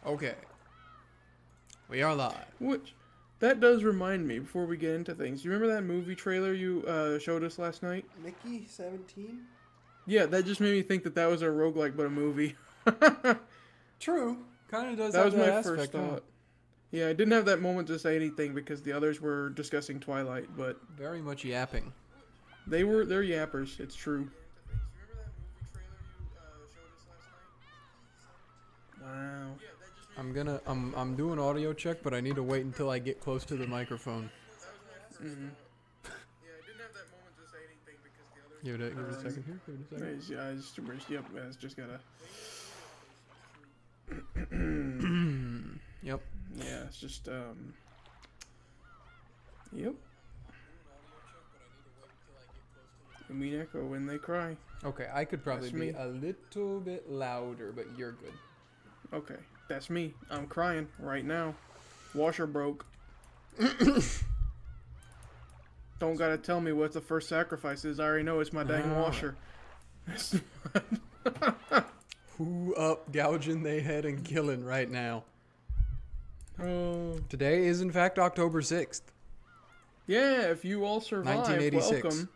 Okay. We are live. Which, that does remind me, before we get into things, you remember that movie trailer you showed us last night? Mickey 17? Yeah, that just made me think that was a roguelike but a movie. True. Kind of does That have was that my aspect, first huh? thought. Yeah, I didn't have that moment to say anything because the others were discussing Twilight, but Very much yapping. they're yappers, it's true. Wow. I'm doing audio check, but I need to wait until I get close to the microphone. Mm-hmm. Give it a second here. Give it a second. It's just gotta. Yep. Yeah, it's just Yep. Umineko when they cry. Okay, I could probably That's be me. a little bit louder, but you're good. Okay, that's me. I'm crying right now. Washer broke. Don't gotta tell me what the first sacrifice is. I already know it's my dang washer. Who up gouging they head and killing right now? Oh. Today is in fact October 6th. Yeah, if you all survived, 1986. welcome.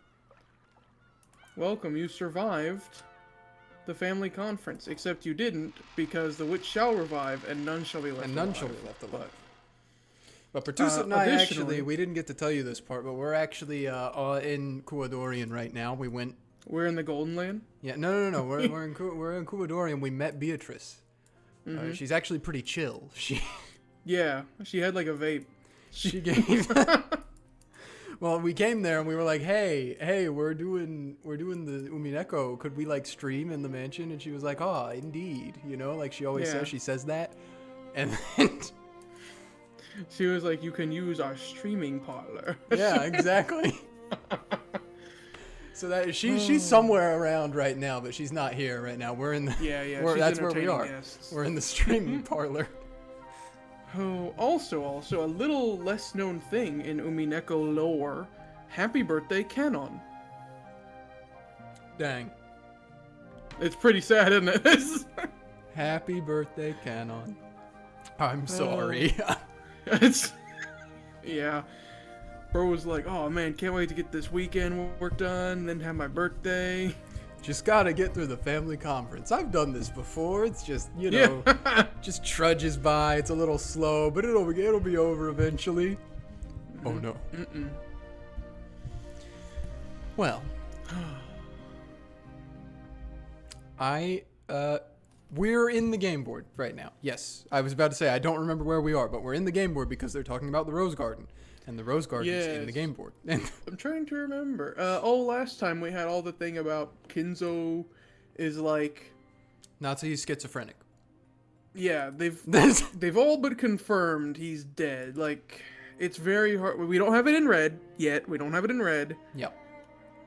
Welcome, you survived the family conference. Except you didn't, because the witch shall revive and none shall be left alive. And none shall be left alive. But Pertuset and I actually, we didn't get to tell you this part, but we're actually in Kuadorian right now. We went... We're in the Golden Land? Yeah, no. We're in Kuadorian. We met Beatrice. Mm-hmm. She's actually pretty chill. Yeah, she had like a vape. She gave... Well, we came there and we were like, hey, we're doing the Umineko. Could we like stream in the mansion? And she was like, oh, indeed. You know, like she always says, she says that. And then... She was like, you can use our streaming parlor. Yeah, exactly. So that she's somewhere around right now, but she's not here right now. We're in the that's where we are. Guests. We're in the streaming parlor. Oh, also a little less known thing in Umineko lore. Happy birthday, Canon. Dang. It's pretty sad, isn't it? Happy birthday, Canon. I'm sorry. Yeah. Bro was like, oh man, can't wait to get this weekend work done, then have my birthday. Just gotta get through the family conference. I've done this before. It's just, you know, just trudges by. It's a little slow, but it'll be over eventually. Mm-hmm. Oh no. Mm-mm. Well, we're in the game board right now. Yes, I was about to say I don't remember where we are, but we're in the game board because they're talking about the Rose Garden, and the Rose Garden is in the game board. I'm trying to remember. Last time we had all the thing about Kinzo is like... Nazi schizophrenic. Yeah, they've all but confirmed he's dead. Like, it's very hard. We don't have it in red yet. We don't have it in red. Yep.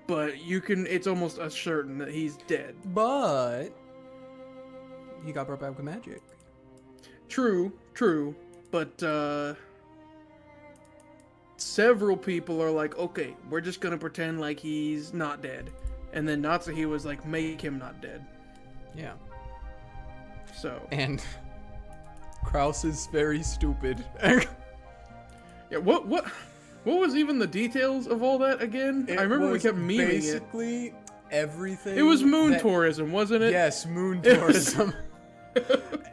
But you can. It's almost a certain that he's dead. But he got brought back with magic. True. But several people are like, okay, we're just gonna pretend like he's not dead, and then Natsuhi was like, make him not dead. Yeah. So. And Kraus is very stupid. Yeah. What was even the details of all that again? I remember we kept memeing it. Basically, everything. It was moon tourism, wasn't it? Yes, moon tourism.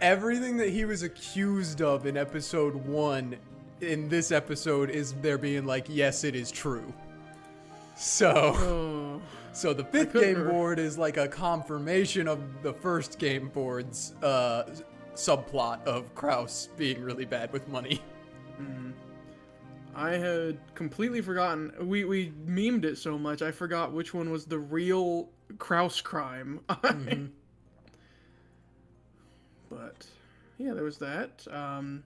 Everything that he was accused of in episode 1, in this episode, is there being like, yes, it is true. So the 5th game board is like a confirmation of the 1st game board's subplot of Kraus being really bad with money. Mm-hmm. I had completely forgotten. We memed it so much, I forgot which one was the real Kraus crime. Mm-hmm. But, yeah, there was that. And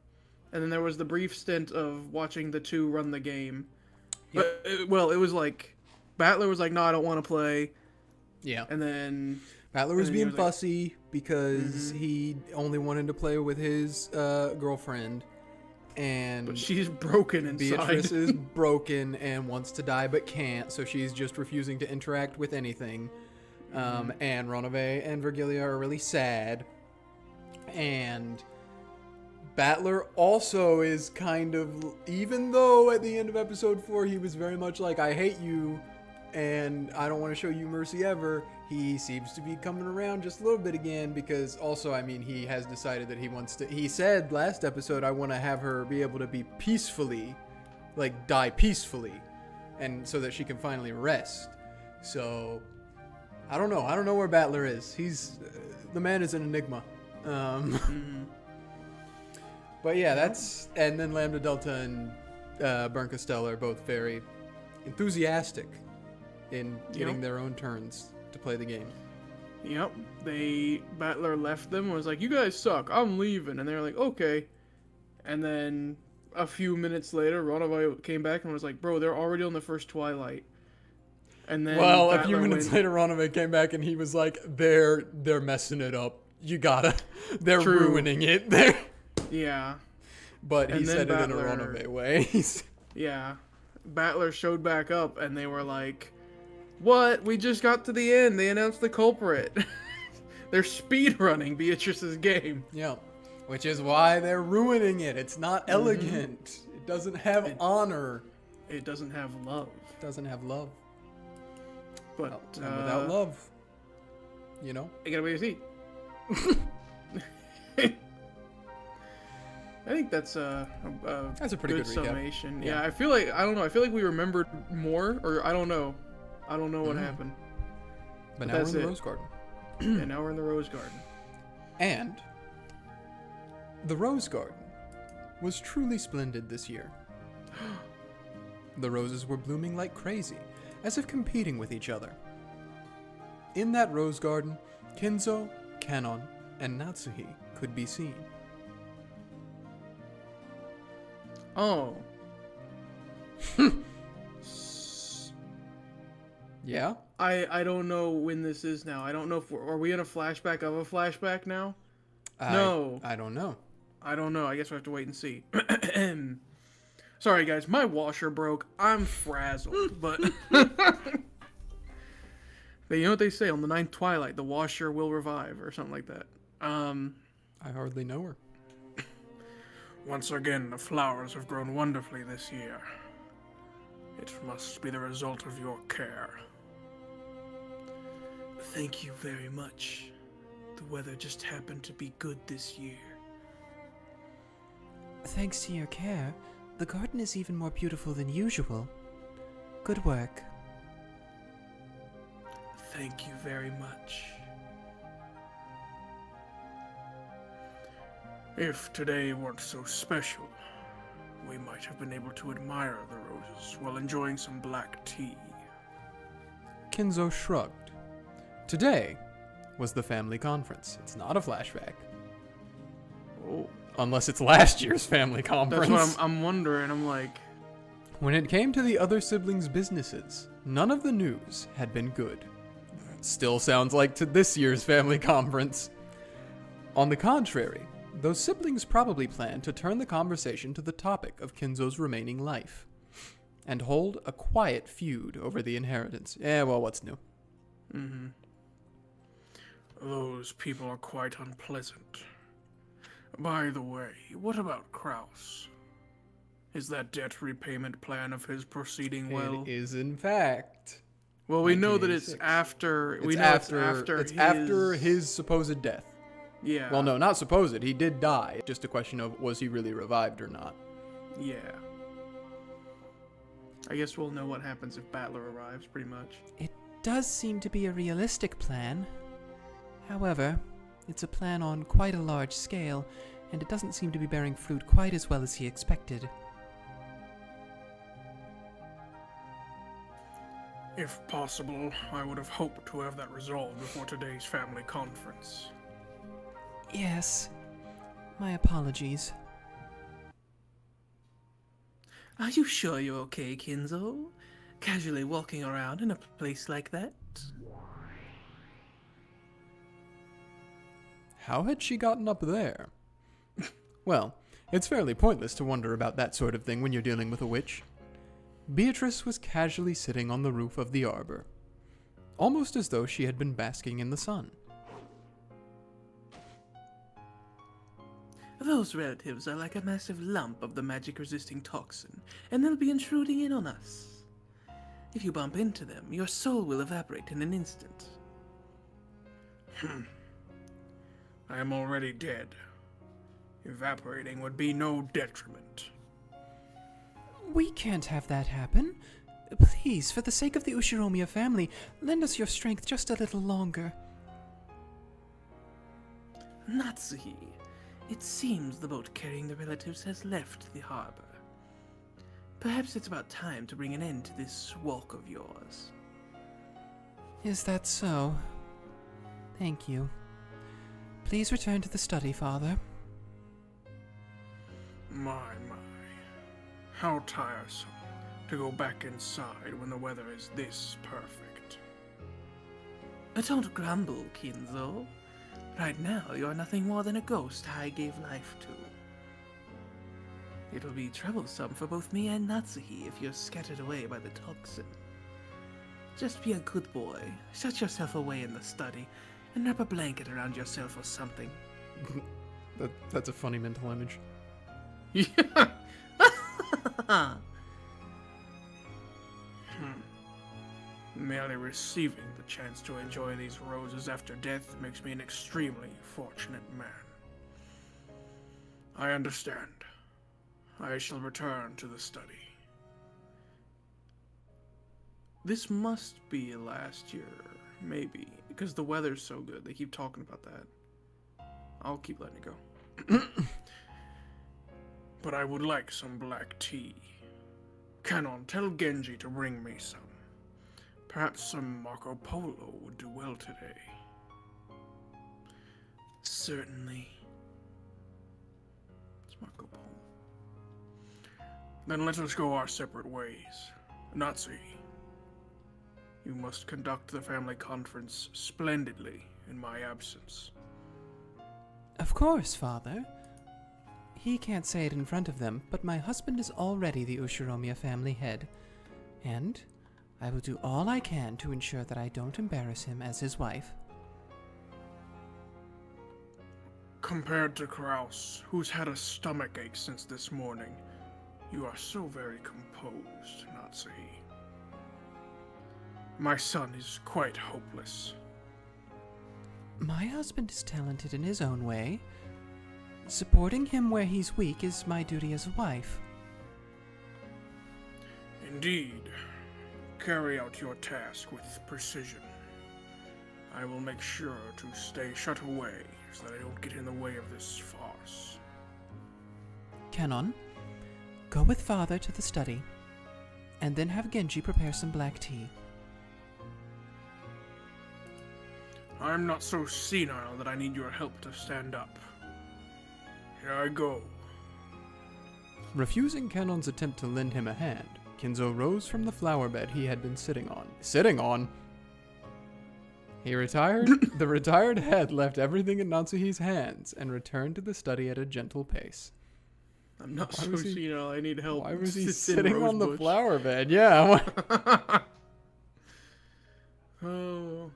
then there was the brief stint of watching the two run the game. Yep. But, it was like, Battler was like, no, I don't want to play. Yeah. And then... Battler was being fussy because he only wanted to play with his girlfriend. But she's broken inside. Beatrice is broken and wants to die but can't, so she's just refusing to interact with anything. And Ronove and Virgilia are really sad. And Battler also is kind of, even though at the end of episode 4 he was very much like, I hate you and I don't want to show you mercy ever, he seems to be coming around just a little bit again, because also, I mean, he has decided that he wants to, he said last episode, I want to have her be able to be peacefully, like die peacefully, and so that she can finally rest. So I don't know where Battler is. The man is an enigma. But yeah, that's, and then Lambdadelta and Bernkastel are both very enthusiastic in getting their own turns to play the game. Yep. Battler left them and was like, you guys suck, I'm leaving. And they were like, okay. And then a few minutes later, Runaway came back and was like, bro, they're already on the first Twilight. And then well, Battler a few minutes later, Runaway came back and he was like, they're messing it up. They're ruining it. Yeah. But he said it in a Runaway way. Yeah. Battler showed back up and they were like, what? We just got to the end. They announced the culprit. They're speedrunning Beatrice's game. Yeah. Which is why they're ruining it. It's not elegant. It doesn't have honor. It doesn't have love. It doesn't have love. But and without love, you know? You gotta wait and see. I think that's a pretty good summation. Recap. Yeah, I feel like we remembered more, or I don't know what happened. But now we're in the Rose Garden. And now we're in the Rose Garden. And the Rose Garden was truly splendid this year. The roses were blooming like crazy, as if competing with each other. In that Rose Garden, Kinzo, Kanon, and Natsuhi could be seen. Oh. Yeah? I don't know when this is now. I don't know if are we in a flashback of a flashback now? No. I don't know. I don't know. I guess we have to wait and see. Sorry, guys. My washer broke. I'm frazzled, but... But you know what they say? On the 9th Twilight, the washer will revive, or something like that. I hardly know her. Once again, the flowers have grown wonderfully this year. It must be the result of your care. Thank you very much. The weather just happened to be good this year. Thanks to your care, the garden is even more beautiful than usual. Good work. Thank you very much. If today weren't so special, we might have been able to admire the roses while enjoying some black tea. Kinzo shrugged. Today was the family conference. It's not a flashback. Oh. Unless it's last year's family conference. That's what I'm wondering. I'm like... When it came to the other siblings' businesses, none of the news had been good. Still sounds like to this year's family conference. On the contrary, those siblings probably planned to turn the conversation to the topic of Kinzo's remaining life, and hold a quiet feud over the inheritance. Well, what's new? Mm-hmm. Those people are quite unpleasant. By the way, what about Kraus? Is that debt repayment plan of his proceeding well? It is, in fact. Well, we know that it's after. It's after his supposed death. Yeah. Well, no, not supposed. He did die. Just a question of was he really revived or not. Yeah. I guess we'll know what happens if Battler arrives, pretty much. It does seem to be a realistic plan. However, it's a plan on quite a large scale, and it doesn't seem to be bearing fruit quite as well as he expected. If possible, I would have hoped to have that resolved before today's family conference. Yes. My apologies. Are you sure you're okay, Kinzo? Casually walking around in a place like that? How had she gotten up there? Well, it's fairly pointless to wonder about that sort of thing when you're dealing with a witch. Beatrice was casually sitting on the roof of the arbor, almost as though she had been basking in the sun. Those relatives are like a massive lump of the magic-resisting toxin, and they'll be intruding in on us. If you bump into them, your soul will evaporate in an instant. I am already dead. Evaporating would be no detriment. We can't have that happen. Please, for the sake of the Ushiromiya family, lend us your strength just a little longer. Natsuhi, it seems the boat carrying the relatives has left the harbor. Perhaps it's about time to bring an end to this walk of yours. Is that so? Thank you. Please return to the study, Father. My. How tiresome to go back inside when the weather is this perfect. Don't grumble, Kinzo. Right now, you're nothing more than a ghost I gave life to. It'll be troublesome for both me and Natsuhi if you're scattered away by the toxin. Just be a good boy, shut yourself away in the study, and wrap a blanket around yourself or something. That's a funny mental image. Yeah. Merely receiving the chance to enjoy these roses after death makes me an extremely fortunate man. I understand. I shall return to the study. This must be last year, maybe, because the weather's so good. They keep talking about that. I'll keep letting it go. But I would like some black tea. Canon, tell Genji to bring me some. Perhaps some Marco Polo would do well today. Certainly. It's Marco Polo. Then let us go our separate ways. Natsuhi, you must conduct the family conference splendidly in my absence. Of course, Father. He can't say it in front of them, but my husband is already the Ushiromiya family head. And I will do all I can to ensure that I don't embarrass him as his wife. Compared to Kraus, who's had a stomachache since this morning, you are so very composed, Natsuhi. My son is quite hopeless. My husband is talented in his own way. Supporting him where he's weak is my duty as a wife. Indeed. Carry out your task with precision. I will make sure to stay shut away so that I don't get in the way of this farce. Canon, go with Father to the study, and then have Genji prepare some black tea. I'm not so senile that I need your help to stand up. Here I go. Refusing Canon's attempt to lend him a hand, Kinzo rose from the flower bed he had been sitting on. Sitting on? He retired. The retired head left everything in Natsuhi's hands and returned to the study at a gentle pace. I'm not Why so was he- senile, I need help. Why was he Sits in sitting on the Rosebush. flower bed? Yeah. Oh.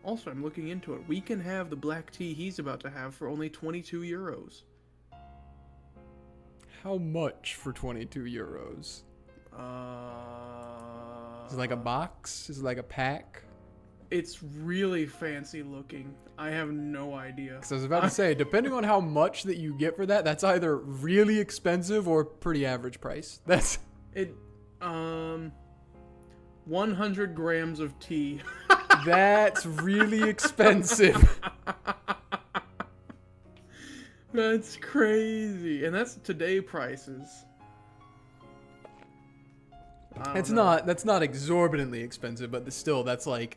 Also, I'm looking into it. We can have the black tea he's about to have for only 22 euros. How much for 22 euros? Is it like a box? Is it like a pack? It's really fancy looking. I have no idea. Because I was about to say, depending on how much that you get for that, that's either really expensive or pretty average price. That's It, 100 grams of tea. that's really expensive. That's crazy. And that's today prices. I don't It's know. that's not exorbitantly expensive, but still, that's a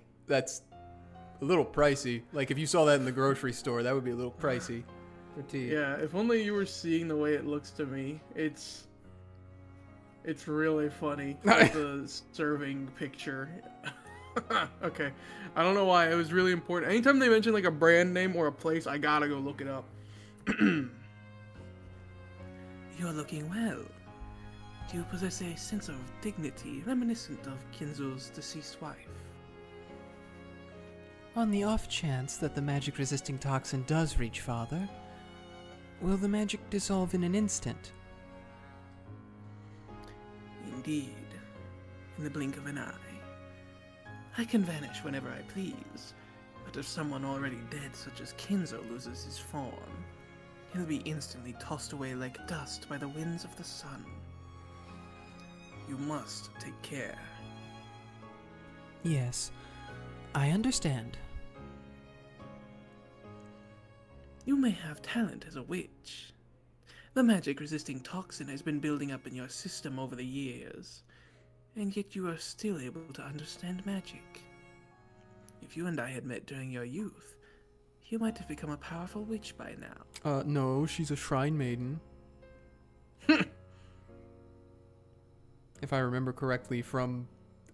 little pricey. Like if you saw that in the grocery store, that would be a little pricey for tea. Yeah, if only you were seeing the way it looks to me. It's really funny. Like the serving picture. Okay. I don't know why. It was really important. Anytime they mention like a brand name or a place, I gotta go look it up. You're looking well. You possess a sense of dignity reminiscent of Kinzo's deceased wife. On the off chance that the magic-resisting toxin does reach Father, will the magic dissolve in an instant? Indeed. In the blink of an eye. I can vanish whenever I please, but if someone already dead such as Kinzo loses his form, he'll be instantly tossed away like dust by the winds of the sun. You must take care. Yes, I understand. You may have talent as a witch. The magic-resisting toxin has been building up in your system over the years, and yet you are still able to understand magic. If you and I had met during your youth, you might have become a powerful witch by now. No, she's a shrine maiden. If I remember correctly from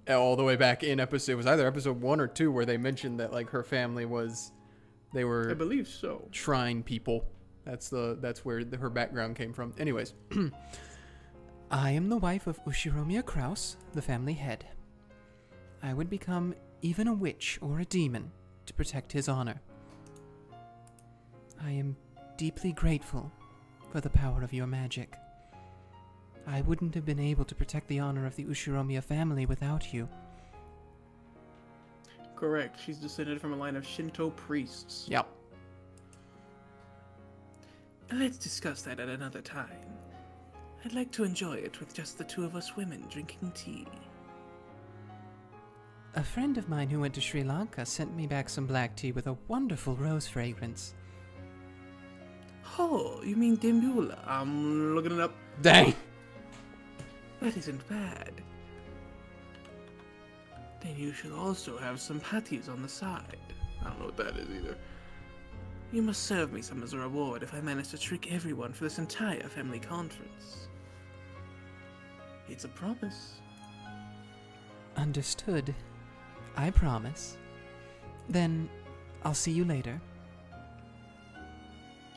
all the way back in it was either episode 1 or 2 where they mentioned that like her family they were I believe so. shrine people. That's where her background came from. Anyways, I am the wife of Ushiromiya Kraus, the family head. I would become even a witch or a demon to protect his honor. I am deeply grateful for the power of your magic. I wouldn't have been able to protect the honor of the Ushiromiya family without you. Correct. She's descended from a line of Shinto priests. yep. Let's discuss that at another time. I'd like to enjoy it with just the two of us women drinking tea. A friend of mine who went to Sri Lanka sent me back some black tea with a wonderful rose fragrance. Oh, you mean Dimbula? I'm looking it up. Dang. That isn't bad. Then you should also have some patties on the side. I don't know what that is either. You must serve me some as a reward if I manage to trick everyone for this entire family conference. It's a promise. Understood. I promise. Then, I'll see you later.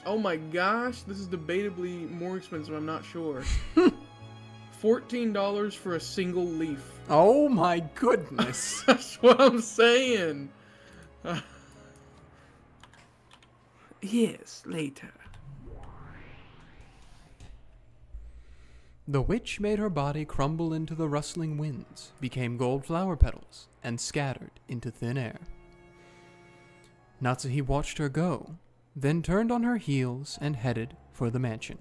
Oh my gosh, this is debatably more expensive, I'm not sure. $14 for a single leaf. Oh my goodness. That's what I'm saying. Yes, later. The witch made her body crumble into the rustling winds, became gold flower petals, and scattered into thin air. Natsuhi watched her go, then turned on her heels and headed for the mansion.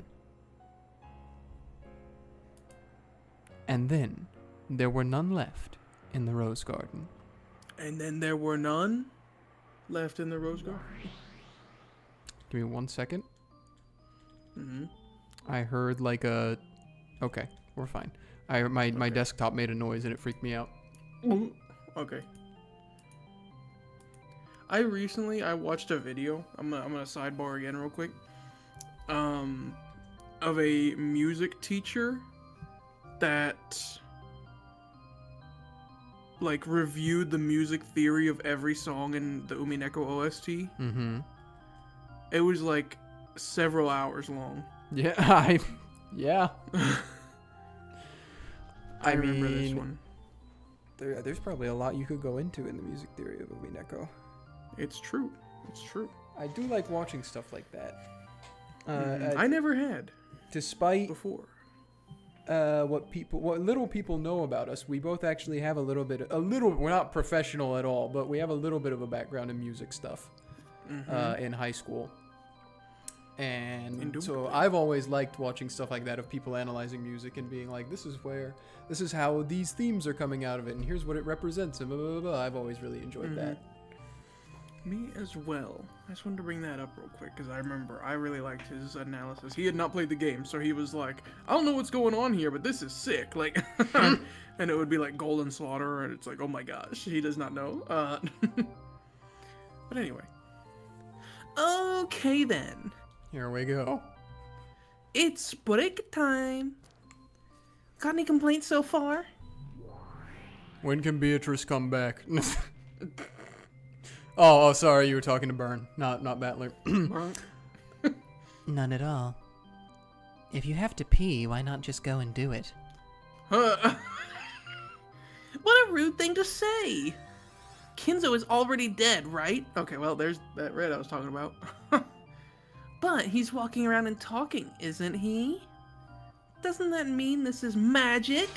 And then there were none left in the rose garden. And then there were none left in the rose garden. Give me 1 second. Mm-hmm. I heard like a... Okay, we're fine. My Okay. desktop made a noise and it freaked me out. Okay. I watched a video. I'm gonna sidebar again real quick. Of a music teacher that like reviewed the music theory of every song in the Umineko OST. Mm-hmm. It was like several hours long. Yeah, yeah. I remember this mean, one. There's probably a lot you could go into in the music theory of Umineko. It's true. It's true. I do like watching stuff like that. I never had Despite before. what little people know about us, we both actually have we're not professional at all, but we have a little bit of a background in music stuff in high school. And so Indubitably. I've always liked watching stuff like that of people analyzing music and being like, this is how these themes are coming out of it, and here's what it represents, and blah, blah, blah, blah. I've always really enjoyed that. Me as well. I just wanted to bring that up real quick because I remember I really liked his analysis. He had not played the game, so he was like, I don't know what's going on here, but this is sick. Like, and it would be like Golden Slaughter, and it's like, oh my gosh, he does not know. But anyway. Okay then. Here we go. It's break time. Got any complaints so far? When can Beatrice come back? Oh, sorry, you were talking to Burn, not Battler. None at all. If you have to pee, why not just go and do it? What a rude thing to say. Kinzo is already dead, right? Okay, well, there's that red I was talking about. But he's walking around and talking, isn't he? Doesn't that mean this is magic?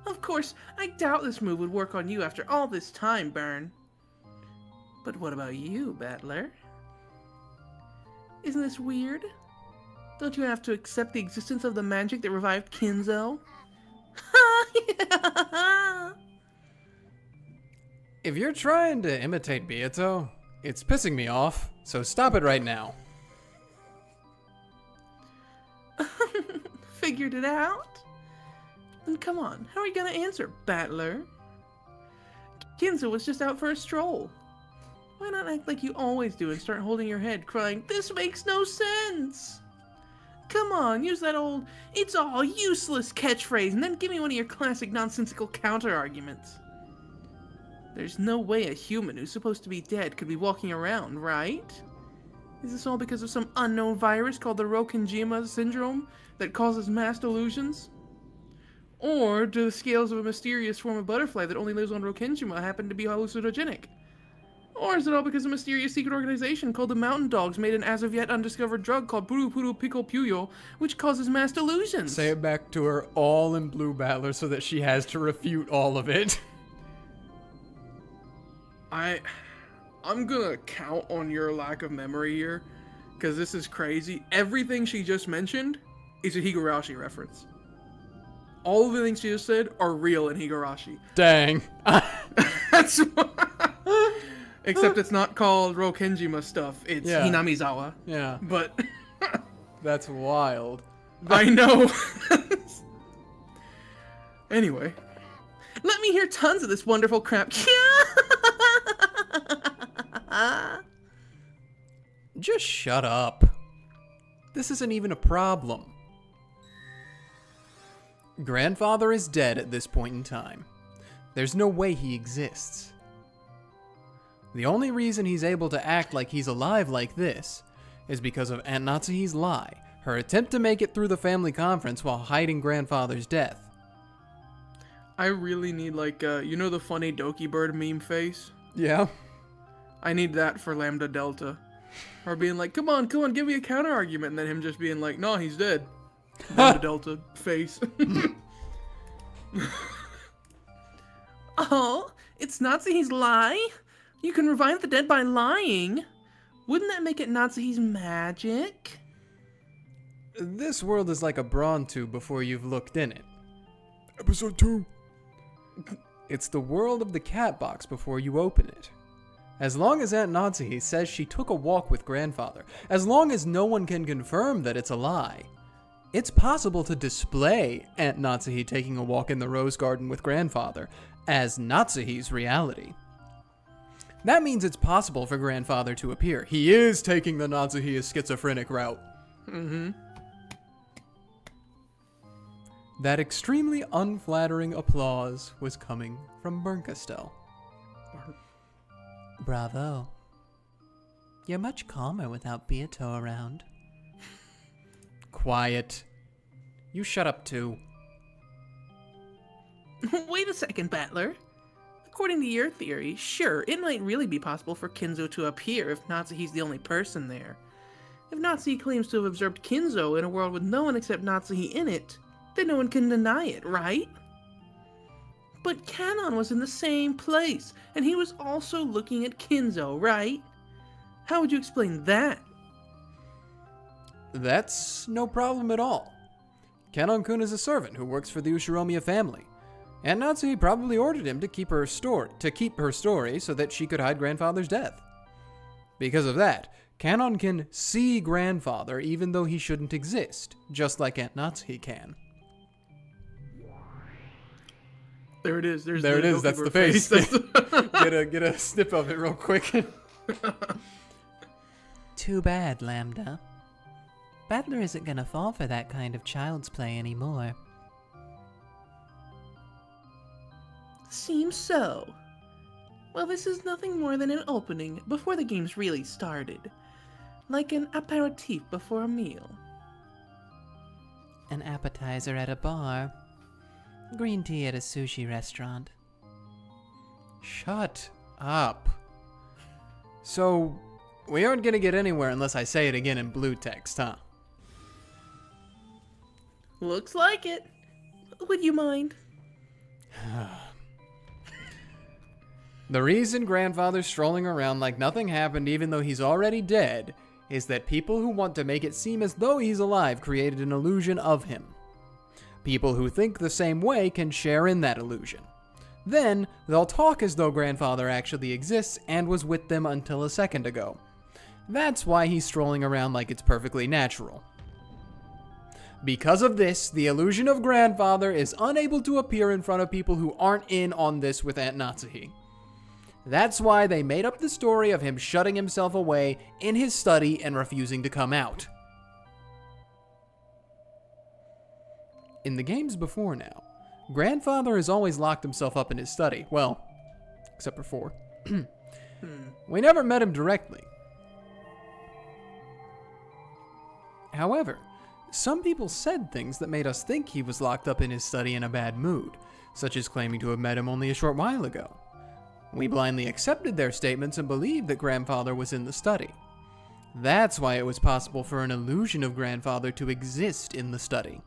Of course, I doubt this move would work on you after all this time, Bern. But what about you, Battler? Isn't this weird? Don't you have to accept the existence of the magic that revived Kinzo? If you're trying to imitate Beato, it's pissing me off, so stop it right now. Figured it out? Then come on, how are you gonna answer, Battler? Kinzo was just out for a stroll. Why not act like you always do and start holding your head, crying, "This makes no sense"? Come on, use that old, "it's all useless" catchphrase, and then give me one of your classic nonsensical counter-arguments. There's no way a human who's supposed to be dead could be walking around, right? Is this all because of some unknown virus called the Rokkenjima syndrome that causes mass delusions? Or do the scales of a mysterious form of butterfly that only lives on Rokkenjima happen to be hallucinogenic? Or is it all because a mysterious secret organization called the Mountain Dogs made an as-of-yet undiscovered drug called Puru Puru Pico Puyo, which causes mass delusions? Say it back to her all in blue, Battler, so that she has to refute all of it. I'm gonna count on your lack of memory here, because this is crazy. Everything she just mentioned is a Higurashi reference. All of the things she just said are real in Higurashi. Dang. That's except it's not called Rokkenjima stuff. It's Hinamizawa. Yeah. But That's wild. I know. Anyway, let me hear tons of this wonderful crap. Just shut up. This isn't even a problem. Grandfather is dead at this point in time. There's no way he exists. The only reason he's able to act like he's alive like this is because of Aunt Natsuhi's lie, her attempt to make it through the family conference while hiding grandfather's death. I really need, like, you know the funny Doki Bird meme face? Yeah? I need that for Lambdadelta. Or being like, come on, give me a counter argument, and then him just being like, no, he's dead. Lambdadelta face. Oh, it's Natsuhi's lie? You can revive the dead by lying? Wouldn't that make it Natsuhi's magic? This world is like a brawn tube before you've looked in it. Episode 2. It's the world of the cat box before you open it. As long as Aunt Natsuhi says she took a walk with grandfather, as long as no one can confirm that it's a lie, it's possible to display Aunt Natsuhi taking a walk in the rose garden with grandfather as Natsuhi's reality. That means it's possible for grandfather to appear. He is taking the Natsuhi schizophrenic route. Mm-hmm. That extremely unflattering applause was coming from Bernkastel. Bravo. You're much calmer without Beato around. Quiet. You shut up too. Wait a second, Battler. According to your theory, sure, it might really be possible for Kinzo to appear if Natsuhi's the only person there. If Natsuhi claims to have observed Kinzo in a world with no one except Natsuhi in it, then no one can deny it, right? But Kanon was in the same place, and he was also looking at Kinzo, right? How would you explain that? That's no problem at all. Kanon-kun is a servant who works for the Ushiromiya family, and Natsuhi probably ordered him to keep her story so that she could hide grandfather's death. Because of that, Kanon can see grandfather even though he shouldn't exist, just like Aunt Natsuhi can. There it is. There it is. That's the face. Get a snip of it real quick. Too bad, Lambda. Battler isn't gonna fall for that kind of child's play anymore. Seems so. Well, this is nothing more than an opening before the game's really started. Like an aperitif before a meal. An appetizer at a bar. Green tea at a sushi restaurant. Shut up. So, We aren't gonna get anywhere unless I say it again in blue text, huh? Looks like it. Would you mind? The reason Grandfather's strolling around like nothing happened even though he's already dead is that people who want to make it seem as though he's alive created an illusion of him. People who think the same way can share in that illusion. Then, they'll talk as though Grandfather actually exists and was with them until a second ago. That's why he's strolling around like it's perfectly natural. Because of this, the illusion of Grandfather is unable to appear in front of people who aren't in on this with Aunt Natsuhi. That's why they made up the story of him shutting himself away in his study and refusing to come out. In the games before now, Grandfather has always locked himself up in his study. Well, except for 4. We never met him directly. However, some people said things that made us think he was locked up in his study in a bad mood, such as claiming to have met him only a short while ago. We blindly accepted their statements and believed that Grandfather was in the study. That's why it was possible for an illusion of Grandfather to exist in the study.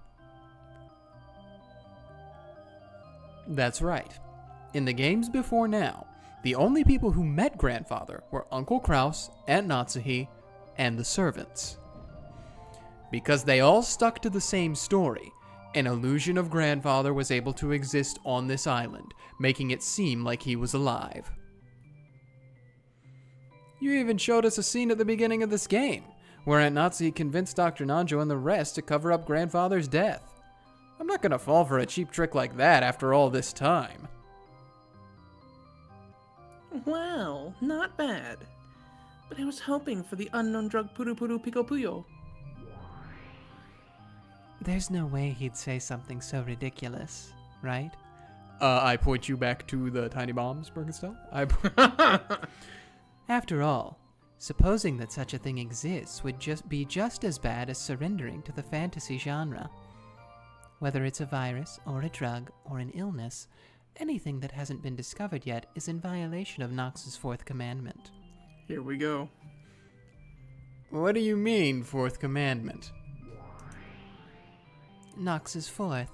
That's right. In the games before now, the only people who met Grandfather were Uncle Kraus, Aunt Natsuhi, and the servants. Because they all stuck to the same story, an illusion of Grandfather was able to exist on this island, making it seem like he was alive. You even showed us a scene at the beginning of this game, where Aunt Natsuhi convinced Dr. Nanjo and the rest to cover up Grandfather's death. I'm not gonna fall for a cheap trick like that after all this time. Well, not bad. But I was hoping for the unknown drug Puru Puru Pico Puyo. There's no way he'd say something so ridiculous, right? I point you back to the tiny bombs, Bernkastel. After all, supposing that such a thing exists would be just as bad as surrendering to the fantasy genre. Whether it's a virus, or a drug, or an illness, anything that hasn't been discovered yet is in violation of Nox's 4th commandment. Here we go. What do you mean, 4th commandment? Nox's 4th.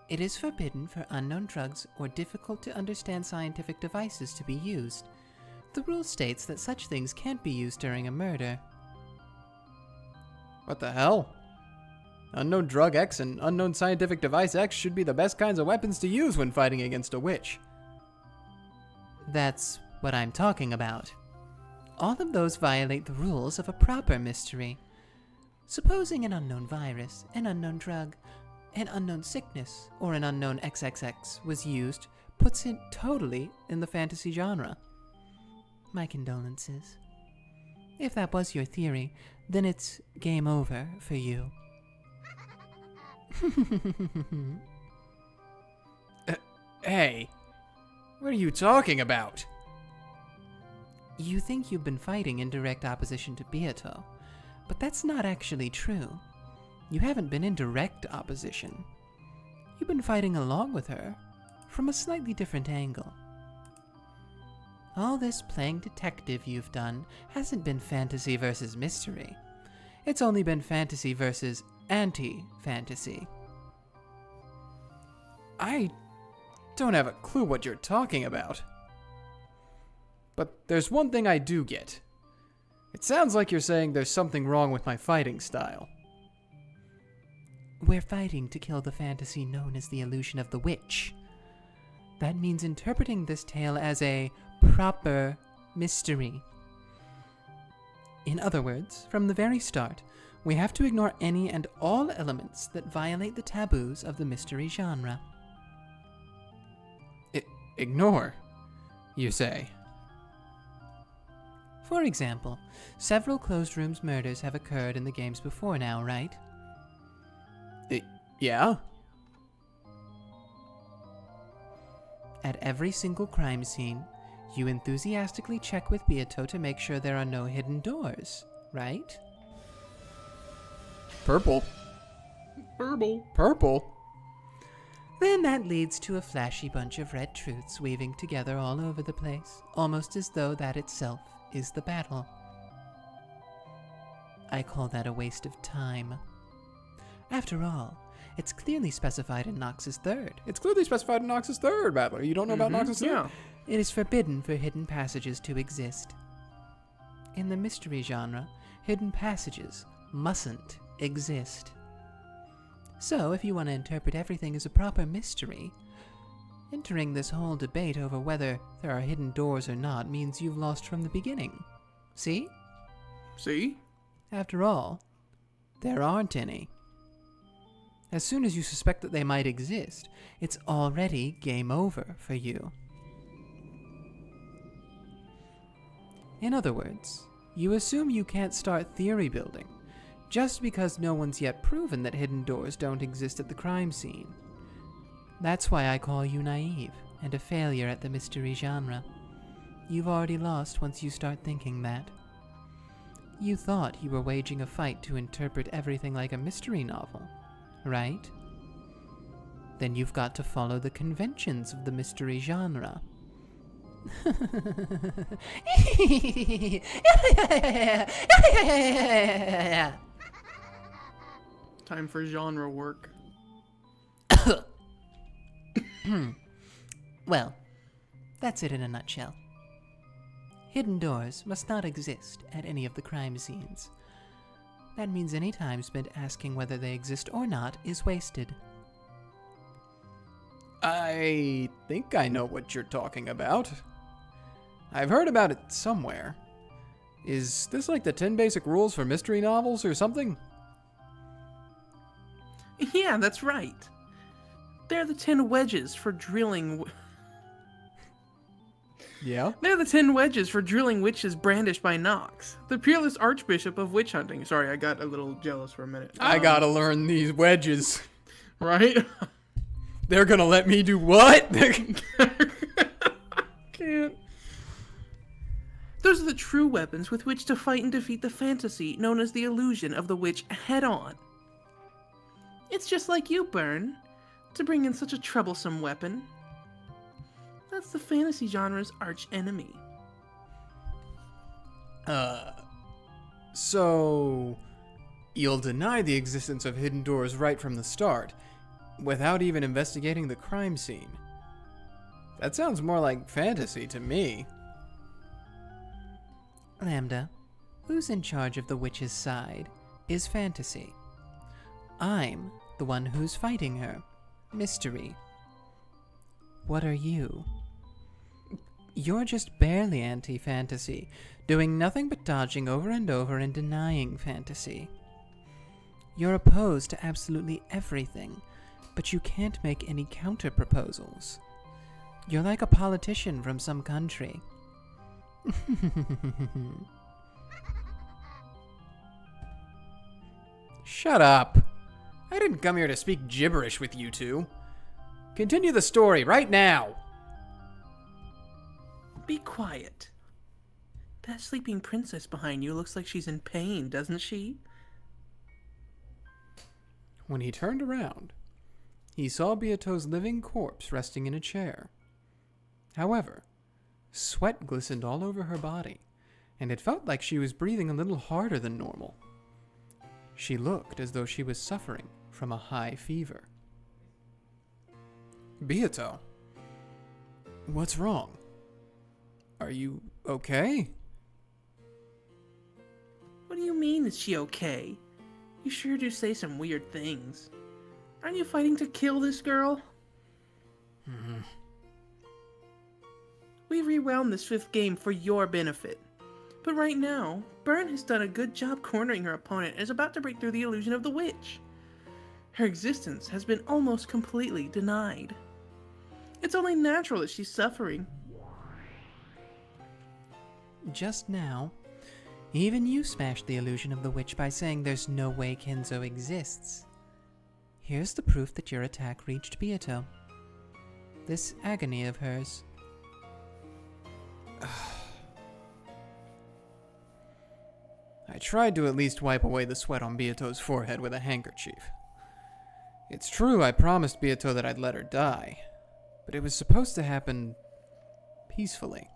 It is forbidden for unknown drugs or difficult to understand scientific devices to be used. The rule states that such things can't be used during a murder. What the hell? Unknown drug X and unknown scientific device X should be the best kinds of weapons to use when fighting against a witch. That's what I'm talking about. All of those violate the rules of a proper mystery. Supposing an unknown virus, an unknown drug, an unknown sickness, or an unknown XXX was used, puts it totally in the fantasy genre. My condolences. If that was your theory, then it's game over for you. Hey, what are you talking about? You think you've been fighting in direct opposition to Beato, but that's not actually true. You haven't been in direct opposition. You've been fighting along with her, from a slightly different angle. All this playing detective you've done hasn't been fantasy versus mystery. It's only been fantasy versus anti-fantasy. I don't have a clue what you're talking about. But there's one thing I do get. It sounds like you're saying there's something wrong with my fighting style. We're fighting to kill the fantasy known as the illusion of the witch. That means interpreting this tale as a proper mystery. In other words, from the very start, we have to ignore any and all elements that violate the taboos of the mystery genre. Ignore, you say? For example, several closed rooms murders have occurred in the games before now, right? Yeah? At every single crime scene, you enthusiastically check with Beato to make sure there are no hidden doors, right? Purple? Purple? Then that leads to a flashy bunch of red truths weaving together all over the place, almost as though that itself is the battle. I call that a waste of time. After all, it's clearly specified in Nox's third. It's clearly specified in Nox's third, Battler. You don't know about Nox's third? Yeah. It is forbidden for hidden passages to exist. In the mystery genre, hidden passages mustn't exist. So, if you want to interpret everything as a proper mystery, entering this whole debate over whether there are hidden doors or not means you've lost from the beginning. See? See? After all, there aren't any. As soon as you suspect that they might exist, it's already game over for you. In other words, you assume you can't start theory building just because no one's yet proven that hidden doors don't exist at the crime scene. That's why I call you naive and a failure at the mystery genre. You've already lost once you start thinking that. You thought you were waging a fight to interpret everything like a mystery novel, right? Then you've got to follow the conventions of the mystery genre. Time for genre work. Well, that's it in a nutshell. Hidden doors must not exist at any of the crime scenes. That means any time spent asking whether they exist or not is wasted. I think I know what you're talking about. I've heard about it somewhere. Is this like the 10 basic rules for mystery novels or something? Yeah, that's right. They're the 10 wedges for drilling... Yeah? They're the 10 wedges for drilling witches brandished by Nox, the peerless archbishop of witch hunting. Sorry, I got a little jealous for a minute. I gotta learn these wedges. Right? They're gonna let me do what? Can't. Those are the true weapons with which to fight and defeat the fantasy known as the illusion of the witch head-on. It's just like you, Bern, to bring in such a troublesome weapon. That's the fantasy genre's arch enemy. So you'll deny the existence of hidden doors right from the start, without even investigating the crime scene. That sounds more like fantasy to me. Lambda, who's in charge of the witch's side is fantasy. I'm the one who's fighting her. Mystery. What are you? You're just barely anti-fantasy, doing nothing but dodging over and over and denying fantasy. You're opposed to absolutely everything, but you can't make any counter-proposals. You're like a politician from some country. Shut up. I didn't come here to speak gibberish with you two. Continue the story right now. Be quiet. That sleeping princess behind you looks like she's in pain, doesn't she? When he turned around, he saw Beato's living corpse resting in a chair. However, sweat glistened all over her body, and it felt like she was breathing a little harder than normal. She looked as though she was suffering from a high fever. Beato, what's wrong? Are you okay? What do you mean, is she okay? You sure do say some weird things. Aren't you fighting to kill this girl? We rewound this 5th game for your benefit. But right now, Bern has done a good job cornering her opponent and is about to break through the illusion of the witch. Her existence has been almost completely denied. It's only natural that she's suffering. Just now, even you smashed the illusion of the witch by saying there's no way Kinzo exists. Here's the proof that your attack reached Beato. This agony of hers. I tried to at least wipe away the sweat on Beato's forehead with a handkerchief. It's true I promised Beato that I'd let her die, but it was supposed to happen peacefully.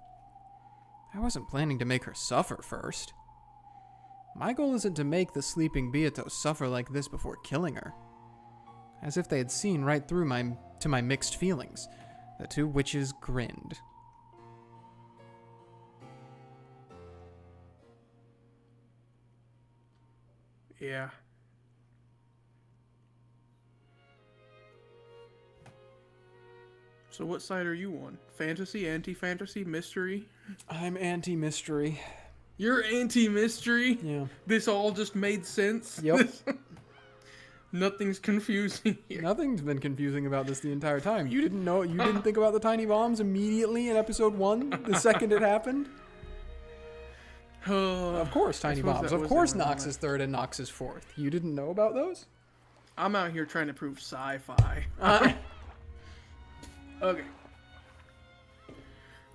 I wasn't planning to make her suffer first. My goal isn't to make the sleeping Beato suffer like this before killing her. As if they had seen right through my mixed feelings, the two witches grinned. Yeah. So what side are you on? Fantasy, anti-fantasy, mystery? I'm anti-mystery. You're anti-mystery? Yeah. This all just made sense? Yep. Nothing's confusing here. Nothing's been confusing about this the entire time. You didn't think about the tiny bombs immediately in episode 1, the second it happened? Of course, tiny bombs. Of course, Nox is 3rd and Nox is 4th. You didn't know about those? I'm out here trying to prove sci-fi. Okay.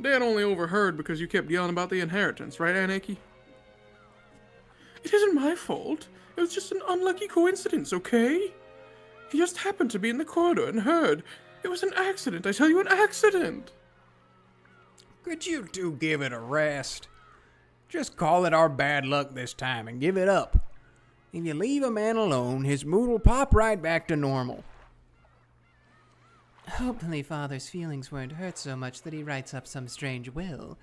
Dad only overheard because you kept yelling about the inheritance, right, Anaki? It isn't my fault. It was just an unlucky coincidence, okay? He just happened to be in the corridor and heard. It was an accident, I tell you, an accident! Could you two give it a rest? Just call it our bad luck this time and give it up. If you leave a man alone, his mood will pop right back to normal. Hopefully Father's feelings weren't hurt so much that he writes up some strange will.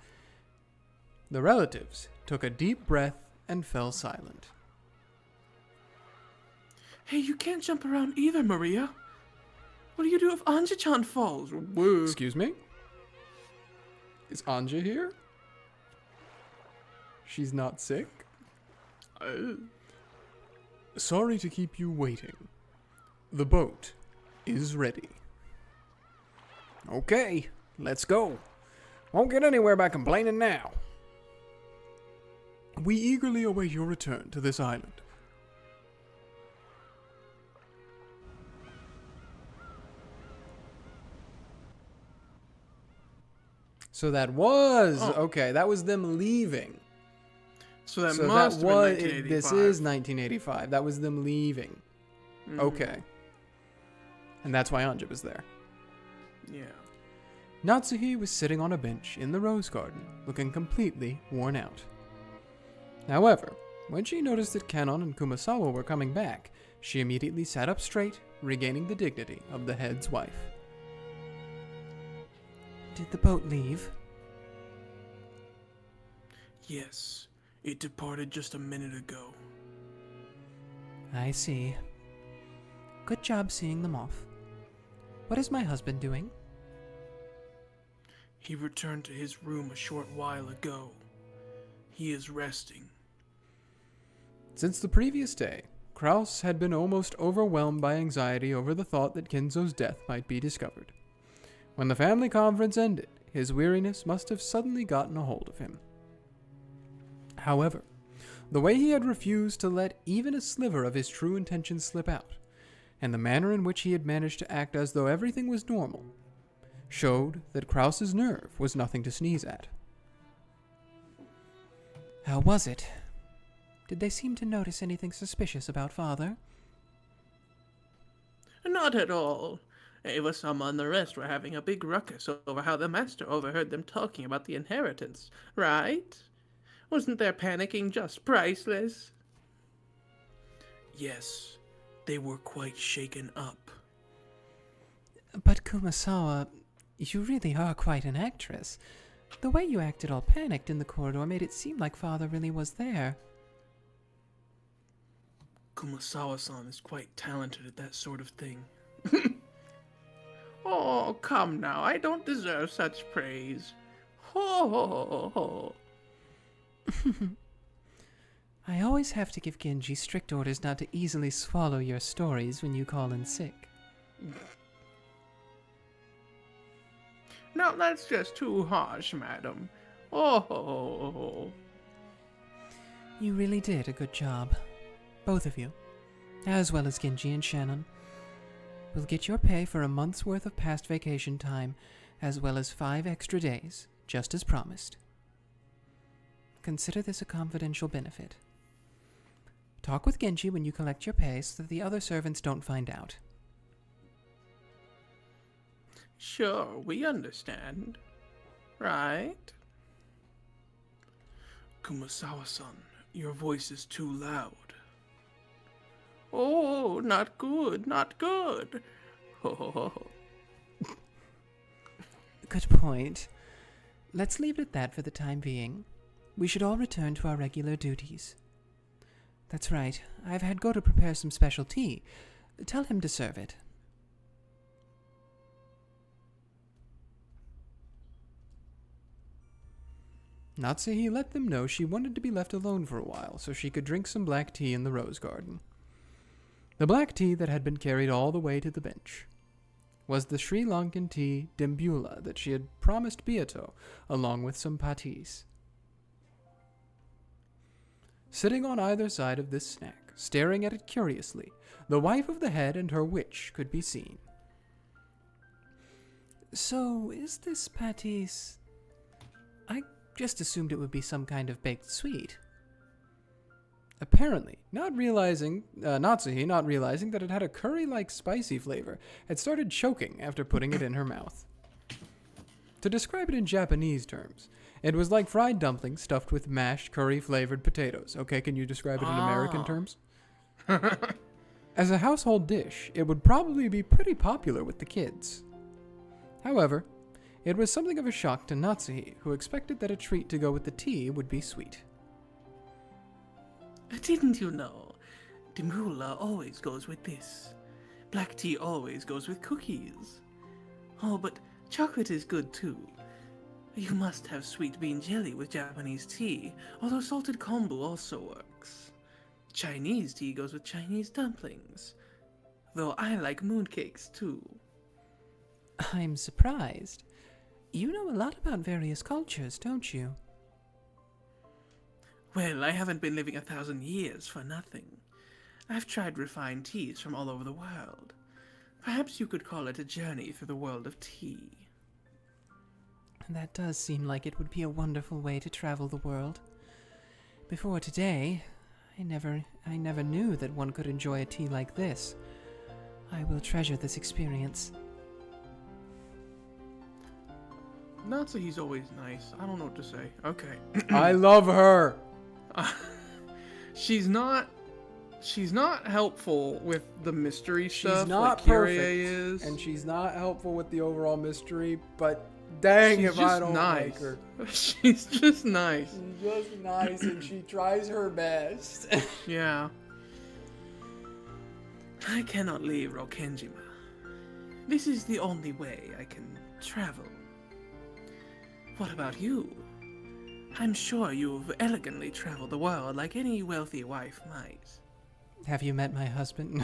The relatives took a deep breath and fell silent. Hey, you can't jump around either, Maria. What do you do if Anja-chan falls? Whoa. Excuse me? Is Anja here? She's not sick? Sorry to keep you waiting. The boat is ready. Okay, let's go. Won't get anywhere by complaining now. We eagerly await your return to this island. So that was, okay, that was them leaving. So that must have been 1985. This is 1985. That was them leaving. Mhm. Okay. And that's why Anja was there. Yeah. Natsuhi was sitting on a bench in the rose garden, looking completely worn out. However, when she noticed that Kanon and Kumasawa were coming back, she immediately sat up straight, regaining the dignity of the head's wife. Did the boat leave? Yes, it departed just a minute ago. I see. Good job seeing them off. What is my husband doing? He returned to his room a short while ago. He is resting. Since the previous day, Kraus had been almost overwhelmed by anxiety over the thought that Kinzo's death might be discovered. When the family conference ended, his weariness must have suddenly gotten a hold of him. However, the way he had refused to let even a sliver of his true intentions slip out, and the manner in which he had managed to act as though everything was normal, showed that Kraus's nerve was nothing to sneeze at. How was it? Did they seem to notice anything suspicious about Father? Not at all. Ava, Sama, and the rest were having a big ruckus over how the master overheard them talking about the inheritance, right? Wasn't their panicking just priceless? Yes, they were quite shaken up. But Kumasawa, you really are quite an actress. The way you acted all panicked in the corridor made it seem like Father really was there. Kumasawa-san is quite talented at that sort of thing. Oh, come now, I don't deserve such praise. Ho, ho, ho, ho. I always have to give Genji strict orders not to easily swallow your stories when you call in sick. Now that's just too harsh, madam. Oh, ho, ho, ho. You really did a good job. Both of you, as well as Genji and Shannon. We'll get your pay for a month's worth of past vacation time, as well as 5 extra days, just as promised. Consider this a confidential benefit. Talk with Genji when you collect your pay so that the other servants don't find out. Sure, we understand. Right? Kumasawa-san, Your voice is too loud. Oh, not good, not good. Ho ho ho ho. Good point. Let's leave it at that for the time being. We should all return to our regular duties. That's right. I've had Go to prepare some special tea. Tell him to serve it. Natsuhi let them know she wanted to be left alone for a while so she could drink some black tea in the rose garden. The black tea that had been carried all the way to the bench was the Sri Lankan tea dembula that she had promised Beato, along with some patis. Sitting on either side of this snack, staring at it curiously, the wife of the head and her witch could be seen. So, is this patis... I just assumed it would be some kind of baked sweet. Apparently, Natsuhi, not realizing that it had a curry-like spicy flavor, had started choking after putting it in her mouth. To describe it in Japanese terms, it was like fried dumplings stuffed with mashed curry-flavored potatoes. Okay, can you describe it in American terms? As a household dish, it would probably be pretty popular with the kids. However, it was something of a shock to Natsuhi, who expected that a treat to go with the tea would be sweet. Didn't you know? Dembula always goes with this. Black tea always goes with cookies. Oh, but chocolate is good too. You must have sweet bean jelly with Japanese tea, although salted kombu also works. Chinese tea goes with Chinese dumplings, though I like mooncakes too. I'm surprised. You know a lot about various cultures, don't you? Well, I haven't been living 1,000 years for nothing. I've tried refined teas from all over the world. Perhaps you could call it a journey through the world of tea. That does seem like it would be a wonderful way to travel the world. Before today, I never knew that one could enjoy a tea like this. I will treasure this experience. Natsuhi's always nice. I don't know what to say. Okay. I love her! She's not helpful with the mystery stuff. She's not like perfect, Kyrie is. and she's not helpful with the overall mystery, but dang She's if I just don't nice. like her. She's just nice. She's just nice, and she tries her best. Yeah. I cannot leave Rokkenjima. This is the only way I can travel. What about you? I'm sure you've elegantly traveled the world like any wealthy wife might. Have you met my husband?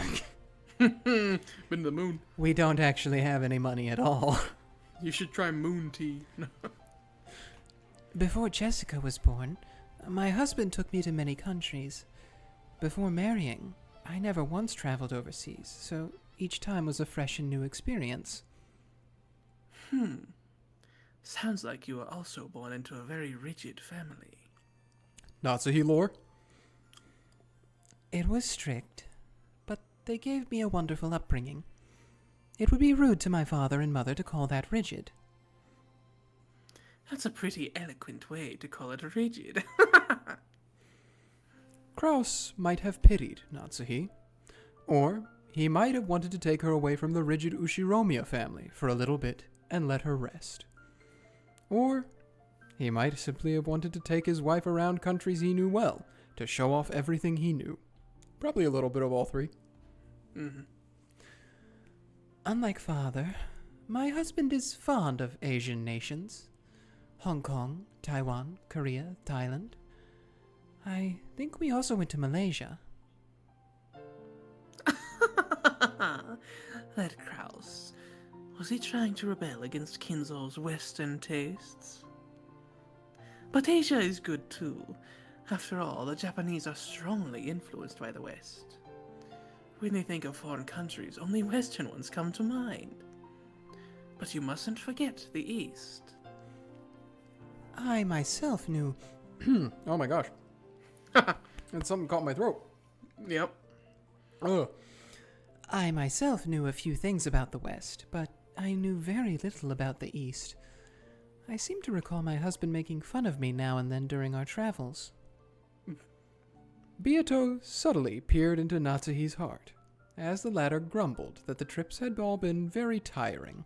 Been to the moon. We don't actually have any money at all. You should try moon tea. Before Jessica was born, my husband took me to many countries. Before marrying, I never once traveled overseas, so each time was a fresh and new experience. Sounds like you were also born into a very rigid family. Natsuhi lore? It was strict, but they gave me a wonderful upbringing. It would be rude to my father and mother to call that rigid. That's a pretty eloquent way to call it rigid. Kraus might have pitied Natsuhi, or he might have wanted to take her away from the rigid Ushiromiya family for a little bit and let her rest. Or he might simply have wanted to take his wife around countries he knew well to show off everything he knew. Probably a little bit of all three. Unlike father, my husband is fond of Asian nations. Hong Kong, Taiwan, Korea, Thailand. I think we also went to Malaysia. That Kraus. Was he trying to rebel against Kinzo's Western tastes? But Asia is good too. After all, the Japanese are strongly influenced by the West. When they think of foreign countries, only Western ones come to mind. But you mustn't forget the East. I myself knew... Oh my gosh. And something caught my throat. Yep. Ugh. I myself knew a few things about the West, but I knew very little about the East. I seem to recall my husband making fun of me now and then during our travels. Beato subtly peered into Natsuhi's heart, as the latter grumbled that the trips had all been very tiring.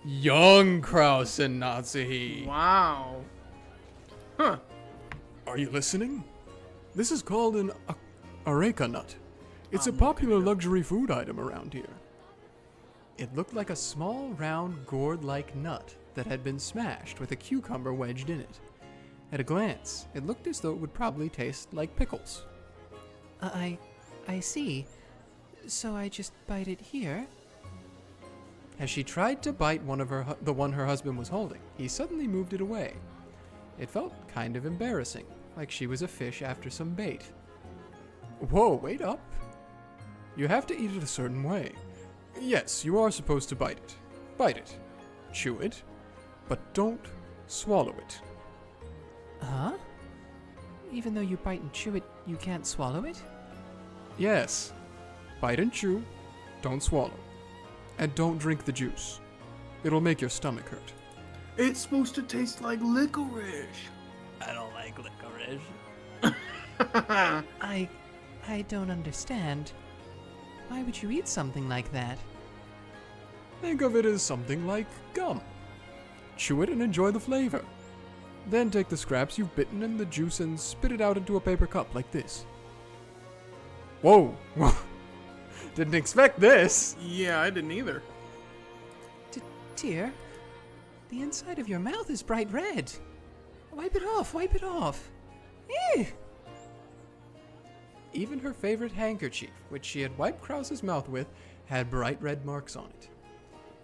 Young Kraus and Natsuhi. Wow. Huh. Are you listening? This is called an areca nut. It's a popular luxury food item around here. It looked like a small, round, gourd-like nut that had been smashed with a cucumber wedged in it. At a glance, it looked as though it would probably taste like pickles. I see. So I just bite it here? As she tried to bite the one her husband was holding, he suddenly moved it away. It felt kind of embarrassing, like she was a fish after some bait. Whoa, wait up. You have to eat it a certain way. Yes, you are supposed to bite it. Bite it. Chew it. But don't swallow it. Huh? Even though you bite and chew it, you can't swallow it? Yes. Bite and chew. Don't swallow. And don't drink the juice. It'll make your stomach hurt. It's supposed to taste like licorice. I don't like licorice. I don't understand. Why would you eat something like that? Think of it as something like gum. Chew it and enjoy the flavor. Then take the scraps you've bitten and the juice and spit it out into a paper cup like this. Whoa! Didn't expect this! Yeah, I didn't either. Dear, the inside of your mouth is bright red. Wipe it off, wipe it off. Eh! Even her favorite handkerchief, which she had wiped Krause's mouth with, had bright red marks on it.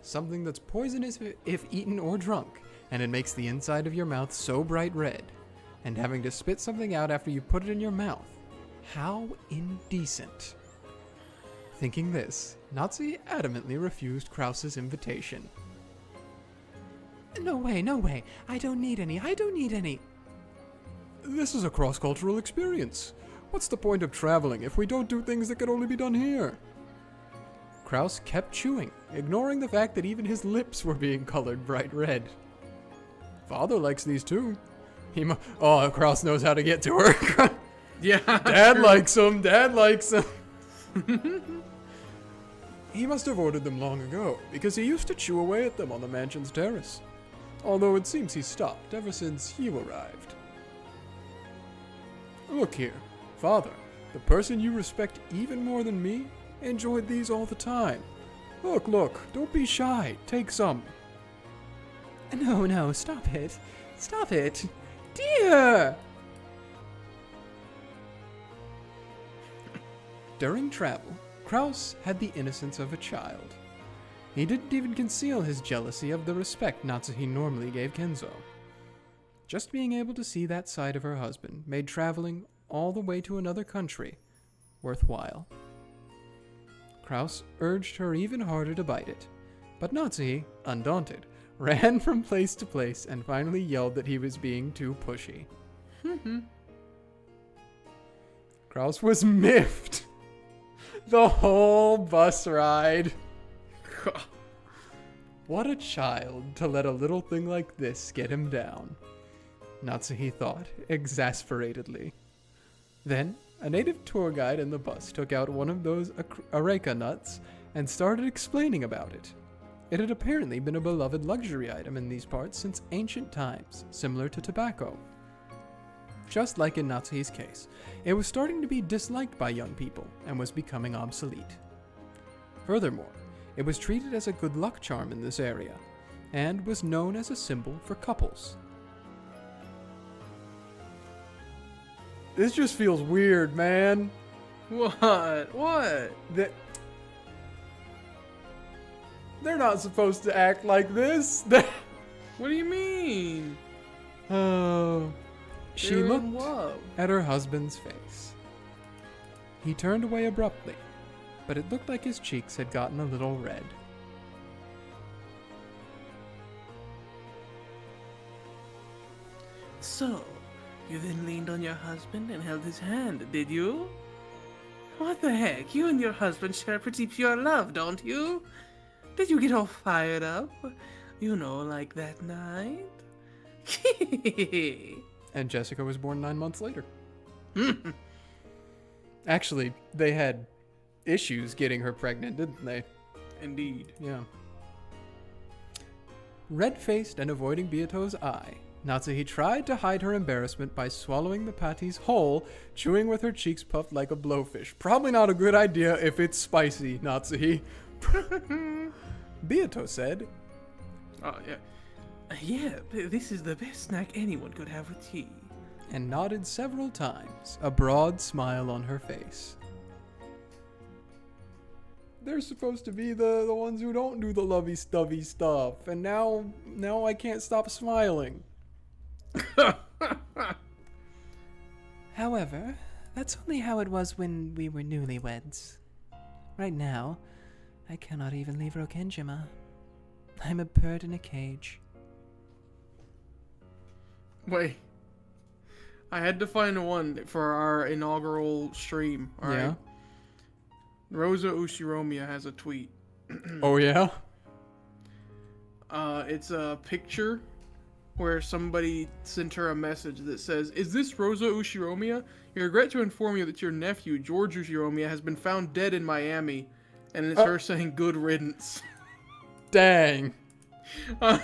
Something that's poisonous if eaten or drunk, and it makes the inside of your mouth so bright red. And having to spit something out after you put it in your mouth. How indecent. Thinking this, Natsuhi adamantly refused Krause's invitation. No way. I don't need any. This is a cross-cultural experience. What's the point of traveling if we don't do things that can only be done here? Krause kept chewing, ignoring the fact that even his lips were being colored bright red. Father likes these too. Krause knows how to get to her. Yeah. Dad likes them. He must have ordered them long ago, because he used to chew away at them on the mansion's terrace. Although it seems he's stopped ever since you arrived. Look here, Father, the person you respect even more than me enjoyed these all the time. Look, don't be shy. Take some. No, stop it. Dear! During travel, Krause had the innocence of a child. He didn't even conceal his jealousy of the respect Natsuhi normally gave Kinzo. Just being able to see that side of her husband made traveling all the way to another country worthwhile. Krause urged her even harder to bite it, but Natsuhi, undaunted, ran from place to place and finally yelled that he was being too pushy. Krause was miffed the whole bus ride. What a child to let a little thing like this get him down, Natsuhi thought exasperatedly. Then, a native tour guide in the bus took out one of those areca nuts and started explaining about it. It had apparently been a beloved luxury item in these parts since ancient times, similar to tobacco. Just like in Natsuhi's case, it was starting to be disliked by young people and was becoming obsolete. Furthermore, it was treated as a good luck charm in this area, and was known as a symbol for couples. This just feels weird, man. What? They're not supposed to act like this. What do you mean? Oh. She They're in looked love. at her husband's face. He turned away abruptly, but it looked like his cheeks had gotten a little red. So, you then leaned on your husband and held his hand, did you? What the heck? You and your husband share pretty pure love, don't you? Did you get all fired up? You know, like that night? And Jessica was born 9 months later. Actually, they had issues getting her pregnant, didn't they? Indeed. Yeah. Red-faced and avoiding Beato's eye, Natsuhi tried to hide her embarrassment by swallowing the patties whole, chewing with her cheeks puffed like a blowfish. Probably not a good idea if it's spicy, Natsuhi. Beato said, Oh, yeah. Yeah, this is the best snack anyone could have with tea. and nodded several times, a broad smile on her face. They're supposed to be the ones who don't do the lovey-dovey stuff, and now I can't stop smiling. However, that's only how it was when we were newlyweds. Right now, I cannot even leave Rokkenjima. I'm a bird in a cage. Wait. I had to find one for our inaugural stream. All right. Yeah? Rosa Ushiromiya has a tweet. Oh, yeah? It's a picture where somebody sent her a message that says, "Is this Rosa Ushiromiya? We regret to inform you that your nephew, George Ushiromiya, has been found dead in Miami." And it's her saying, "Good riddance." Dang. That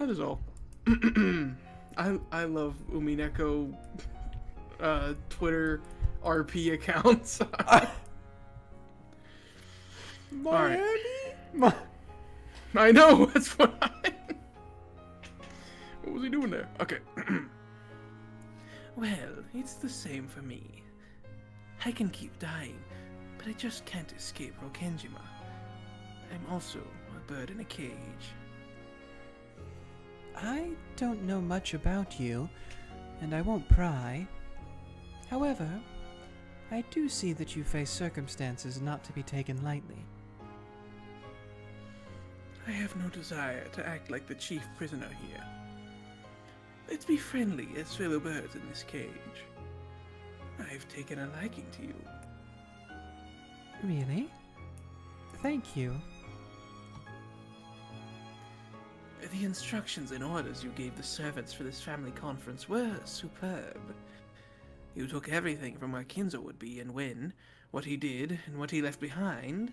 is all. I love Umineko Twitter RP accounts. Miami? I know, that's what What was he doing there? Okay. Well, it's the same for me. I can keep dying, but I just can't escape Rokkenjima. I'm also a bird in a cage. I don't know much about you, and I won't pry. However, I do see that you face circumstances not to be taken lightly. I have no desire to act like the chief prisoner here. Let's be friendly as fellow birds in this cage. I've taken a liking to you. Really? Thank you. The instructions and orders you gave the servants for this family conference were superb. You took everything from where Kinzo would be and when, what he did and what he left behind,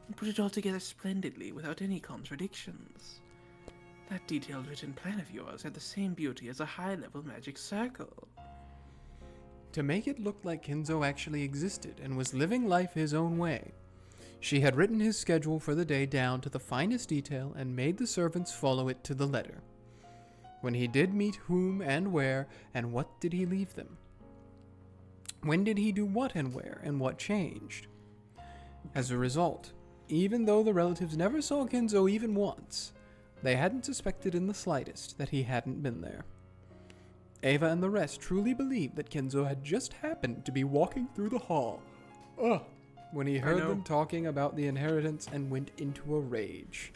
and put it all together splendidly without any contradictions. That detailed written plan of yours had the same beauty as a high-level magic circle. To make it look like Kinzo actually existed and was living life his own way, she had written his schedule for the day down to the finest detail and made the servants follow it to the letter. When he did meet whom and where, and what did he leave them? When did he do what and where, and what changed? As a result, even though the relatives never saw Kinzo even once, they hadn't suspected in the slightest that he hadn't been there. Ava and the rest truly believed that Kinzo had just happened to be walking through the hall. When he heard them talking about the inheritance and went into a rage.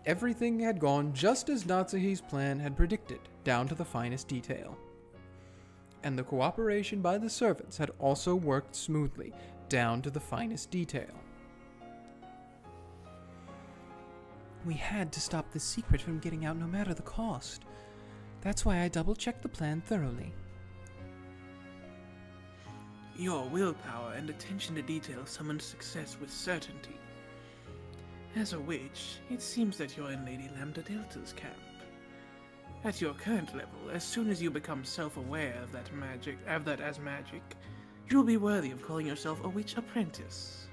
Everything had gone just as Natsuhi's plan had predicted, down to the finest detail. And the cooperation by the servants had also worked smoothly, down to the finest detail. We had to stop this secret from getting out no matter the cost. That's why I double-checked the plan thoroughly. Your willpower and attention to detail summoned success with certainty. As a witch, it seems that you're in Lady Lambdadelta's camp. At your current level, as soon as you become self-aware of that as magic, you'll be worthy of calling yourself a witch apprentice.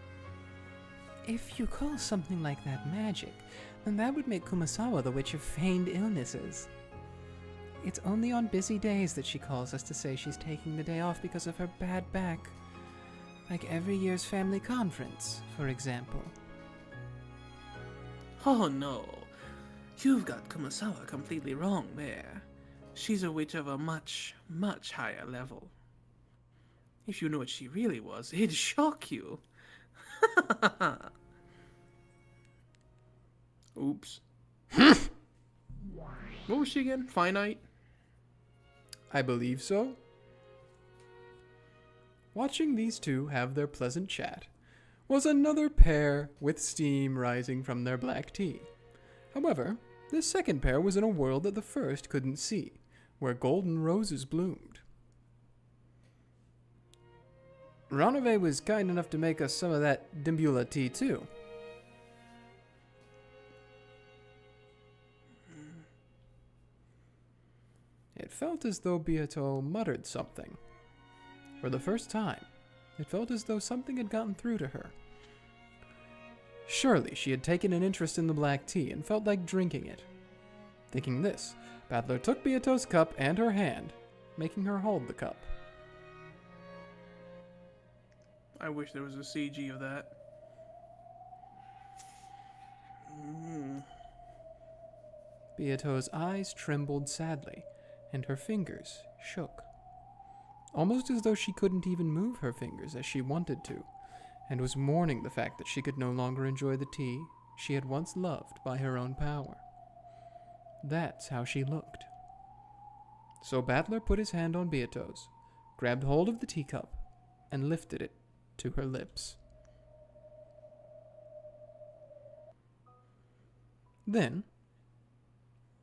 If you call something like that magic, then that would make Kumasawa the witch of feigned illnesses. It's only on busy days that she calls us to say she's taking the day off because of her bad back. Like every year's family conference, for example. Oh no, you've got Kumasawa completely wrong there. She's a witch of a much, much higher level. If you knew what she really was, it'd shock you. Oops. What was she again? Finite? I believe so. Watching these two have their pleasant chat was another pair with steam rising from their black tea. However, this second pair was in a world that the first couldn't see, where golden roses bloomed. Ranove was kind enough to make us some of that Dimbula tea, too. It felt as though Beato muttered something. For the first time, it felt as though something had gotten through to her. Surely she had taken an interest in the black tea and felt like drinking it. Thinking this, Battler took Beato's cup and her hand, making her hold the cup. I wish there was a CG of that. Beato's eyes trembled sadly, and her fingers shook. Almost as though she couldn't even move her fingers as she wanted to, and was mourning the fact that she could no longer enjoy the tea she had once loved by her own power. That's how she looked. So Battler put his hand on Beato's, grabbed hold of the teacup, and lifted it to her lips. Then,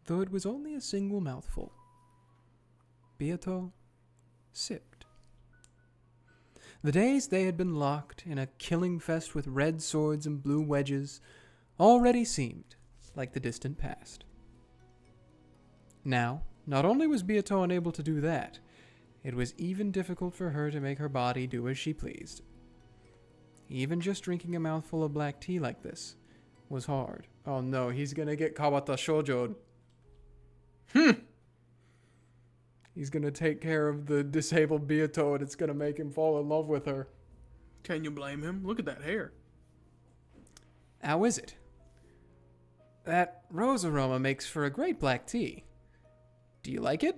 though it was only a single mouthful, Beato sipped. The days they had been locked in a killing fest with red swords and blue wedges already seemed like the distant past. Now, not only was Beato unable to do that, it was even difficult for her to make her body do as she pleased. Even just drinking a mouthful of black tea like this was hard. Oh no, he's gonna get Kawata Shoujo'd. He's gonna take care of the disabled Beato and it's gonna make him fall in love with her. Can you blame him? Look at that hair. How is it? That rose aroma makes for a great black tea. Do you like it?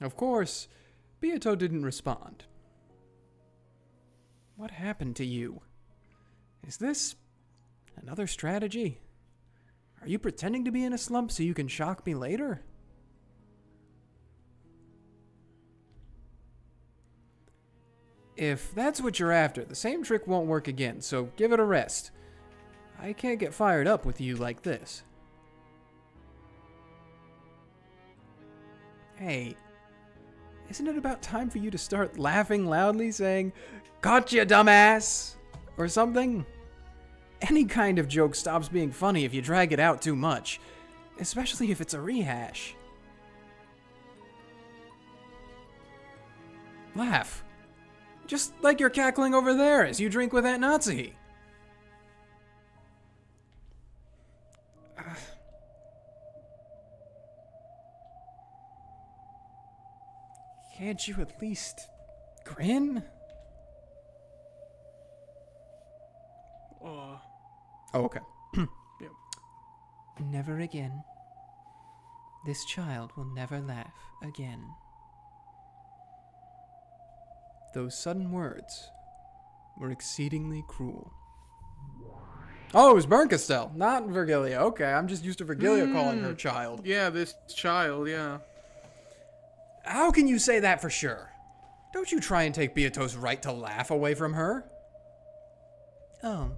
Of course, Beato didn't respond. What happened to you? Is this another strategy? Are you pretending to be in a slump so you can shock me later? If that's what you're after, the same trick won't work again, so give it a rest. I can't get fired up with you like this. Hey, isn't it about time for you to start laughing loudly, saying, "Gotcha, dumbass!" or something? Any kind of joke stops being funny if you drag it out too much, especially if it's a rehash. Laugh. Just like you're cackling over there as you drink with Aunt Nazi. Can't you at least grin? Oh, okay. Yep. Never again. This child will never laugh again. Those sudden words were exceedingly cruel. Oh, it was Bernkastel, not Virgilia. Okay, I'm just used to Virgilia calling her child. Yeah, this child, yeah. How can you say that for sure? Don't you try and take Beato's right to laugh away from her. Oh,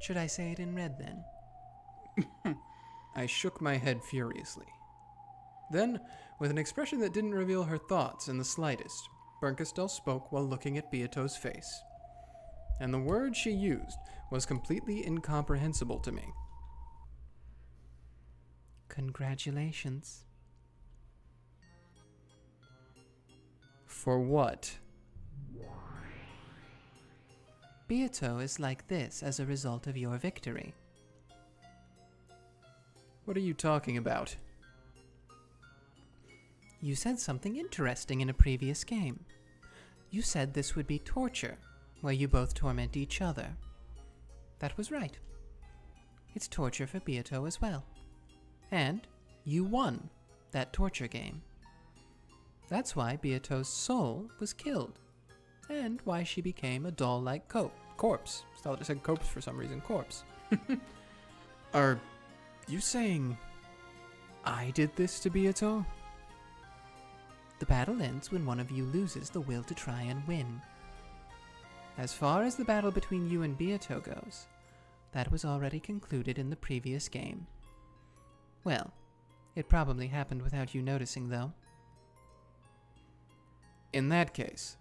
should I say it in red then? I shook my head furiously. Then, with an expression that didn't reveal her thoughts in the slightest, Bernkastel spoke while looking at Beato's face. And the word she used was completely incomprehensible to me. Congratulations. For what? Beato is like this as a result of your victory. What are you talking about? You said something interesting in a previous game. You said this would be torture, where you both torment each other. That was right. It's torture for Beato as well. And you won that torture game. That's why Beato's soul was killed, and why she became a doll-like corpse. I said corpse for some reason, corpse. Are you saying I did this to The battle ends when one of you loses the will to try and win. As far as the battle between you and Beato goes, that was already concluded in the previous game. Well, it probably happened without you noticing, though. In that case,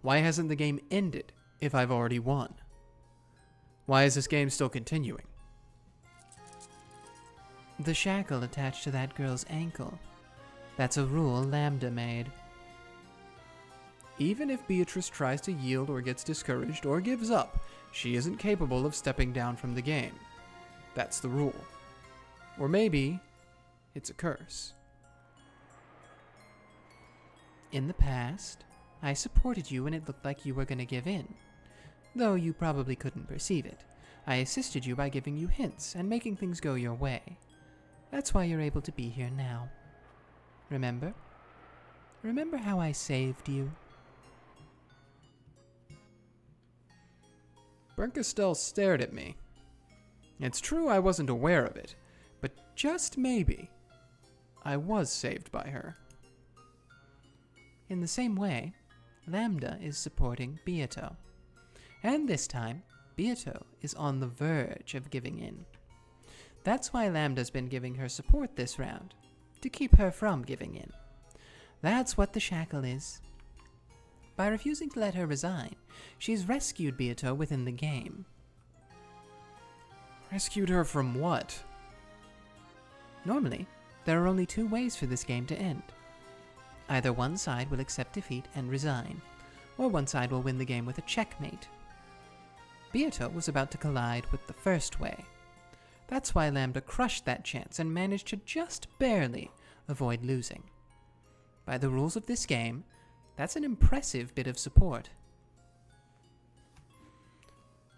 why hasn't the game ended if I've already won? Why is this game still continuing? The shackle attached to that girl's ankle. That's a rule Lambda made. Even if Beatrice tries to yield or gets discouraged or gives up, she isn't capable of stepping down from the game. That's the rule. Or maybe it's a curse. In the past, I supported you when it looked like you were going to give in. Though you probably couldn't perceive it, I assisted you by giving you hints and making things go your way. That's why you're able to be here now. Remember? Remember how I saved you? Bernkastel stared at me. It's true I wasn't aware of it, but just maybe, I was saved by her. In the same way, Lambda is supporting Beato. And this time, Beato is on the verge of giving in. That's why Lambda's been giving her support this round, to keep her from giving in. That's what the shackle is. By refusing to let her resign, she's rescued Beato within the game. Rescued her from what? Normally, there are only two ways for this game to end. Either one side will accept defeat and resign, or one side will win the game with a checkmate. Beato was about to collide with the first way. That's why Lambda crushed that chance and managed to just barely avoid losing. By the rules of this game, that's an impressive bit of support.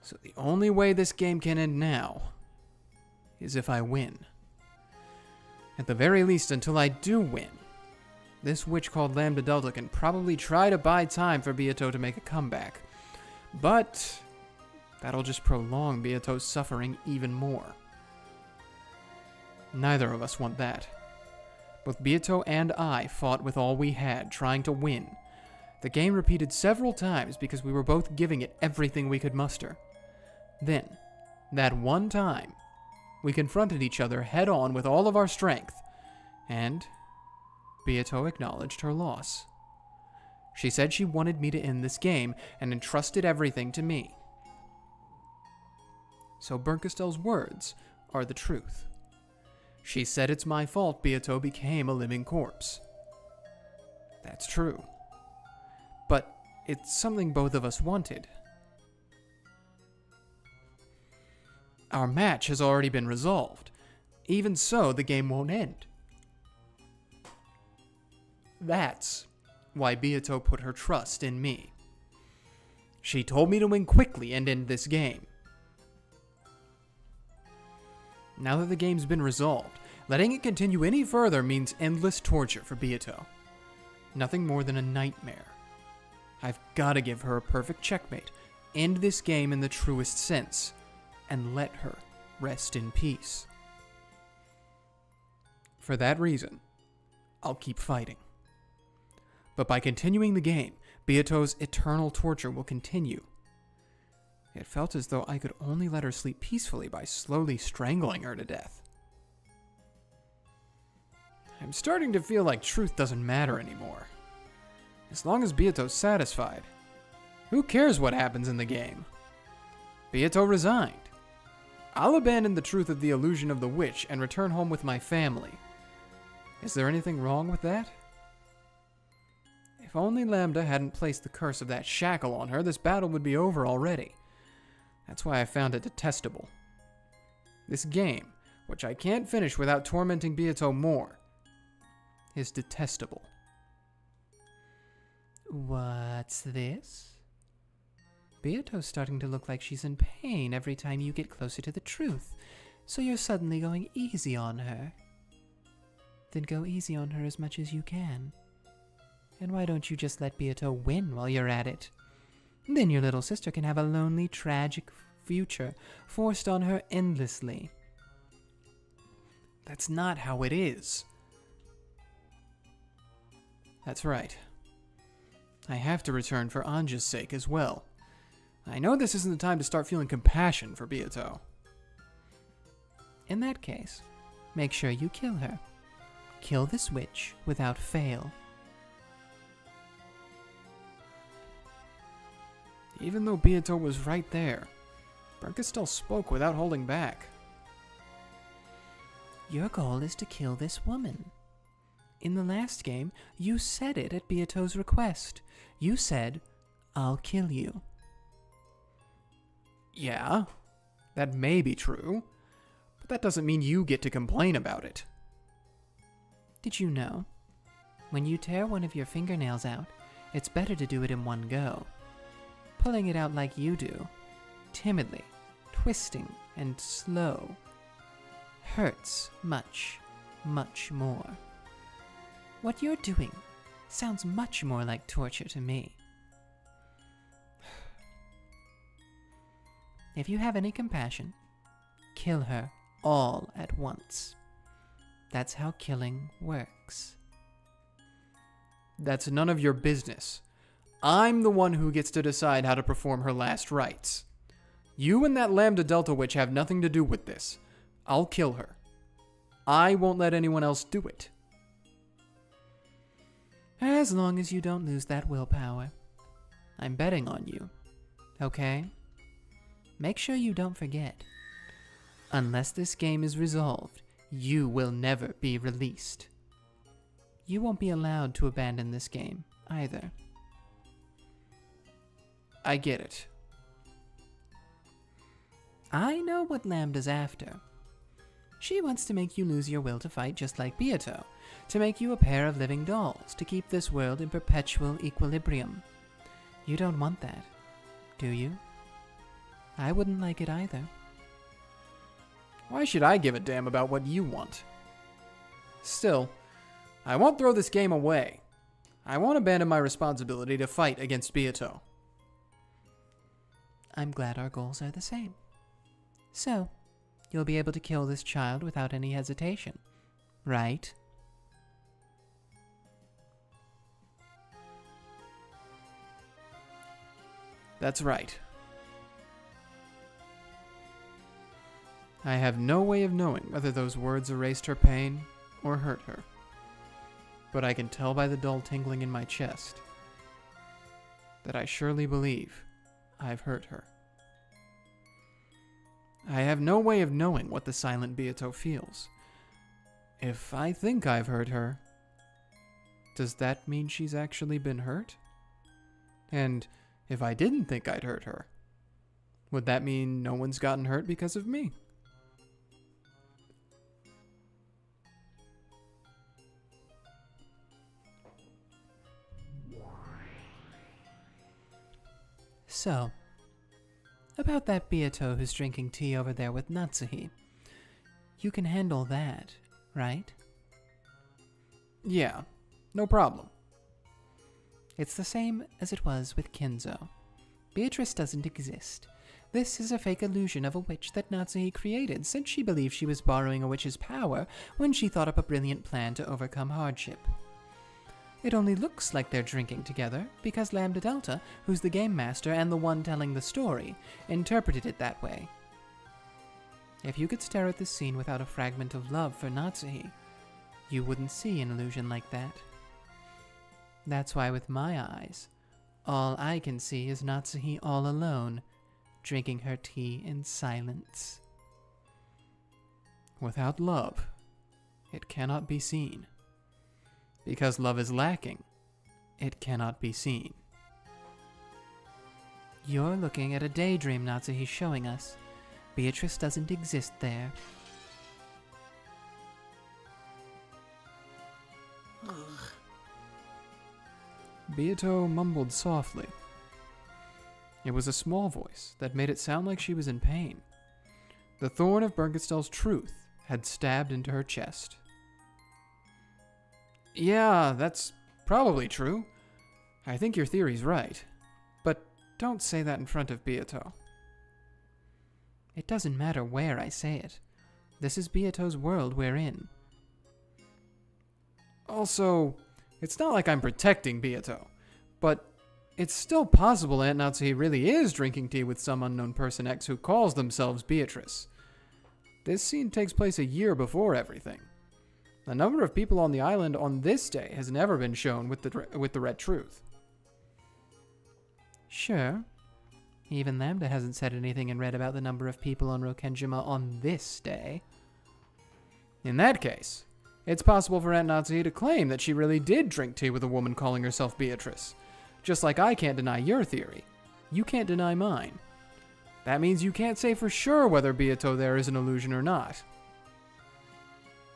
So the only way this game can end now is if I win. At the very least, until I do win, this witch called Lambdadelta can probably try to buy time for Beato to make a comeback. But that'll just prolong Beato's suffering even more. Neither of us want that. Both Beato and I fought with all we had, trying to win. The game repeated several times because we were both giving it everything we could muster. Then, that one time, we confronted each other head-on with all of our strength, and Beato acknowledged her loss. She said she wanted me to end this game and entrusted everything to me. So Bernkastel's words are the truth. She said it's my fault Beato became a living corpse. That's true. But it's something both of us wanted. Our match has already been resolved. Even so, the game won't end. That's why Beato put her trust in me. She told me to win quickly and end this game. Now that the game's been resolved, letting it continue any further means endless torture for Beato. Nothing more than a nightmare. I've got to give her a perfect checkmate, end this game in the truest sense, and let her rest in peace. For that reason, I'll keep fighting. But by continuing the game, Beato's eternal torture will continue. It felt as though I could only let her sleep peacefully by slowly strangling her to death. I'm starting to feel like truth doesn't matter anymore. As long as Beato's satisfied, who cares what happens in the game? Beato resigned. I'll abandon the truth of the illusion of the witch and return home with my family. Is there anything wrong with that? If only Lambda hadn't placed the curse of that shackle on her, this battle would be over already. That's why I found it detestable. This game, which I can't finish without tormenting Beato more, is detestable. What's this? Beato's starting to look like she's in pain every time you get closer to the truth, so you're suddenly going easy on her. Then go easy on her as much as you can. And why don't you just let Beato win while you're at it? Then your little sister can have a lonely, tragic future forced on her endlessly. That's not how it is. That's right. I have to return for Anja's sake as well. I know this isn't the time to start feeling compassion for Beato. In that case, make sure you kill her. Kill this witch without fail. Even though Beato was right there, Bernkastel spoke without holding back. Your goal is to kill this woman. In the last game, you said it at Beato's request. You said, "I'll kill you." Yeah, that may be true, but that doesn't mean you get to complain about it. Did you know? When you tear one of your fingernails out, it's better to do it in one go. Pulling it out like you do, timidly, twisting, and slow, hurts much, much more. What you're doing sounds much more like torture to me. If you have any compassion, kill her all at once. That's how killing works. That's none of your business. I'm the one who gets to decide how to perform her last rites. You and that Lambdadelta witch have nothing to do with this. I'll kill her. I won't let anyone else do it. As long as you don't lose that willpower. I'm betting on you. Okay? Make sure you don't forget. Unless this game is resolved, you will never be released. You won't be allowed to abandon this game, either. I get it. I know what Lambda's after. She wants to make you lose your will to fight just like Beato, to make you a pair of living dolls, to keep this world in perpetual equilibrium. You don't want that, do you? I wouldn't like it either. Why should I give a damn about what you want? Still, I won't throw this game away. I won't abandon my responsibility to fight against Beato. I'm glad our goals are the same. So, you'll be able to kill this child without any hesitation, right? That's right. I have no way of knowing whether those words erased her pain or hurt her. But I can tell by the dull tingling in my chest that I surely believe I've hurt her. I have no way of knowing what the silent Beato feels. If I think I've hurt her, does that mean she's actually been hurt? And if I didn't think I'd hurt her, would that mean no one's gotten hurt because of me? So, about that Beato who's drinking tea over there with Natsuhi. You can handle that, right? Yeah, no problem. It's the same as it was with Kinzo. Beatrice doesn't exist. This is a fake illusion of a witch that Natsuhi created since she believed she was borrowing a witch's power when she thought up a brilliant plan to overcome hardship. It only looks like they're drinking together because Lambdadelta, who's the game master and the one telling the story, interpreted it that way. If you could stare at this scene without a fragment of love for Natsuhi, you wouldn't see an illusion like that. That's why with my eyes, all I can see is Natsuhi all alone, drinking her tea in silence. Without love, it cannot be seen. Because love is lacking, it cannot be seen. You're looking at a daydream Natsuhi's showing us. Beatrice doesn't exist there. Beato mumbled softly. It was a small voice that made it sound like she was in pain. The thorn of Bernkastel's truth had stabbed into her chest. Yeah, that's probably true. I think your theory's right. But don't say that in front of Beato. It doesn't matter where I say it. This is Beato's world we're in. Also, it's not like I'm protecting Beato, but It's still possible Aunt Natsuhi really is drinking tea with some unknown person X who calls themselves Beatrice. This scene takes place a year before everything. The number of people on the island on this day has never been shown with the Red Truth. Sure. Even Lambda hasn't said anything in red about the number of people on Rokkenjima on this day. In that case, it's possible for Aunt Natsuhi to claim that she really did drink tea with a woman calling herself Beatrice. Just like I can't deny your theory, you can't deny mine. That means you can't say for sure whether Beato there is an illusion or not.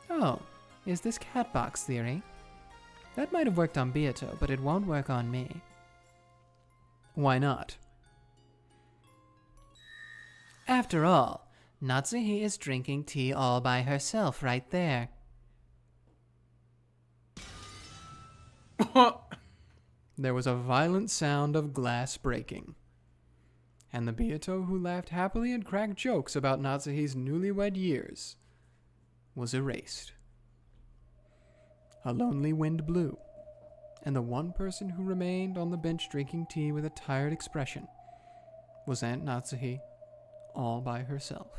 Oh, is this catbox theory? That might have worked on Beato, but it won't work on me. Why not? After all, Natsuhi is drinking tea all by herself right there. There was a violent sound of glass breaking, and the Beato who laughed happily and cracked jokes about Natsuhi's newlywed years was erased. A lonely wind blew, and the one person who remained on the bench drinking tea with a tired expression was Aunt Natsuhi, all by herself.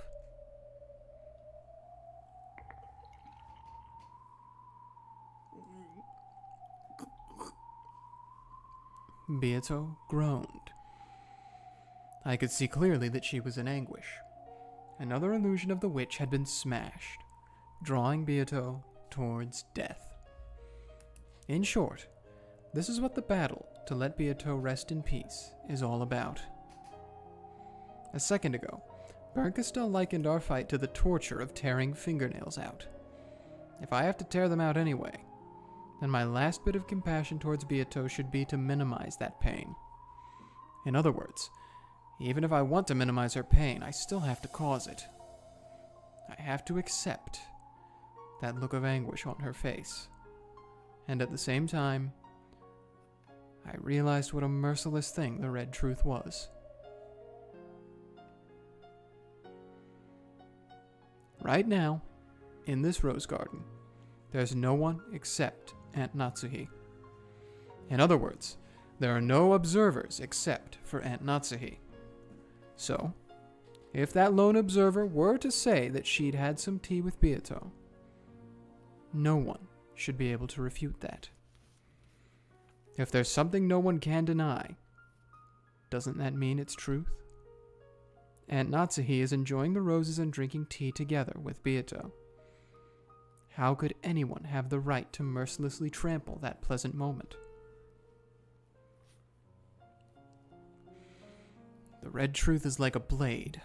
Beato groaned. I could see clearly that she was in anguish. Another illusion of the witch had been smashed, drawing Beato towards death. In short, this is what the battle to let Beato rest in peace is all about. A second ago, Bernkastel likened our fight to the torture of tearing fingernails out. If I have to tear them out anyway, then my last bit of compassion towards Beato should be to minimize that pain. In other words, even if I want to minimize her pain, I still have to cause it. I have to accept that look of anguish on her face. And at the same time, I realized what a merciless thing the Red Truth was. Right now, in this rose garden, there's no one except Aunt Natsuhi. In other words, there are no observers except for Aunt Natsuhi. So, if that lone observer were to say that she'd had some tea with Beato, no one should be able to refute that. If there's something no one can deny, doesn't that mean it's truth? Aunt Natsuhi is enjoying the roses and drinking tea together with Beato. How could anyone have the right to mercilessly trample that pleasant moment? The Red Truth is like a blade.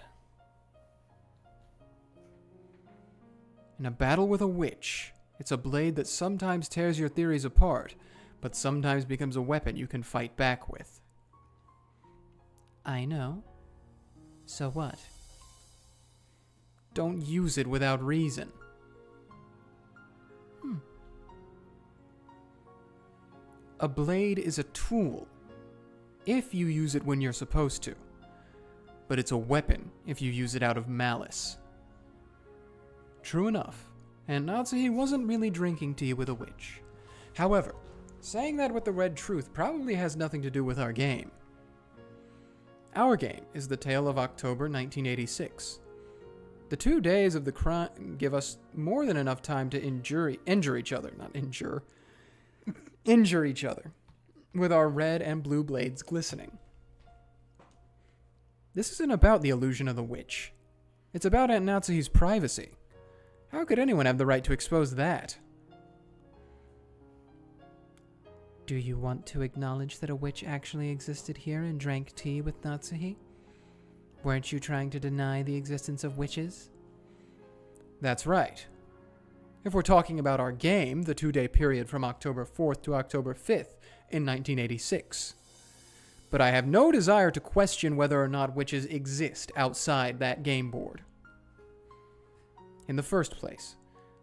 In a battle with a witch, it's a blade that sometimes tears your theories apart, but sometimes becomes a weapon you can fight back with. I know. So what? Don't use it without reason. A blade is a tool, if you use it when you're supposed to. But it's a weapon if you use it out of malice. True enough, and Natsuhi wasn't really drinking tea with a witch. However, saying that with the Red Truth probably has nothing to do with our game. Our game is the tale of October 1986. The 2 days of the crime give us more than enough time to injure each other with our red and blue blades glistening. This isn't about the illusion of the witch. It's about Aunt Natsuhi's privacy. How could anyone have the right to expose that? Do you want to acknowledge that a witch actually existed here and drank tea with Natsuhi? Weren't you trying to deny the existence of witches? That's right. If we're talking about our game, the 2-day period from October 4th to October 5th in 1986. But I have no desire to question whether or not witches exist outside that game board. In the first place,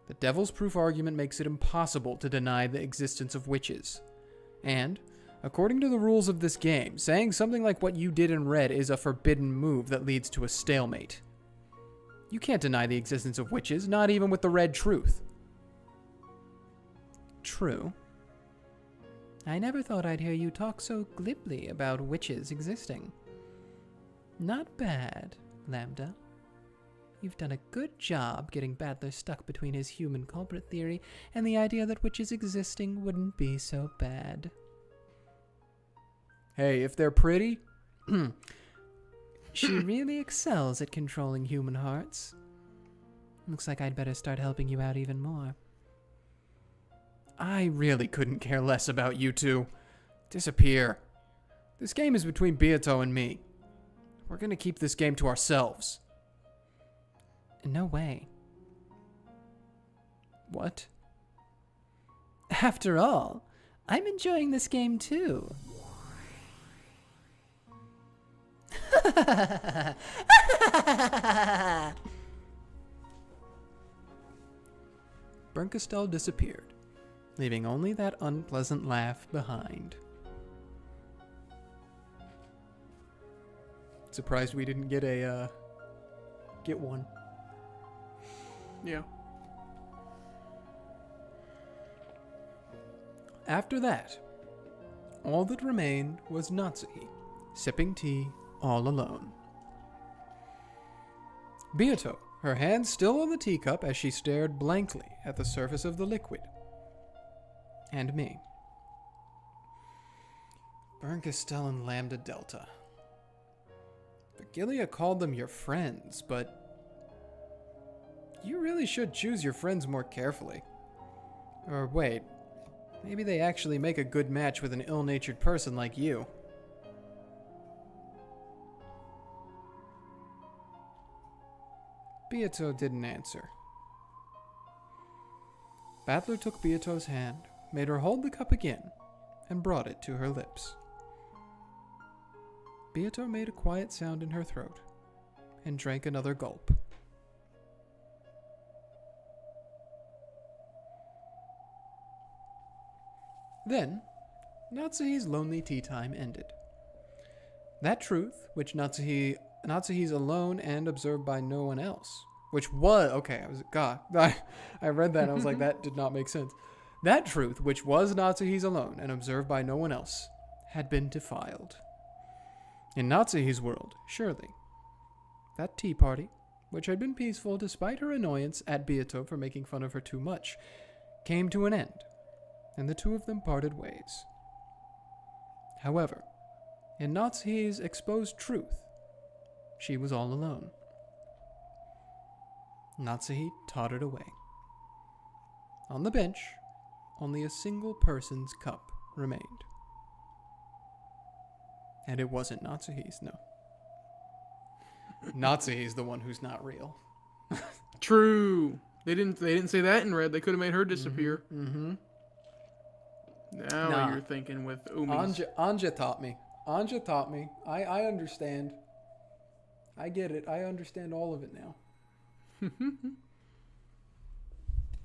the devil's proof argument makes it impossible to deny the existence of witches. And, according to the rules of this game, saying something like what you did in red is a forbidden move that leads to a stalemate. You can't deny the existence of witches, not even with the Red Truth. True. I never thought I'd hear you talk so glibly about witches existing. Not bad, Lambda. You've done a good job getting Battler stuck between his human culprit theory and the idea that witches existing wouldn't be so bad. Hey, if they're pretty, She really excels at controlling human hearts. Looks like I'd better start helping you out even more. I really couldn't care less about you two. Disappear. This game is between Beato and me. We're gonna keep this game to ourselves. No way. What? After all, I'm enjoying this game too. Bernkastel disappeared, leaving only that unpleasant laugh behind. Surprised we didn't get one. Yeah. After that, all that remained was Natsuhi, sipping tea all alone. Beato, her hand still on the teacup as she stared blankly at the surface of the liquid. And me. Bernkastel and Lambdadelta. Virgilia called them your friends, but you really should choose your friends more carefully. Or wait, maybe they actually make a good match with an ill-natured person like you. Beato didn't answer. Battler took Beato's hand, made her hold the cup again, and brought it to her lips. Beato made a quiet sound in her throat, and drank another gulp. Then, Natsuhi's lonely tea time ended. That truth, which Natsuhi's alone and observed by no one else, which was, okay, I read that and I was like, that did not make sense. That truth, which was Natsuhi's alone and observed by no one else, had been defiled. In Natsuhi's world, surely, that tea party, which had been peaceful despite her annoyance at Beato for making fun of her too much, came to an end, and the two of them parted ways. However, in Natsuhi's exposed truth, she was all alone. Natsuhi tottered away. On the bench, only a single person's cup remained. And it wasn't Natsuhi's, no. Natsuhi's the one who's not real. True. They didn't say that in red. They could have made her disappear. Mm-hmm. Now Nah. you're thinking with Umi's. Anja taught me. Anja taught me. I understand. I get it. I understand all of it now.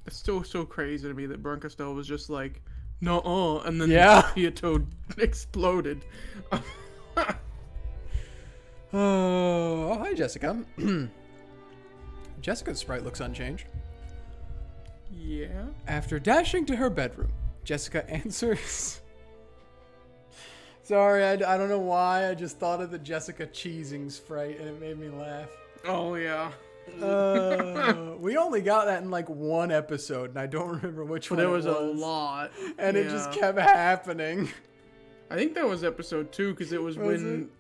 It's still so crazy to me that Bernkastel was just like, no, and then Yeah. Beato exploded. Oh, hi, Jessica. Jessica's sprite looks unchanged. Yeah. After dashing to her bedroom, Jessica answers. Sorry, I don't know why. I just thought of the Jessica cheesing sprite and it made me laugh. Oh, yeah. We only got that in like one episode, and I don't remember which one. There it was a lot. and it just kept happening. I think that was episode 2 because it was when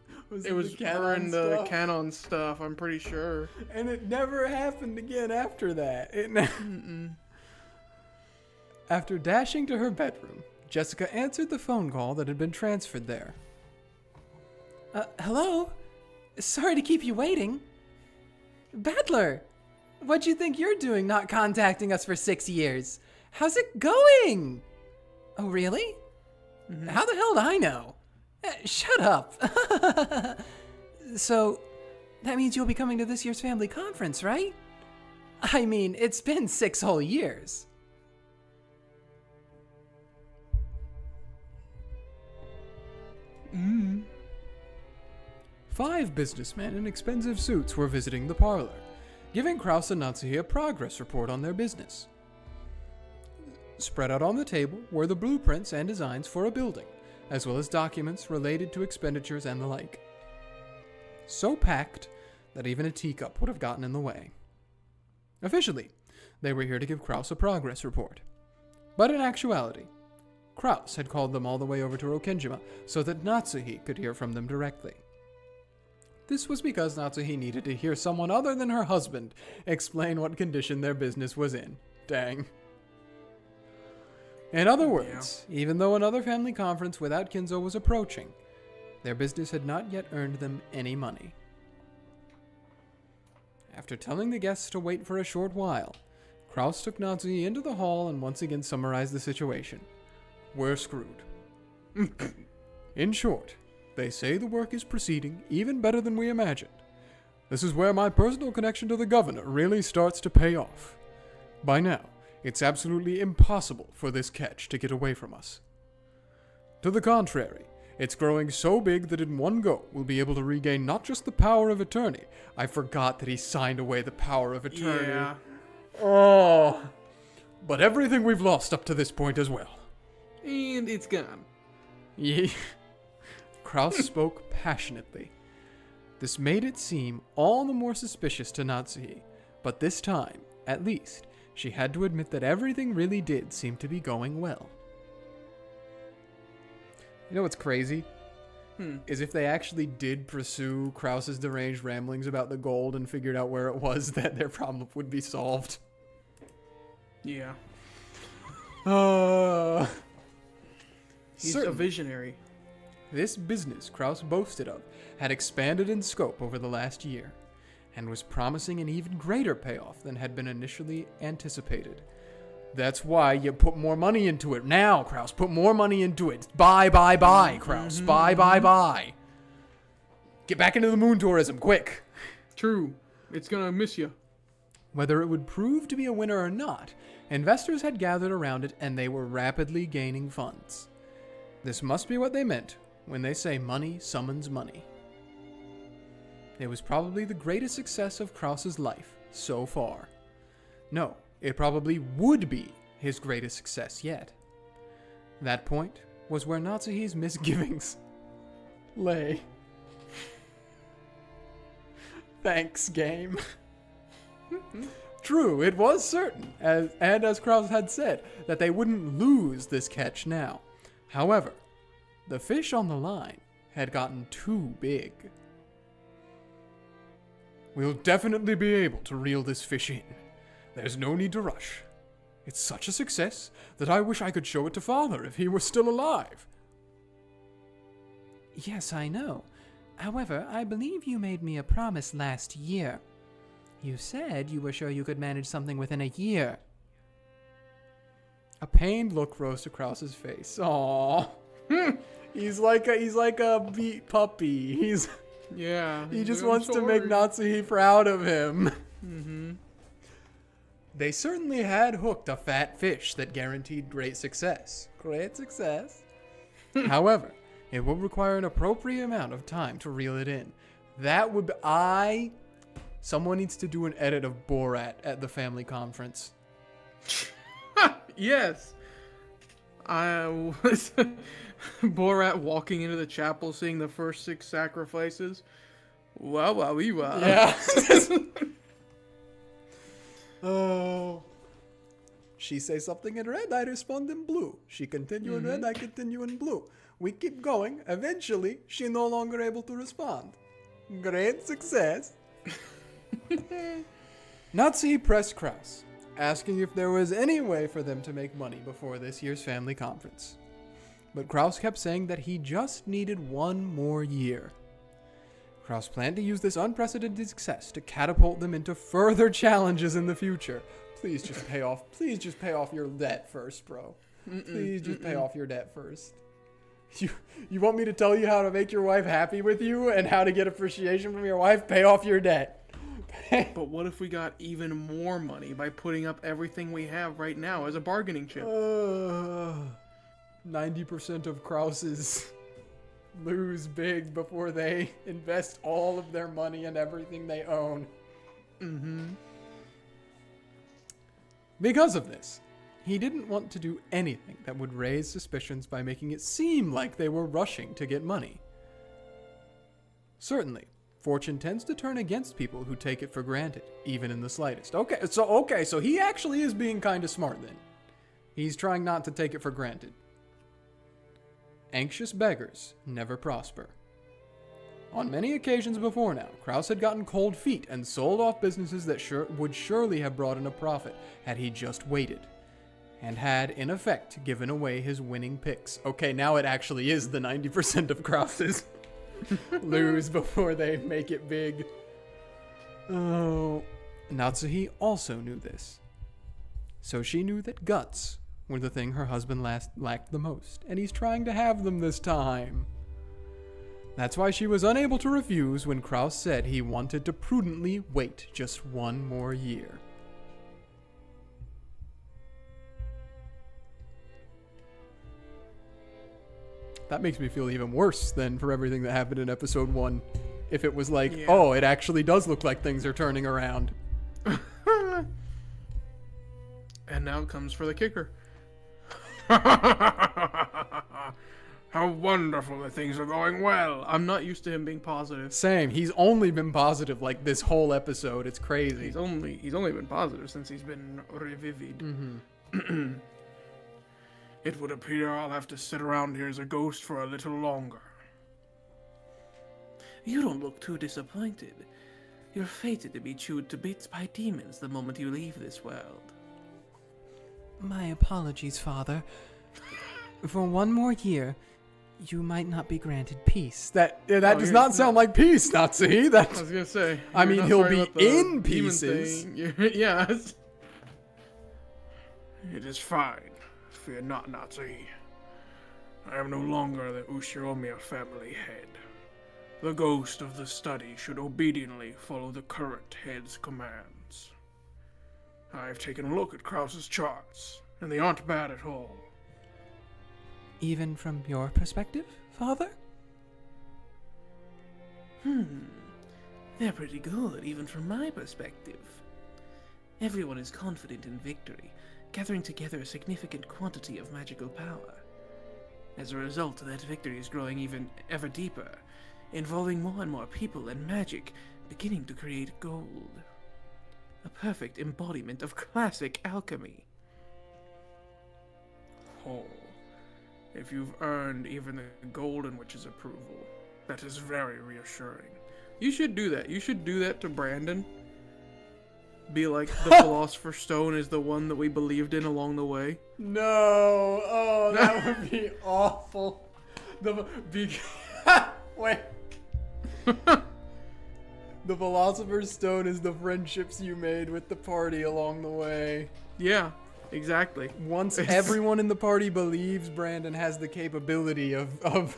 it was during the canon stuff. I'm pretty sure. And it never happened again after that. After dashing to her bedroom, Jessica answered the phone call that had been transferred there. Hello? Sorry to keep you waiting. Battler, what'd you think you're doing not contacting us for 6 years? How's it going? Oh, really? Mm-hmm. How the hell do I know? Shut up. So, that means you'll be coming to this year's family conference, right? I mean, it's been 6 whole years. Mm. 5 businessmen in expensive suits were visiting the parlor, giving Kraus and Natsuhi a progress report on their business. Spread out on the table were the blueprints and designs for a building, as well as documents related to expenditures and the like. So packed that even a teacup would have gotten in the way. Officially, they were here to give Kraus a progress report. But in actuality, Kraus had called them all the way over to Rokkenjima so that Natsuhi could hear from them directly. This was because Natsuhi needed to hear someone other than her husband explain what condition their business was in. Dang. In other words, even though another family conference without Kinzo was approaching, their business had not yet earned them any money. After telling the guests to wait for a short while, Kraus took Natsuhi into the hall and once again summarized the situation. We're screwed. In short, they say the work is proceeding even better than we imagined. This is where my personal connection to the governor really starts to pay off. By now, it's absolutely impossible for this catch to get away from us. To the contrary, it's growing so big that in one go we'll be able to regain not just the power of attorney. I forgot that he signed away the power of attorney. Yeah. Oh, but everything we've lost up to this point as well. And it's gone. Yeah. Kraus spoke passionately. This made it seem all the more suspicious to Natsuhi, but this time, at least, she had to admit that everything really did seem to be going well. You know what's crazy? Is if they actually did pursue Kraus's deranged ramblings about the gold and figured out where it was, that their problem would be solved. Yeah. He's Certain. a visionary. This business Kraus boasted of had expanded in scope over the last year, and was promising an even greater payoff than had been initially anticipated. That's why you put more money into it. Now, Kraus, put more money into it. Buy, Kraus. Buy. Get back into the moon tourism, quick. True. It's gonna miss you. Whether it would prove to be a winner or not, investors had gathered around it and they were rapidly gaining funds. This must be what they meant when they say money summons money. It was probably the greatest success of Kraus's life so far. No, it probably would be his greatest success yet. That point was where Natsuhi's misgivings lay. Thanks, game. True, it was certain, as Kraus had said, that they wouldn't lose this catch now. However, the fish on the line had gotten too big. We'll definitely be able to reel this fish in. There's no need to rush. It's such a success that I wish I could show it to Father if he were still alive. Yes, I know. However, I believe you made me a promise last year. You said you were sure you could manage something within a year. A pained look rose to Kraus's face. Aww. He's like a beat puppy. He just wants to make Natsuhi proud of him. They certainly had hooked a fat fish that guaranteed great success. Great success. However, it will require an appropriate amount of time to reel it in. That would be... Someone needs to do an edit of Borat at the family conference. Yes. I was Borat walking into the chapel, seeing the first 6 sacrifices. Wow, wow, wow. Yeah. Oh. She says something in red, I respond in blue. She continue in red, I continue in blue. We keep going. Eventually, she no longer able to respond. Great success. Natsuhi pressed Kraus, asking if there was any way for them to make money before this year's family conference. But Kraus kept saying that he just needed 1 more year. Kraus planned to use this unprecedented success to catapult them into further challenges in the future. Please just pay off your debt first, bro. Please just pay off your debt first. You want me to tell you how to make your wife happy with you and how to get appreciation from your wife? Pay off your debt. But what if we got even more money by putting up everything we have right now as a bargaining chip? 90% of Krauses lose big before they invest all of their money and everything they own. Because of this, he didn't want to do anything that would raise suspicions by making it seem like they were rushing to get money. Certainly, fortune tends to turn against people who take it for granted, even in the slightest. Okay, so he actually is being kind of smart then. He's trying not to take it for granted. Anxious beggars never prosper. On many occasions before now, Kraus had gotten cold feet and sold off businesses that would surely have brought in a profit had he just waited, and had, in effect, given away his winning picks. Okay, now it actually is the 90% of Kraus's lose before they make it big. Oh, Natsuhi also knew this. So she knew that guts were the thing her husband lacked the most, and he's trying to have them this time. That's why she was unable to refuse when Kraus said he wanted to prudently wait just one more year. That makes me feel even worse than for everything that happened in episode 1. If it was like, oh, it actually does look like things are turning around. And now it comes for the kicker. How wonderful that things are going well. I'm not used to him being positive. Same. He's only been positive like this whole episode. It's crazy. He's only been positive since he's been revived. Mm-hmm. It would appear I'll have to sit around here as a ghost for a little longer. You don't look too disappointed. You're fated to be chewed to bits by demons the moment you leave this world. My apologies, Father. For one more year, you might not be granted peace. That does not sound like peace, Nazi. I was gonna say. I mean, not he'll sorry be about the in demon pieces. thing. Yes. It is fine. Fear not, Nazi. I am no longer the Ushiromiya family head. The ghost of the study should obediently follow the current head's commands. I've taken a look at Kraus's charts, and they aren't bad at all. Even from your perspective, Father? They're pretty good, even from my perspective. Everyone is confident in victory, gathering together a significant quantity of magical power. As a result, that victory is growing ever deeper, involving more and more people and magic, beginning to create gold. A perfect embodiment of classic alchemy. Oh, if you've earned even the Golden Witch's approval, that is very reassuring. You should do that. You should do that to Brandon. Be like, the Philosopher's Stone is the one that we believed in along the way. No. Oh, that would be awful. Wait. The Philosopher's Stone is the friendships you made with the party along the way. Yeah, exactly. Once everyone in the party believes Brandon has the capability of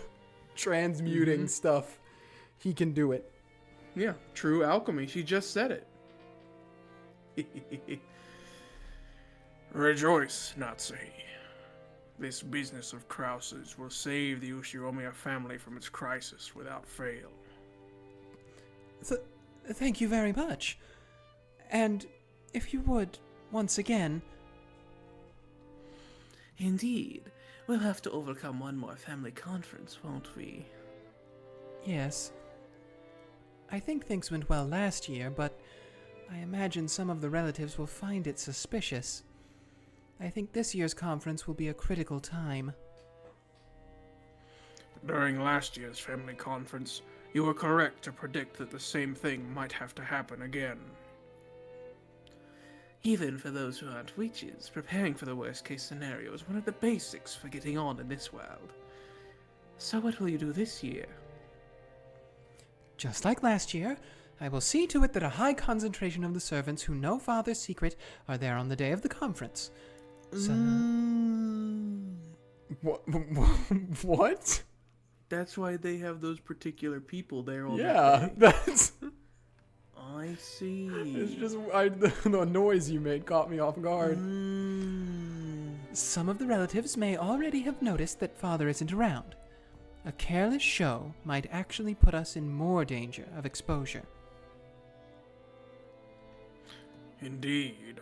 transmuting stuff, he can do it. Yeah, true alchemy. She just said it. Rejoice, Nazi. This business of Kraus's will save the Ushiromiya family from its crisis without fail. Thank you very much. And if you would, once again... Indeed. We'll have to overcome one more family conference, won't we? Yes. I think things went well last year, but I imagine some of the relatives will find it suspicious. I think this year's conference will be a critical time. During last year's family conference, you were correct to predict that the same thing might have to happen again. Even for those who aren't witches, preparing for the worst-case scenario is one of the basics for getting on in this world. So what will you do this year? Just like last year, I will see to it that a high concentration of the servants who know Father's secret are there on the day of the conference. So... What? That's why they have those particular people there on Yeah, that day. that's... I see. It's just... the noise you made caught me off guard. Some of the relatives may already have noticed that Father isn't around. A careless show might actually put us in more danger of exposure. Indeed.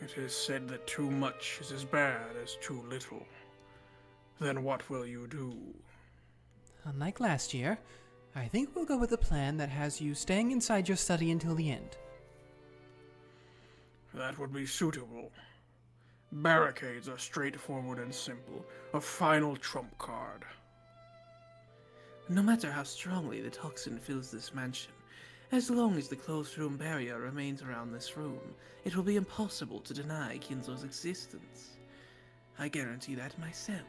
It is said that too much is as bad as too little. Then what will you do? Unlike last year, I think we'll go with a plan that has you staying inside your study until the end. That would be suitable. Barricades are straightforward and simple. A final trump card. No matter how strongly the toxin fills this mansion, as long as the closed room barrier remains around this room, it will be impossible to deny Kinzo's existence. I guarantee that myself.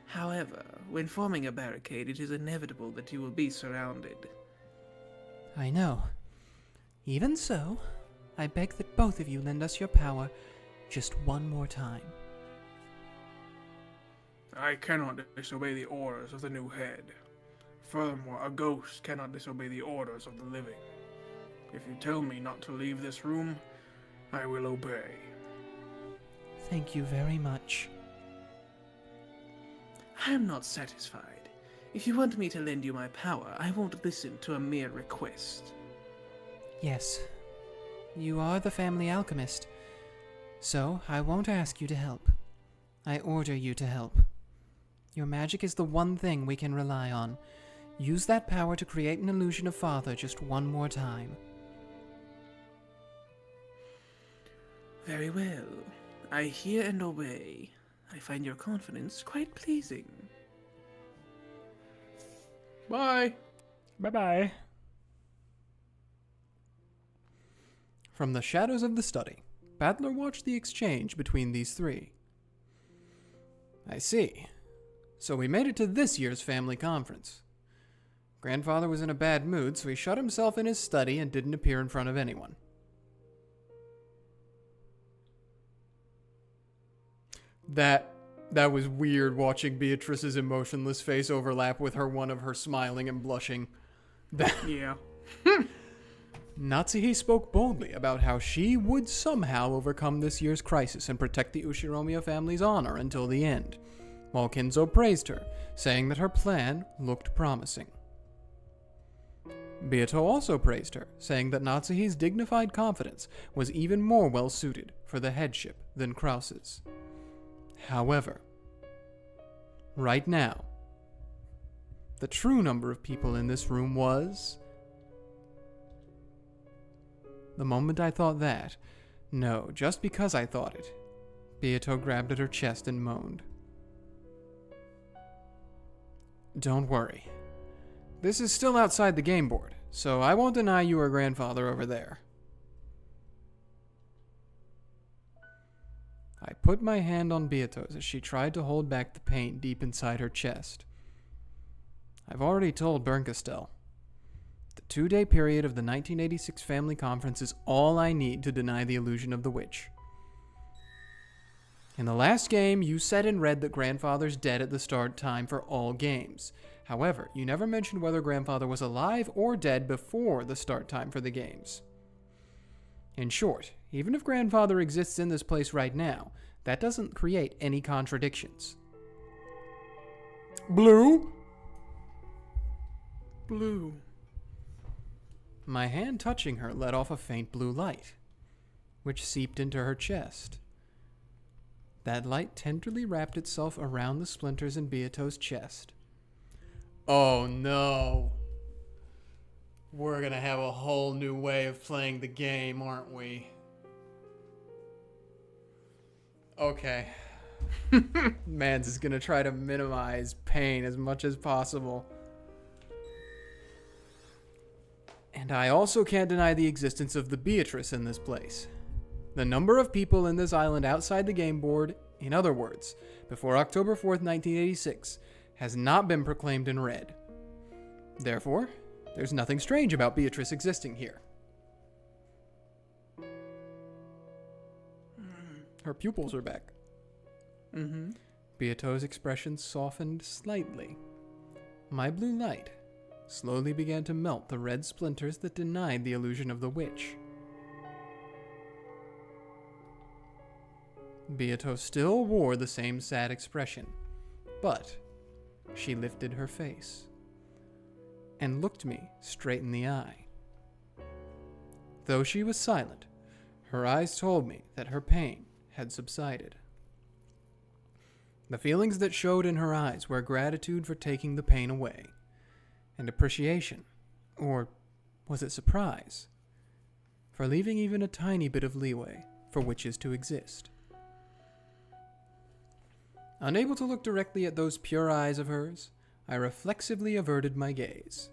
However, when forming a barricade, it is inevitable that you will be surrounded. I know. Even so, I beg that both of you lend us your power just one more time. I cannot disobey the orders of the new head. Furthermore, a ghost cannot disobey the orders of the living. If you tell me not to leave this room, I will obey. Thank you very much. I am not satisfied. If you want me to lend you my power, I won't listen to a mere request. Yes, you are the family alchemist, so I won't ask you to help. I order you to help. Your magic is the one thing we can rely on. Use that power to create an illusion of Father just one more time. Very well. I hear and obey. I find your confidence quite pleasing. Bye! Bye-bye. From the shadows of the study, Battler watched the exchange between these three. I see. So we made it to this year's family conference. Grandfather was in a bad mood, so he shut himself in his study and didn't appear in front of anyone. That was weird, watching Beatrice's emotionless face overlap with one of her smiling and blushing. Yeah. Natsuhi spoke boldly about how she would somehow overcome this year's crisis and protect the Ushiromiya family's honor until the end, while Kinzo praised her, saying that her plan looked promising. Beato also praised her, saying that Natsuhi's dignified confidence was even more well-suited for the headship than Krause's. However, right now, the true number of people in this room was... The moment I thought that, no, just because I thought it, Beato grabbed at her chest and moaned. Don't worry. This is still outside the game board, so I won't deny you her grandfather over there. I put my hand on Beato's as she tried to hold back the pain deep inside her chest. I've already told Bernkastel. The 2-day period of the 1986 family conference is all I need to deny the illusion of the witch. In the last game, you said in red that Grandfather's dead at the start time for all games. However, you never mentioned whether Grandfather was alive or dead before the start time for the games. In short, even if Grandfather exists in this place right now, that doesn't create any contradictions. Blue? Blue. My hand touching her let off a faint blue light, which seeped into her chest. That light tenderly wrapped itself around the splinters in Beato's chest. Oh no! We're gonna have a whole new way of playing the game, aren't we? Okay. Mans is gonna try to minimize pain as much as possible. And I also can't deny the existence of the Beatrice in this place. The number of people in this island outside the game board, in other words, before October 4th, 1986, has not been proclaimed in red. Therefore, there's nothing strange about Beatrice existing here. Her pupils are back. Mm-hmm. Beato's expression softened slightly. My blue light slowly began to melt the red splinters that denied the illusion of the witch. Beato still wore the same sad expression, but she lifted her face and looked me straight in the eye. Though she was silent, Her eyes told me that her pain had subsided. The feelings that showed in her eyes were gratitude for taking the pain away, and appreciation, or was it surprise, for leaving even a tiny bit of leeway for witches to exist. Unable to look directly at those pure eyes of hers, I reflexively averted my gaze.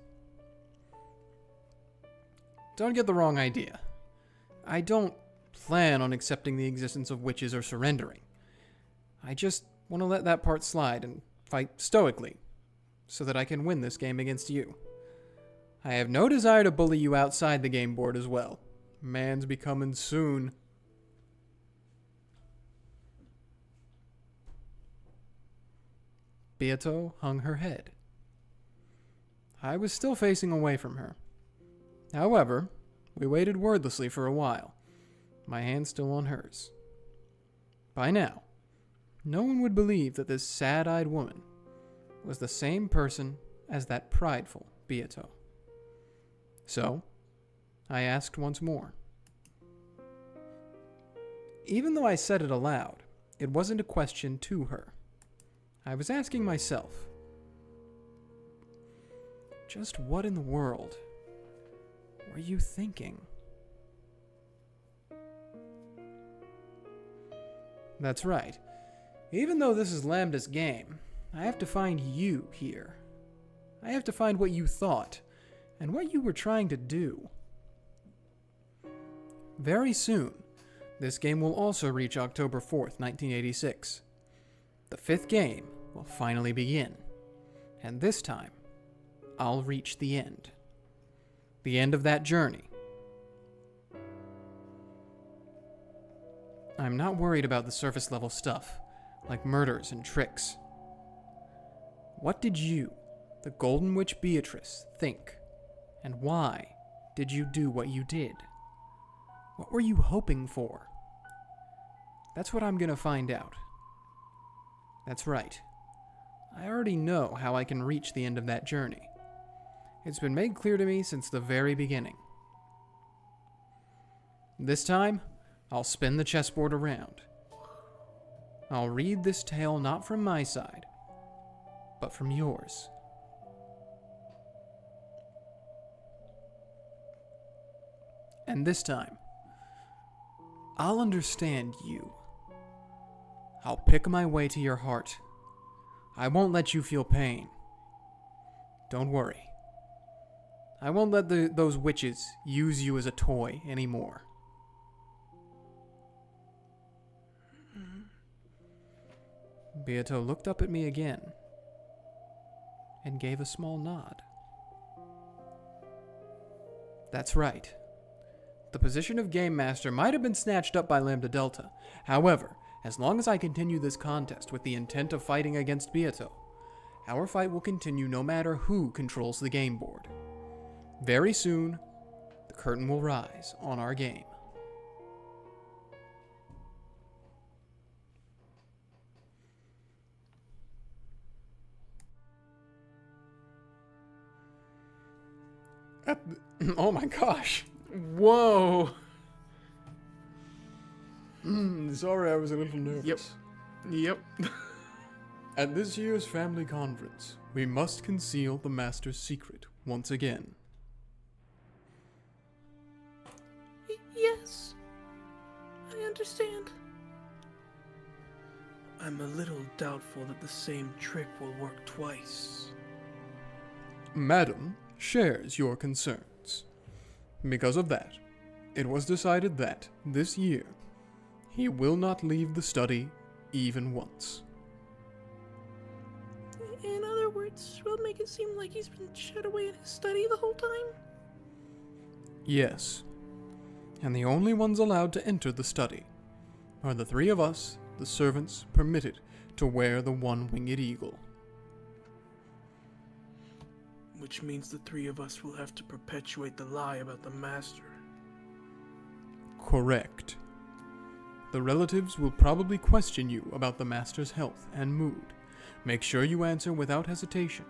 Don't get the wrong idea. I don't plan on accepting the existence of witches or surrendering. I just want to let that part slide and fight stoically, so that I can win this game against you. I have no desire to bully you outside the game board as well. Man's be coming soon. Beato hung her head. I was still facing away from her. However, we waited wordlessly for a while, my hand still on hers. By now, no one would believe that this sad-eyed woman was the same person as that prideful Beato. So, I asked once more. Even though I said it aloud, it wasn't a question to her. I was asking myself, just what in the world were you thinking? That's right. Even though this is Lambda's game, I have to find you here. I have to find what you thought, and what you were trying to do. Very soon, this game will also reach October 4th, 1986. The 5th game will finally begin, and this time, I'll reach the end. The end of that journey. I'm not worried about the surface level stuff, like murders and tricks. What did you, the Golden Witch Beatrice, think? And why did you do what you did? What were you hoping for? That's what I'm gonna find out. That's right. I already know how I can reach the end of that journey. It's been made clear to me since the very beginning. This time, I'll spin the chessboard around. I'll read this tale not from my side, but from yours. And this time, I'll understand you. I'll pick my way to your heart. I won't let you feel pain. Don't worry. I won't let those witches use you as a toy anymore. Beato looked up at me again and gave a small nod. That's right. The position of Game Master might have been snatched up by Lambdadelta. However, as long as I continue this contest with the intent of fighting against Beato, our fight will continue no matter who controls the game board. Very soon, the curtain will rise on our game. Oh my gosh. Whoa. Sorry, I was a little nervous. Yep. At this year's family conference, we must conceal the Master's secret once again. Yes. I understand. I'm a little doubtful that the same trick will work twice. Madam shares your concerns. Because of that, it was decided that, this year, he will not leave the study even once. In other words, we'll make it seem like he's been shut away in his study the whole time? Yes. And the only ones allowed to enter the study are the three of us, the servants, permitted to wear the one-winged eagle. Which means the three of us will have to perpetuate the lie about the Master. Correct. The relatives will probably question you about the Master's health and mood. Make sure you answer without hesitation,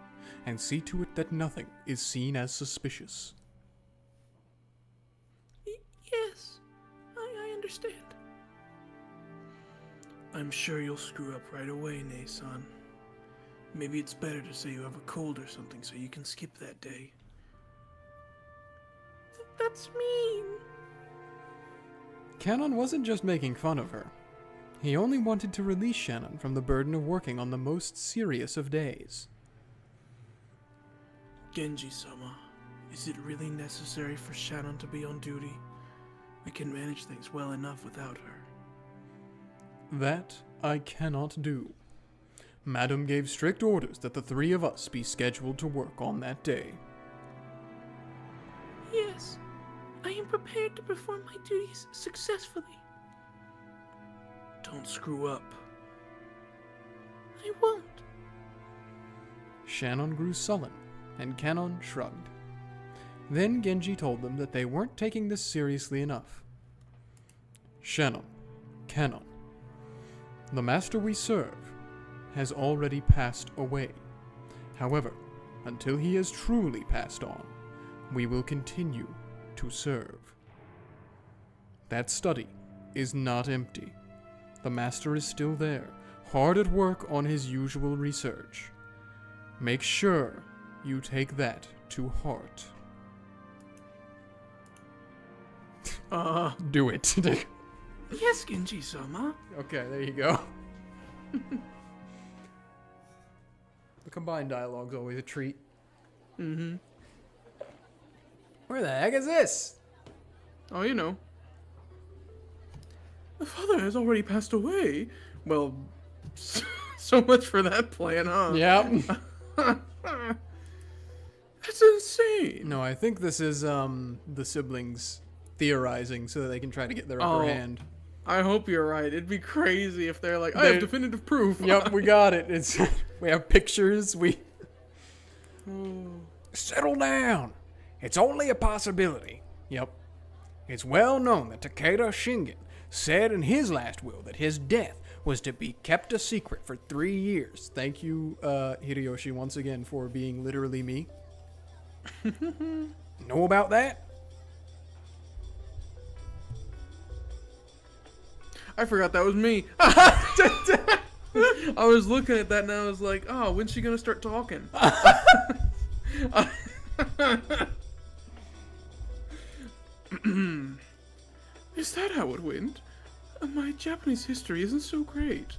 and see to it that nothing is seen as suspicious. Yes, I understand. understand. I'm sure you'll screw up right away, Nay-san. Maybe it's better to say you have a cold or something so you can skip that day. That's mean. Canon wasn't just making fun of her. He only wanted to release Shannon from the burden of working on the most serious of days. Genji-sama, is it really necessary for Shannon to be on duty? We can manage things well enough without her. That I cannot do. Madam gave strict orders that the three of us be scheduled to work on that day. Yes, I am prepared to perform my duties successfully. Don't screw up. I won't. Shannon grew sullen, and Canon shrugged. Then Genji told them that they weren't taking this seriously enough. Shannon, Canon, the master we serve has already passed away. However, until he has truly passed on, we will continue to serve. That study is not empty. The master is still there, hard at work on his usual research. Make sure you take that to heart. Do it. Yes, Genji-sama. Okay, there you go. The combined dialogue's always a treat. Mm-hmm. Where the heck is this? Oh, you know. The father has already passed away. Well, so much for that plan, huh? Yep. That's insane. No, I think this is the siblings theorizing so that they can try to get their upper hand. I hope you're right. It'd be crazy if they're like, I have definitive proof. Yep, we got it. It's we have pictures. Settle down. It's only a possibility. Yep. It's well known that Takeda Shingen said in his last will that his death was to be kept a secret for 3 years. Thank you, Hideyoshi, once again for being literally me. Know about that? I forgot that was me. I was looking at that and I was like, oh, when's she gonna start talking? Is that how it went? My Japanese history isn't so great.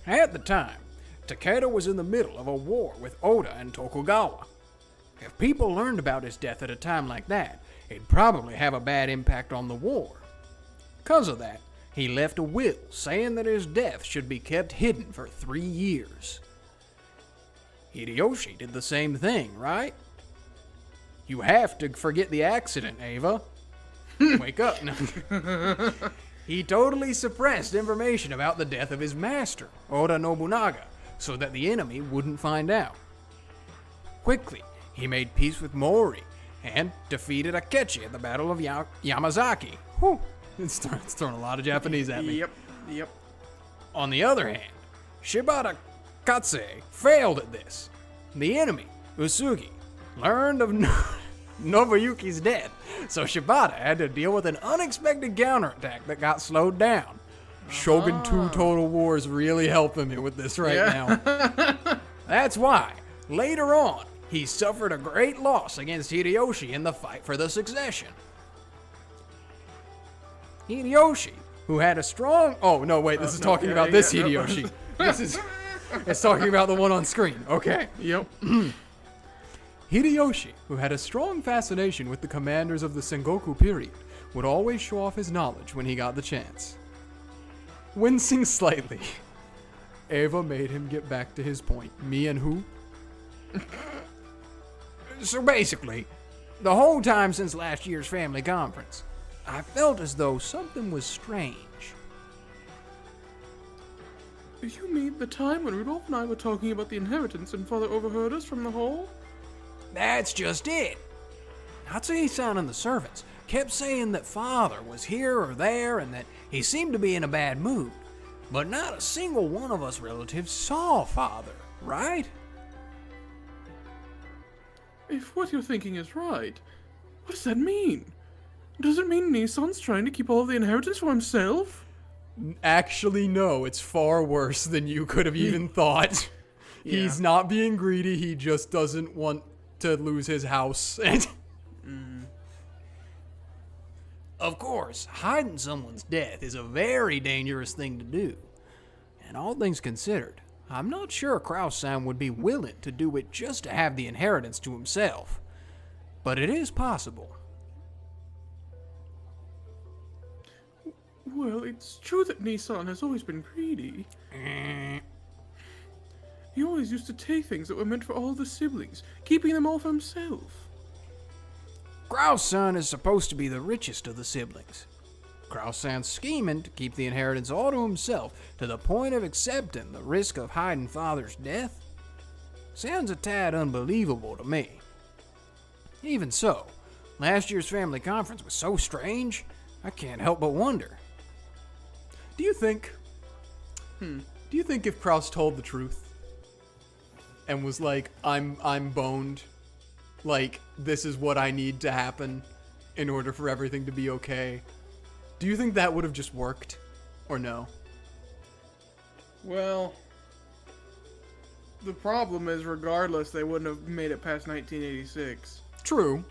At the time, Takeda was in the middle of a war with Oda and Tokugawa. If people learned about his death at a time like that, it'd probably have a bad impact on the war. Because of that, he left a will saying that his death should be kept hidden for 3 years. Hideyoshi did the same thing, right? You have to forget the accident, Ava. Wake up. No. He totally suppressed information about the death of his master, Oda Nobunaga, so that the enemy wouldn't find out. Quickly, he made peace with Mori and defeated Akechi at the Battle of Yamazaki. Whew. It's throwing a lot of Japanese at me. Yep. On the other hand, Shibata Katse failed at this. The enemy, Usugi, learned of Nobuyuki's death, so Shibata had to deal with an unexpected counterattack that got slowed down. Shogun 2 Total War is really helping me with this now. That's why, later on, he suffered a great loss against Hideyoshi in the fight for the succession. Hideyoshi, who had a strong... Oh, no, wait, this is talking about this Hideyoshi. It's talking about the one on screen. Okay. Yep. Hideyoshi, who had a strong fascination with the commanders of the Sengoku period, would always show off his knowledge when he got the chance. Wincing slightly, Ava made him get back to his point. Me and who? So basically, the whole time since last year's family conference, I felt as though something was strange. You mean the time when Rudolph and I were talking about the inheritance and Father overheard us from the hall? That's just it. Natsui-san and the servants kept saying that Father was here or there and that he seemed to be in a bad mood. But not a single one of us relatives saw Father, right? If what you're thinking is right, what does that mean? Does it mean Nissan's trying to keep all of the inheritance for himself? Actually, no, it's far worse than you could have even thought. Yeah. He's not being greedy, he just doesn't want to lose his house. Of course, hiding someone's death is a very dangerous thing to do. And all things considered, I'm not sure Kraus-san would be willing to do it just to have the inheritance to himself. But it is possible. Well, it's true that Nissan has always been greedy. He always used to take things that were meant for all the siblings, keeping them all for himself. Kraus-san is supposed to be the richest of the siblings. Kraus-san's scheming to keep the inheritance all to himself to the point of accepting the risk of hiding father's death? Sounds a tad unbelievable to me. Even so, last year's family conference was so strange, I can't help but wonder. Do you think if Kraus told the truth and was like, I'm boned, like, this is what I need to happen in order for everything to be okay, do you think that would have just worked? Or no? Well, the problem is, regardless, they wouldn't have made it past 1986. True.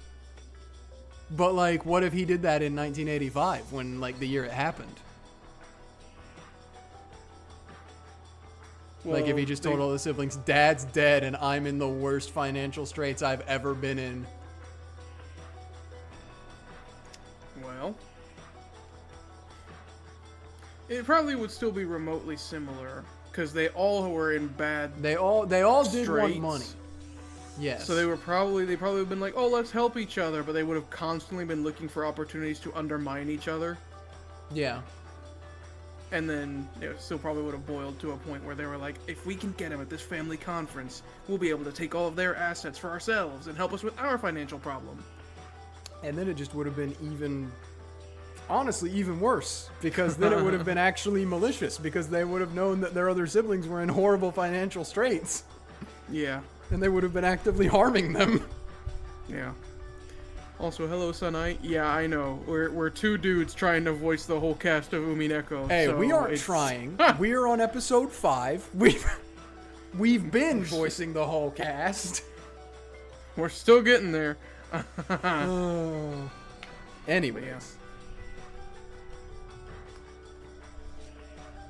But, like, what if he did that in 1985 when, like, the year it happened? Like, if he just told all the siblings, Dad's dead and I'm in the worst financial straits I've ever been in. Well, it probably would still be remotely similar, because they all were in bad They all did want straits. money. Yes. So they probably would have been like, oh, let's help each other, but they would have constantly been looking for opportunities to undermine each other. Yeah. And then it still probably would have boiled to a point where they were like, if we can get him at this family conference, we'll be able to take all of their assets for ourselves and help us with our financial problem. And then it just would have been honestly, even worse. Because then it would have been actually malicious. Because they would have known that their other siblings were in horrible financial straits. Yeah. And they would have been actively harming them. Yeah. Also, hello, Sunai. Yeah, I know. We're two dudes trying to voice the whole cast of Umineko. Hey, so we aren't trying. We're on episode 5. We've been voicing the whole cast. We're still getting there. Anyways.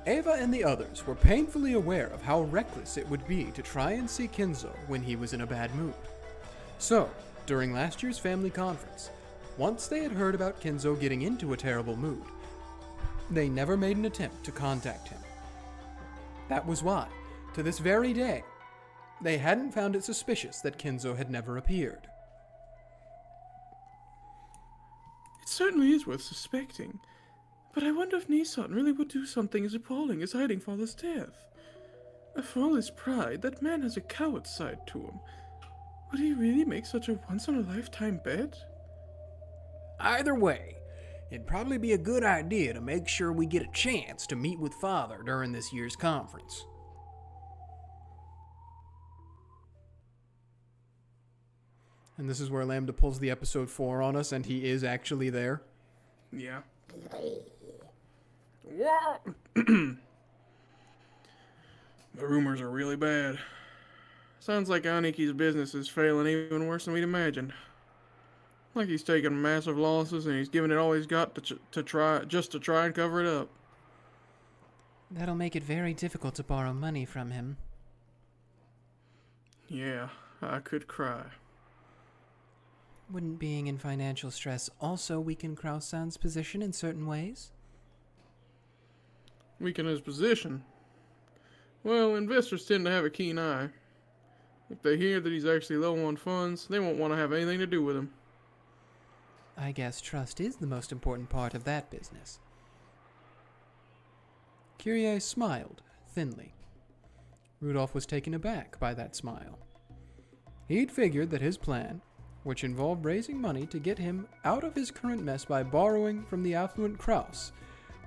Eva and the others were painfully aware of how reckless it would be to try and see Kinzo when he was in a bad mood. So, during last year's family conference, once they had heard about Kinzo getting into a terrible mood, they never made an attempt to contact him. That was why, to this very day, they hadn't found it suspicious that Kinzo had never appeared. It certainly is worth suspecting. But I wonder if Nissan really would do something as appalling as hiding father's death. For all his pride, that man has a coward side to him. Would he really make such a once-in-a-lifetime bet? Either way, it'd probably be a good idea to make sure we get a chance to meet with Father during this year's conference. And this is where Lambda pulls the episode 4 on us, and he is actually there. Yeah. What? The rumors are really bad. Sounds like Aniki's business is failing even worse than we'd imagined. Like he's taking massive losses and he's giving it all he's got to try and cover it up. That'll make it very difficult to borrow money from him. Yeah, I could cry. Wouldn't being in financial stress also weaken Kraus-san's position in certain ways? Weaken his position? Well, investors tend to have a keen eye. If they hear that he's actually low on funds, they won't want to have anything to do with him. I guess trust is the most important part of that business. Kyrie smiled, thinly. Rudolph was taken aback by that smile. He'd figured that his plan, which involved raising money to get him out of his current mess by borrowing from the affluent Kraus,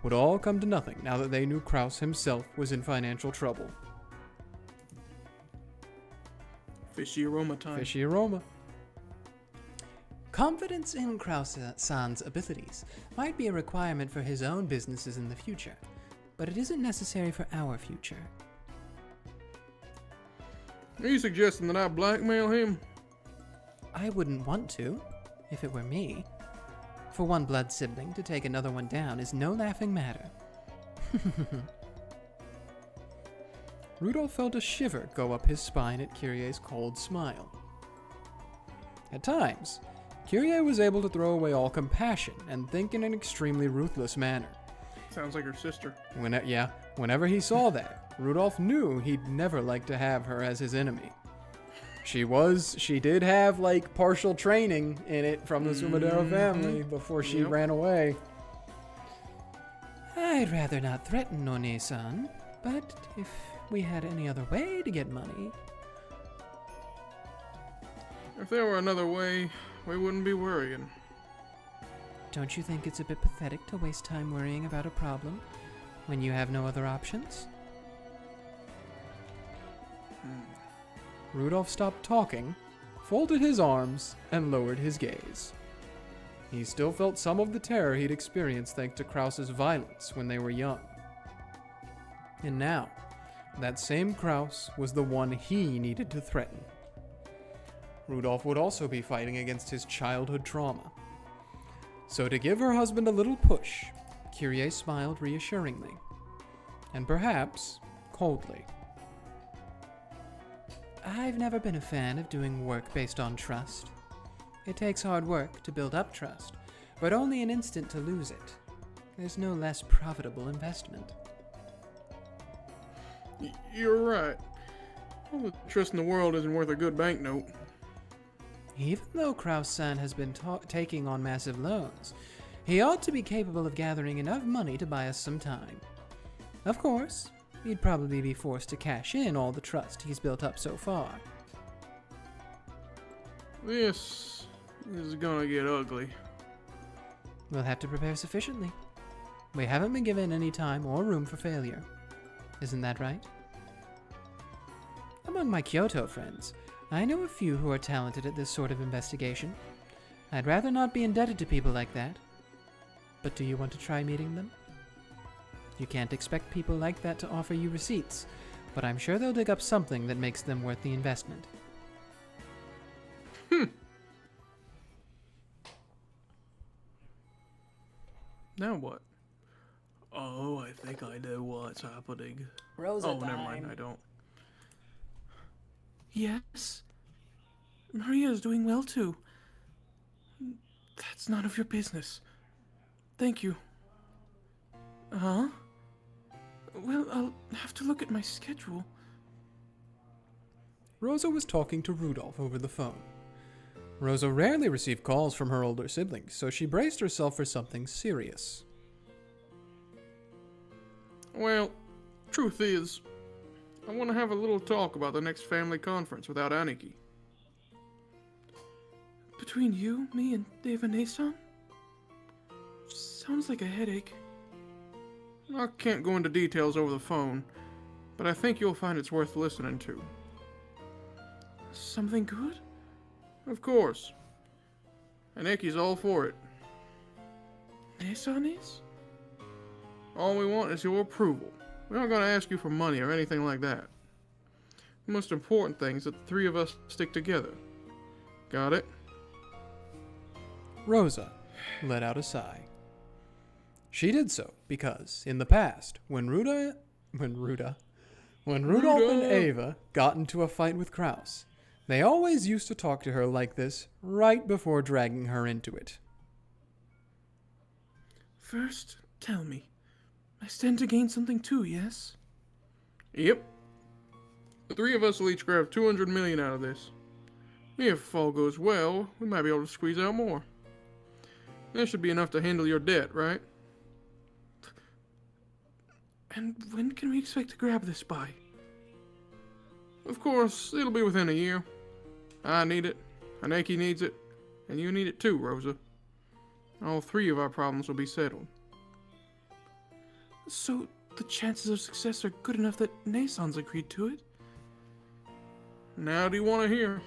would all come to nothing now that they knew Kraus himself was in financial trouble. Fishy aroma time. Fishy aroma. Confidence in Kraus-san's abilities might be a requirement for his own businesses in the future, but it isn't necessary for our future. Are you suggesting that I blackmail him? I wouldn't want to, if it were me. For one blood sibling to take another one down is no laughing matter. Rudolph felt a shiver go up his spine at Kyrie's cold smile. At times, Kyrie was able to throw away all compassion and think in an extremely ruthless manner. Sounds like her sister. Whenever he saw that, Rudolph knew he'd never like to have her as his enemy. She did have, like, partial training in it from the Sumadero family before she ran away. I'd rather not threaten One-san, but if we had any other way to get money... If there were another way, we wouldn't be worrying. Don't you think it's a bit pathetic to waste time worrying about a problem when you have no other options? Rudolph stopped talking, folded his arms, and lowered his gaze. He still felt some of the terror he'd experienced thanks to Kraus's violence when they were young. And now, that same Kraus was the one he needed to threaten. Rudolph would also be fighting against his childhood trauma. So to give her husband a little push, Kyrie smiled reassuringly, and perhaps coldly. I've never been a fan of doing work based on trust. It takes hard work to build up trust, but only an instant to lose it. There's no less profitable investment. You're right. All the trust in the world isn't worth a good banknote. Even though Kraus-san has been taking on massive loans, he ought to be capable of gathering enough money to buy us some time. Of course, he'd probably be forced to cash in all the trust he's built up so far. This is gonna get ugly. We'll have to prepare sufficiently. We haven't been given any time or room for failure. Isn't that right? Among my Kyoto friends, I know a few who are talented at this sort of investigation. I'd rather not be indebted to people like that. But do you want to try meeting them? You can't expect people like that to offer you receipts, but I'm sure they'll dig up something that makes them worth the investment. Now what? Oh, I think I know what's happening. Rosa Oh, never mind, I don't. Yes? Maria is doing well too. That's none of your business. Thank you. Huh? Well, I'll have to look at my schedule. Rosa was talking to Rudolph over the phone. Rosa rarely received calls from her older siblings, so she braced herself for something serious. Well, truth is, I want to have a little talk about the next family conference without Aniki. Between you, me, and Deva-san? Sounds like a headache. I can't go into details over the phone, but I think you'll find it's worth listening to. Something good? Of course. Aneki's all for it. Ne-san is? All we want is your approval. We're not going to ask you for money or anything like that. The most important thing is that the three of us stick together. Got it? Rosa let out a sigh. She did so because, in the past, when Rudolph and Ava got into a fight with Kraus, they always used to talk to her like this right before dragging her into it. First, tell me. I stand to gain something too, yes? Yep. The three of us will each grab 200 million out of this. If all goes well, we might be able to squeeze out more. That should be enough to handle your debt, right? And when can we expect to grab this by? Of course, it'll be within a year. I need it, Aneki needs it, and you need it too, Rosa. All three of our problems will be settled. So, the chances of success are good enough that Ne-san's agreed to it? Now do you want to hear?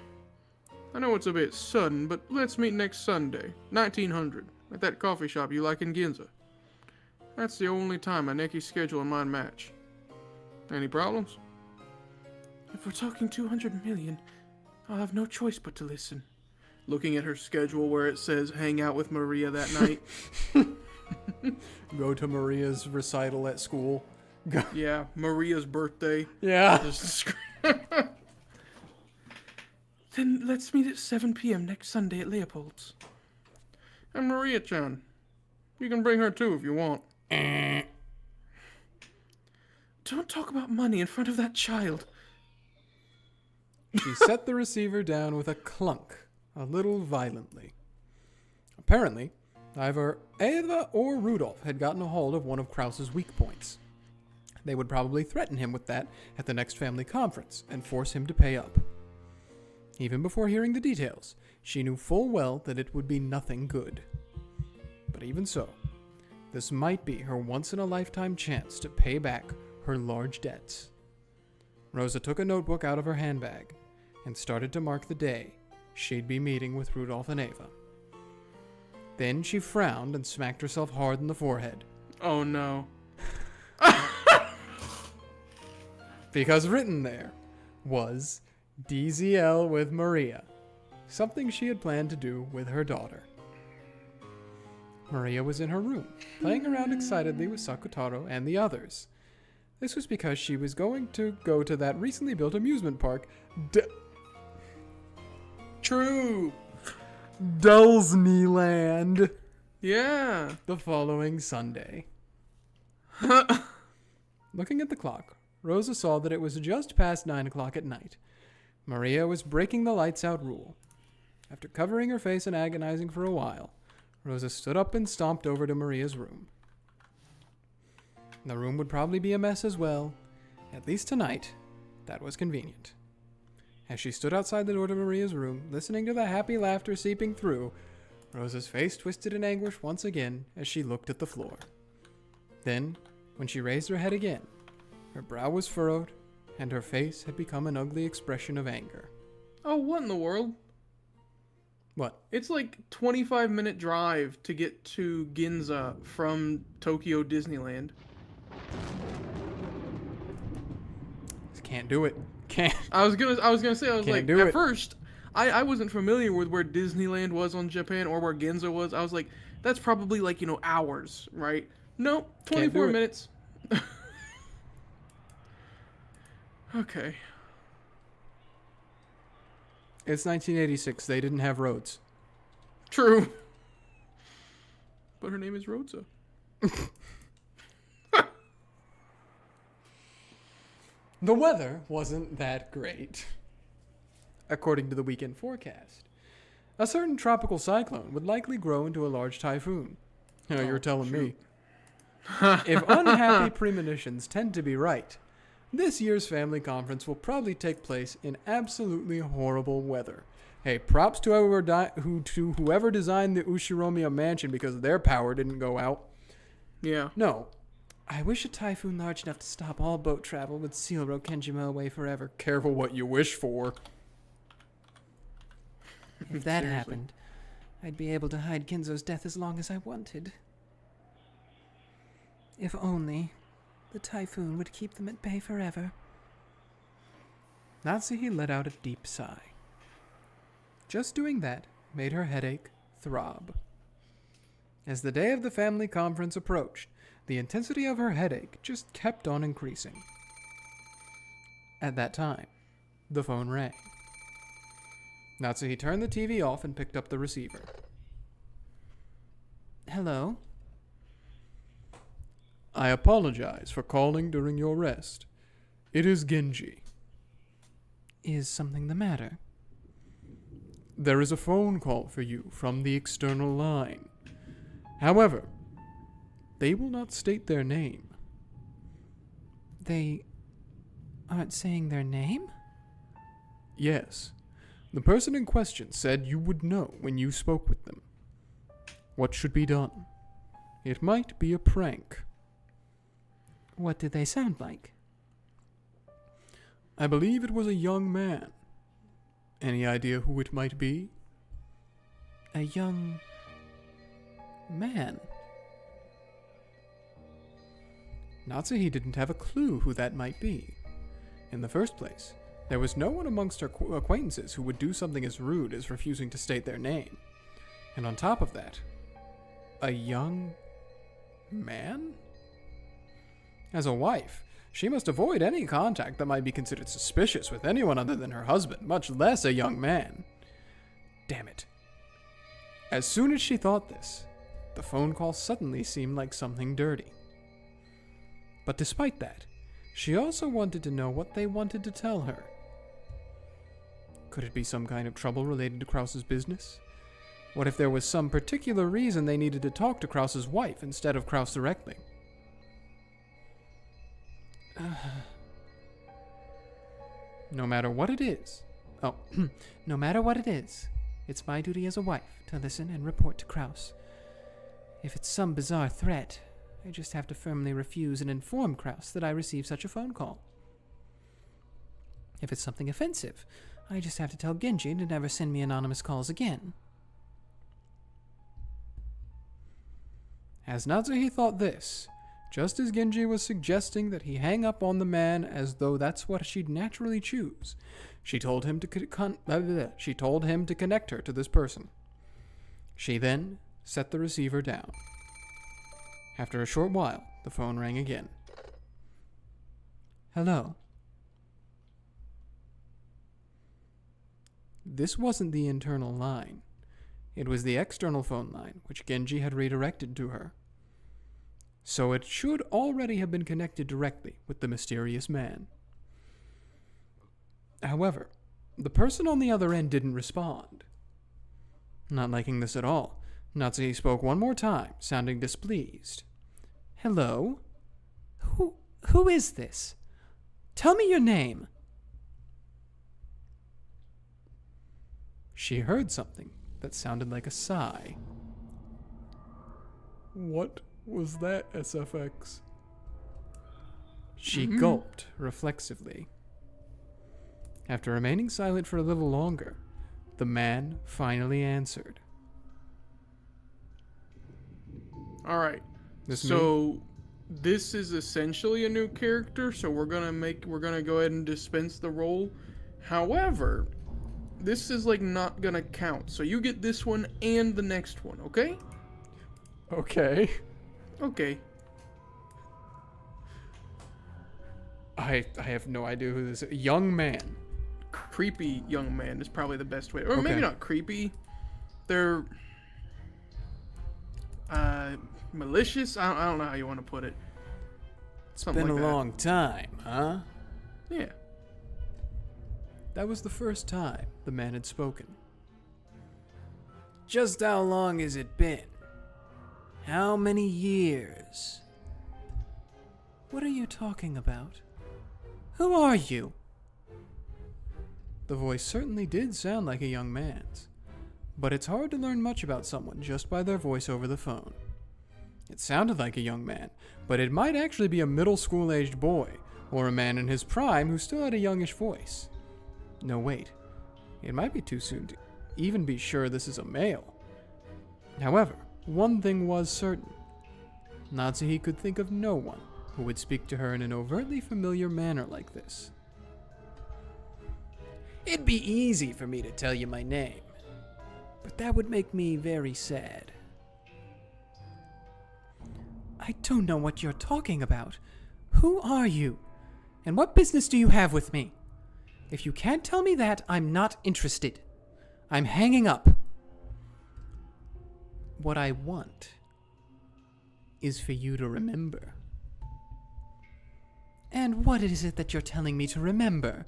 I know it's a bit sudden, but let's meet next Sunday, 1900, at that coffee shop you like in Kinzo. That's the only time my Neki's schedule and mine match. Any problems? If we're talking 200 million, I'll have no choice but to listen. Looking at her schedule where it says hang out with Maria that night. Go to Maria's recital at school. Go. Yeah, Maria's birthday. Yeah. Just Then let's meet at 7 p.m. next Sunday at Leopold's. And Maria-chan. You can bring her too if you want. Don't talk about money in front of that child. She set the receiver down with a clunk, a little violently. Apparently, either Ava or Rudolph had gotten a hold of one of Krause's weak points. They would probably threaten him with that at the next family conference and force him to pay up. Even before hearing the details, she knew full well that it would be nothing good. But even so, this might be her once-in-a-lifetime chance to pay back her large debts. Rosa took a notebook out of her handbag and started to mark the day she'd be meeting with Rudolph and Ava. Then she frowned and smacked herself hard in the forehead. Oh no. Because written there was DZL with Maria, something she had planned to do with her daughter. Maria was in her room, playing around excitedly with Sakutaro and the others. This was because she was going to go to that recently built amusement park, True. Disneyland, Yeah. the following Sunday. Looking at the clock, Rosa saw that it was just past 9 o'clock at night. Maria was breaking the lights out rule. After covering her face and agonizing for a while, Rosa stood up and stomped over to Maria's room. The room would probably be a mess as well. At least tonight, that was convenient. As she stood outside the door to Maria's room, listening to the happy laughter seeping through, Rosa's face twisted in anguish once again as she looked at the floor. Then, when she raised her head again, her brow was furrowed, and her face had become an ugly expression of anger. Oh, what in the world? What? It's like 25-minute drive to get to Ginza from Tokyo Disneyland. Can't do it. Can't. I was gonna say, Can't like, do at it. first, I wasn't familiar with where Disneyland was on Japan or where Ginza was. I was like, that's probably like, hours, right? No, 24 it. minutes. Okay. It's 1986. They didn't have roads. True. But her name is Rosa. The weather wasn't that great. According to the weekend forecast, a certain tropical cyclone would likely grow into a large typhoon. You're telling me. If unhappy premonitions tend to be right, this year's family conference will probably take place in absolutely horrible weather. Hey, props to whoever designed the Ushiromiya mansion because their power didn't go out. Yeah. No. I wish a typhoon large enough to stop all boat travel would seal Rokkenjima away forever. Careful what you wish for. If that happened, I'd be able to hide Kinzo's death as long as I wanted. If only the typhoon would keep them at bay forever. Natsuhi let out a deep sigh. Just doing that made her headache throb. As the day of the family conference approached, the intensity of her headache just kept on increasing. At that time, the phone rang. Natsuhi turned the TV off and picked up the receiver. Hello? I apologize for calling during your rest. It is Genji. Is something the matter? There is a phone call for you from the external line. However, they will not state their name. They aren't saying their name? Yes. The person in question said you would know when you spoke with them. What should be done? It might be a prank. What did they sound like? I believe it was a young man. Any idea who it might be? A young man. Natsuhi didn't have a clue who that might be. In the first place, there was no one amongst her acquaintances who would do something as rude as refusing to state their name. And on top of that, a young man? As a wife, she must avoid any contact that might be considered suspicious with anyone other than her husband, much less a young man. Damn it. As soon as she thought this, the phone call suddenly seemed like something dirty. But despite that, she also wanted to know what they wanted to tell her. Could it be some kind of trouble related to Krause's business? What if there was some particular reason they needed to talk to Krause's wife instead of Krause directly? No matter what it is. Oh, No matter what it is, it's my duty as a wife to listen and report to Krause. If it's some bizarre threat, I just have to firmly refuse and inform Krause that I received such a phone call. If it's something offensive, I just have to tell Genji to never send me anonymous calls again. As Natsuhi thought this, just as Genji was suggesting that he hang up on the man as though that's what she'd naturally choose, she told him to connect her to this person. She then set the receiver down. After a short while, the phone rang again. Hello. This wasn't the internal line. It was the external phone line, which Genji had redirected to her. So it should already have been connected directly with the mysterious man. However, the person on the other end didn't respond. Not liking this at all, Natsuhi spoke one more time, sounding displeased. Hello? Who is this? Tell me your name. She heard something that sounded like a sigh. What was that, SFX? She gulped reflexively. After remaining silent for a little longer, the man finally answered. All right. This This is essentially a new character, so we're gonna go ahead and dispense the role. However, this is like not gonna count. So you get this one and the next one, okay? Okay. Okay. I have no idea who this is. Young man. Creepy young man is probably the best way. Or maybe Okay. not creepy. They're malicious. I don't know how you want to put it. Something Been like a that. long time, huh? Yeah. That was the first time the man had spoken. Just how long has it been? How many years? What are you talking about? Who are you? The voice certainly did sound like a young man's, but it's hard to learn much about someone just by their voice over the phone. It sounded like a young man, but it might actually be a middle school-aged boy, or a man in his prime who still had a youngish voice. No, wait. It might be too soon to even be sure this is a male. However, one thing was certain. Natsuhi could think of no one who would speak to her in an overtly familiar manner like this. It'd be easy for me to tell you my name, but that would make me very sad. I don't know what you're talking about. Who are you? And what business do you have with me? If you can't tell me that, I'm not interested. I'm hanging up. What I want is for you to remember. And what is it that you're telling me to remember?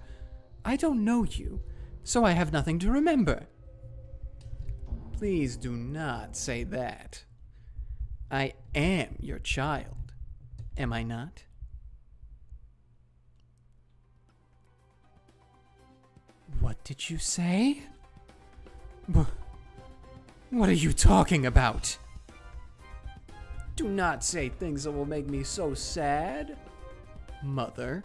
I don't know you, so I have nothing to remember. Please do not say that. I am your child, am I not? What did you say? What are you talking about? Do not say things that will make me so sad, Mother.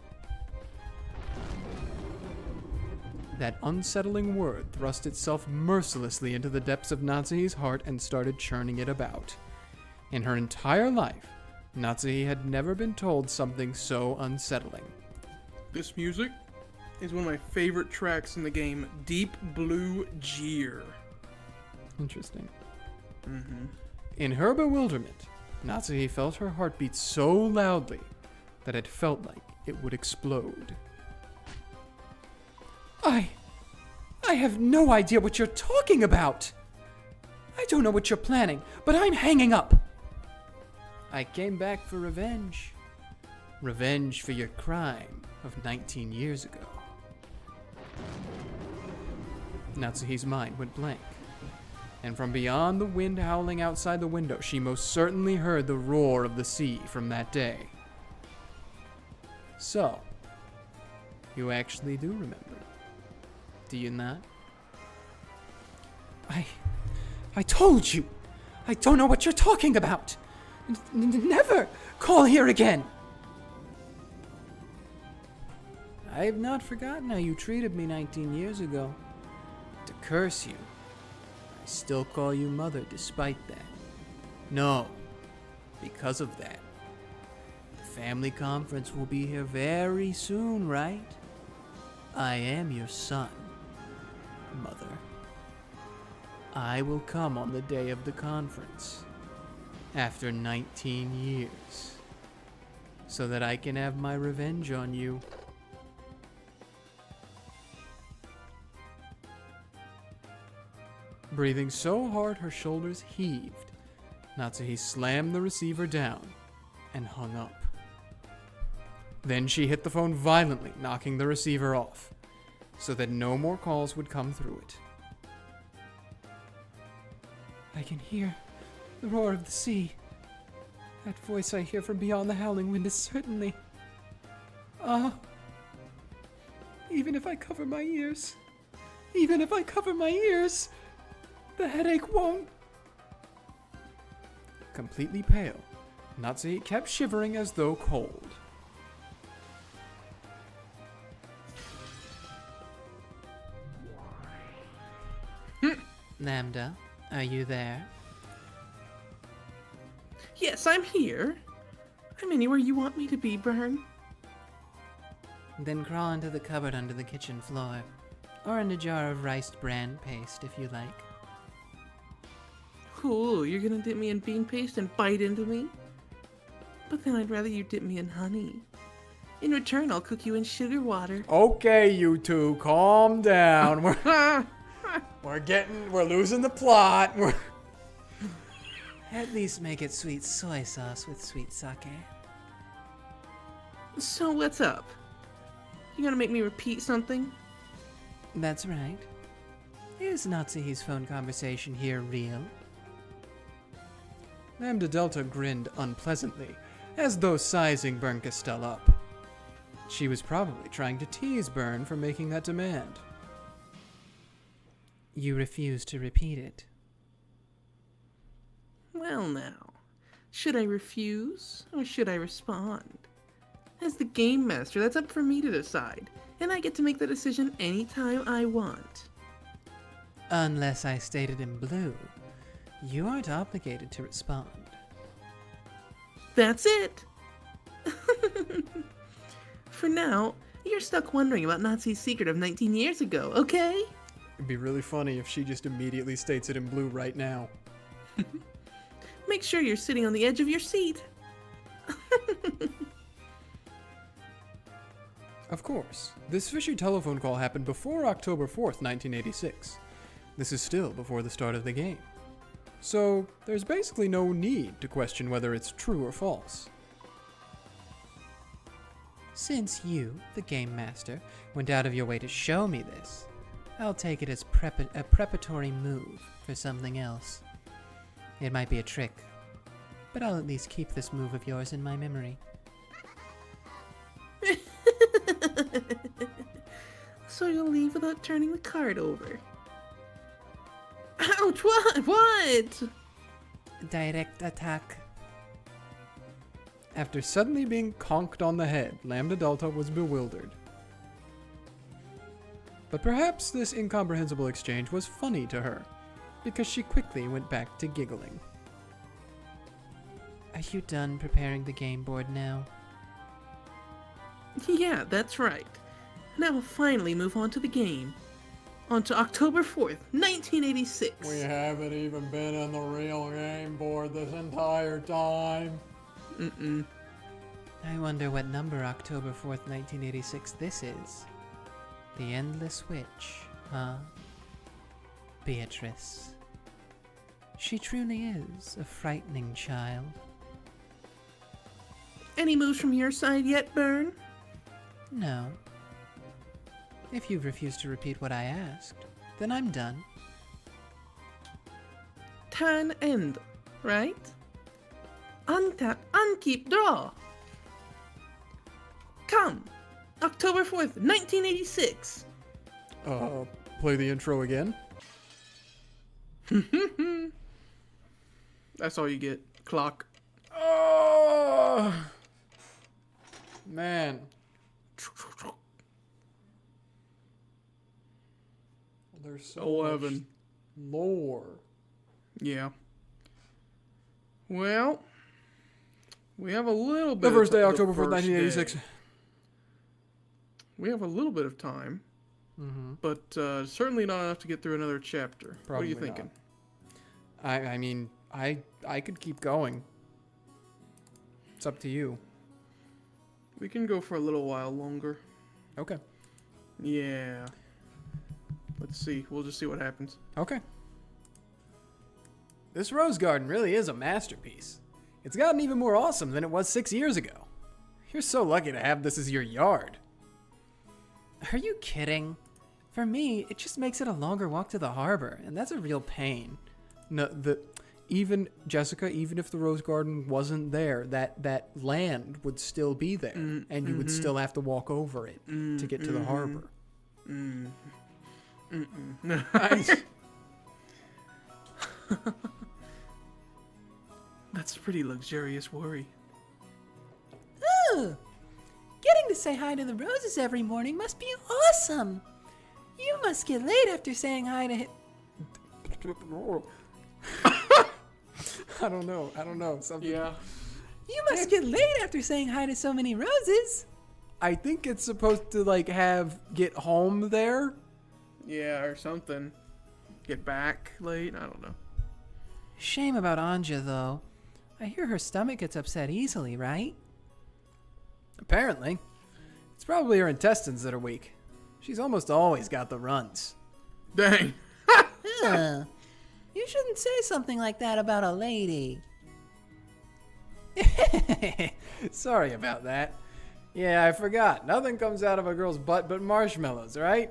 That unsettling word thrust itself mercilessly into the depths of Natsuhi's heart and started churning it about. In her entire life, Natsuhi had never been told something so unsettling. This music is one of my favorite tracks in the game, Deep Blue Jeer. Interesting. Mm-hmm. In her bewilderment, Natsuhi felt her heart beat so loudly that it felt like it would explode. I have no idea what you're talking about. I don't know what you're planning, but I'm hanging up. I came back for revenge. Revenge for your crime of 19 years ago. Natsuhi's mind went blank. And from beyond the wind howling outside the window, she most certainly heard the roar of the sea from that day. So, you actually do remember. Do you not? I told you. I don't know what you're talking about. Never call here again. I have not forgotten how you treated me 19 years ago. To curse you, I still call you mother despite that. No, because of that. The family conference will be here very soon, right? I am your son, mother. I will come on the day of the conference, after 19 years, so that I can have my revenge on you. Breathing so hard her shoulders heaved, Natsuhi slammed the receiver down and hung up. Then she hit the phone violently, knocking the receiver off, so that no more calls would come through it. I can hear the roar of the sea. That voice I hear from beyond the howling wind is certainly... Even if I cover my ears, the headache won't... Completely pale, Natsuhi kept shivering as though cold. Lambda, are you there? Yes, I'm here. I'm anywhere you want me to be, Bern. Then crawl into the cupboard under the kitchen floor. Or in a jar of riced bran paste, if you like. Cool, you're gonna dip me in bean paste and bite into me? But then I'd rather you dip me in honey. In return, I'll cook you in sugar water. Okay, you two, calm down. We're losing the plot. At least make it sweet soy sauce with sweet sake. So what's up? You gonna make me repeat something? That's right. Is Natsuhi's phone conversation here real? Lambdadelta grinned unpleasantly, as though sizing Bernkastel up. She was probably trying to tease Bern for making that demand. You refuse to repeat it. Well now, should I refuse or should I respond? As the game master, that's up for me to decide, and I get to make the decision anytime I want. Unless I state it in blue, you aren't obligated to respond. That's it! For now, you're stuck wondering about Natsuhi's secret of 19 years ago, okay? It'd be really funny if she just immediately states it in blue right now. Make sure you're sitting on the edge of your seat. Of course, this fishy telephone call happened before October 4th, 1986. This is still before the start of the game. So, there's basically no need to question whether it's true or false. Since you, the game master, went out of your way to show me this, I'll take it as a preparatory move for something else. It might be a trick, but I'll at least keep this move of yours in my memory. So you'll leave without turning the card over. Ouch, what? Direct attack. After suddenly being conked on the head, Lambdadelta was bewildered. But perhaps this incomprehensible exchange was funny to her, because she quickly went back to giggling. Are you done preparing the game board now? Yeah, that's right. Now we'll finally move on to the game. On to October 4th, 1986. We haven't even been in the real game board this entire time. I wonder what number October 4th, 1986 this is. The Endless Witch, huh? Beatrice. She truly is a frightening child. Any moves from your side yet, Bern? No. If you've refused to repeat what I asked, then I'm done. Turn end, right? Untap, unkeep, draw. Come, October 4th, 1986. Play the intro again? That's all you get. Clock. Oh! Man. There's so 11. much lore. Yeah. Well, we have a little bit. The first day, of October 4th, first 1986. day. We have a little bit of time, but certainly not enough to get through another chapter. Probably what are you not. thinking? I mean, I could keep going. It's up to you. We can go for a little while longer. Okay. Yeah. Let's see. We'll just see what happens. Okay. This rose garden really is a masterpiece. It's gotten even more awesome than it was 6 years ago. You're so lucky to have this as your yard. Are you kidding? For me, it just makes it a longer walk to the harbor, and that's a real pain. No, even Jessica, even if the rose garden wasn't there, that land would still be there, and you would still have to walk over it to get to the harbor. That's a pretty luxurious worry. Ooh! Getting to say hi to the roses every morning must be awesome! You must get laid after saying hi to I don't know. Something. Yeah. You must get laid after saying hi to so many roses! I think it's supposed to get home there. Yeah, or something. Get back late. I don't know. Shame about Anja, though. I hear her stomach gets upset easily, right? Apparently. It's probably her intestines that are weak. She's almost always got the runs. Dang. You shouldn't say something like that about a lady. Sorry about that. Yeah, I forgot. Nothing comes out of a girl's butt but marshmallows, right?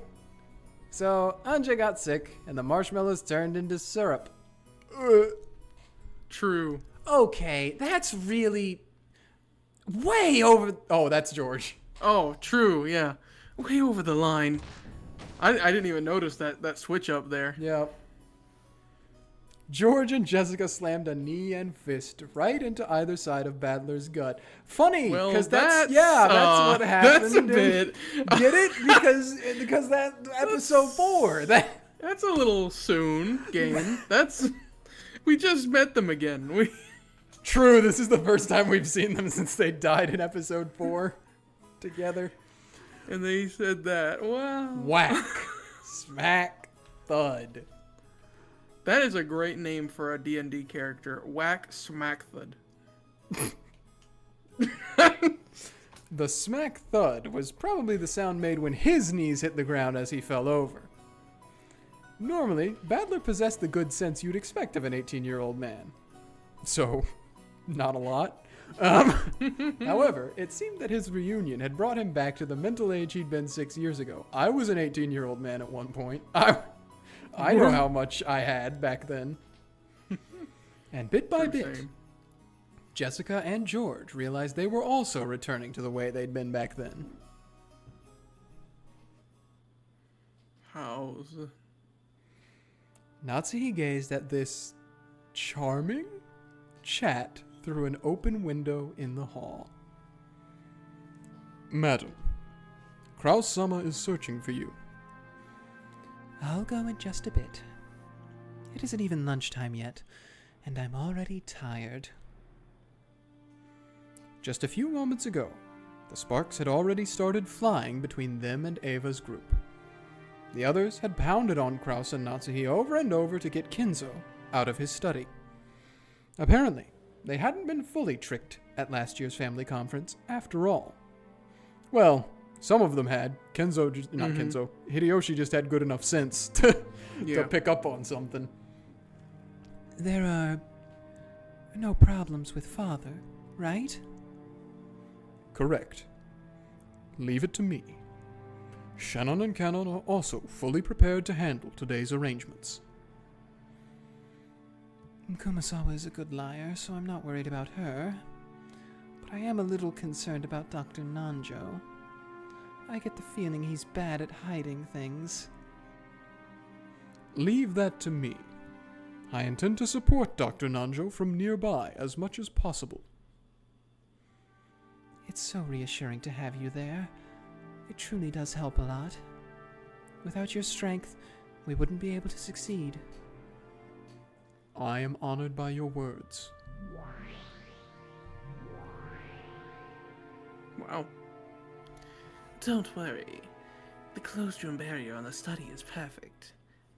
So, Anja got sick, and the marshmallows turned into syrup. True. Okay, that's really Way over... Oh, that's George. Oh, true. Yeah. Way over the line. I didn't even notice that switch up there. Yep. George and Jessica slammed a knee and fist right into either side of Badler's gut. Funny, Well, because that's what happened. That's a bit. Get it? Because that episode 4. That's a little soon, game. We just met them again. True, this is the first time we've seen them since they died in episode 4 together. And they said that. Wow. Whack. Smack. Thud. That is a great name for a D&D character. Whack Smack Thud. The smack thud was probably the sound made when his knees hit the ground as he fell over. Normally, Badler possessed the good sense you'd expect of an 18-year-old man. So, not a lot. However, it seemed that his reunion had brought him back to the mental age he'd been 6 years ago. I was an 18-year-old man at one point. I know how much I had back then. And bit by bit, Same. Jessica and George realized they were also returning to the way they'd been back then. How's... Natsuhi gazed at this charming chat through an open window in the hall. Madam, Kraus-sama is searching for you. I'll go in just a bit. It isn't even lunchtime yet, and I'm already tired. Just a few moments ago, the sparks had already started flying between them and Ava's group. The others had pounded on Kraus and Natsuhi over and over to get Kinzo out of his study. Apparently, they hadn't been fully tricked at last year's family conference after all. Well, some of them had. Hideyoshi just had good enough sense to pick up on something. There are no problems with Father, right? Correct. Leave it to me. Shannon and Cannon are also fully prepared to handle today's arrangements. Kumasawa is a good liar, so I'm not worried about her. But I am a little concerned about Dr. Nanjo. I get the feeling he's bad at hiding things. Leave that to me. I intend to support Dr. Nanjo from nearby as much as possible. It's so reassuring to have you there. It truly does help a lot. Without your strength, we wouldn't be able to succeed. I am honored by your words. Wow. Don't worry. The closed room barrier on the study is perfect.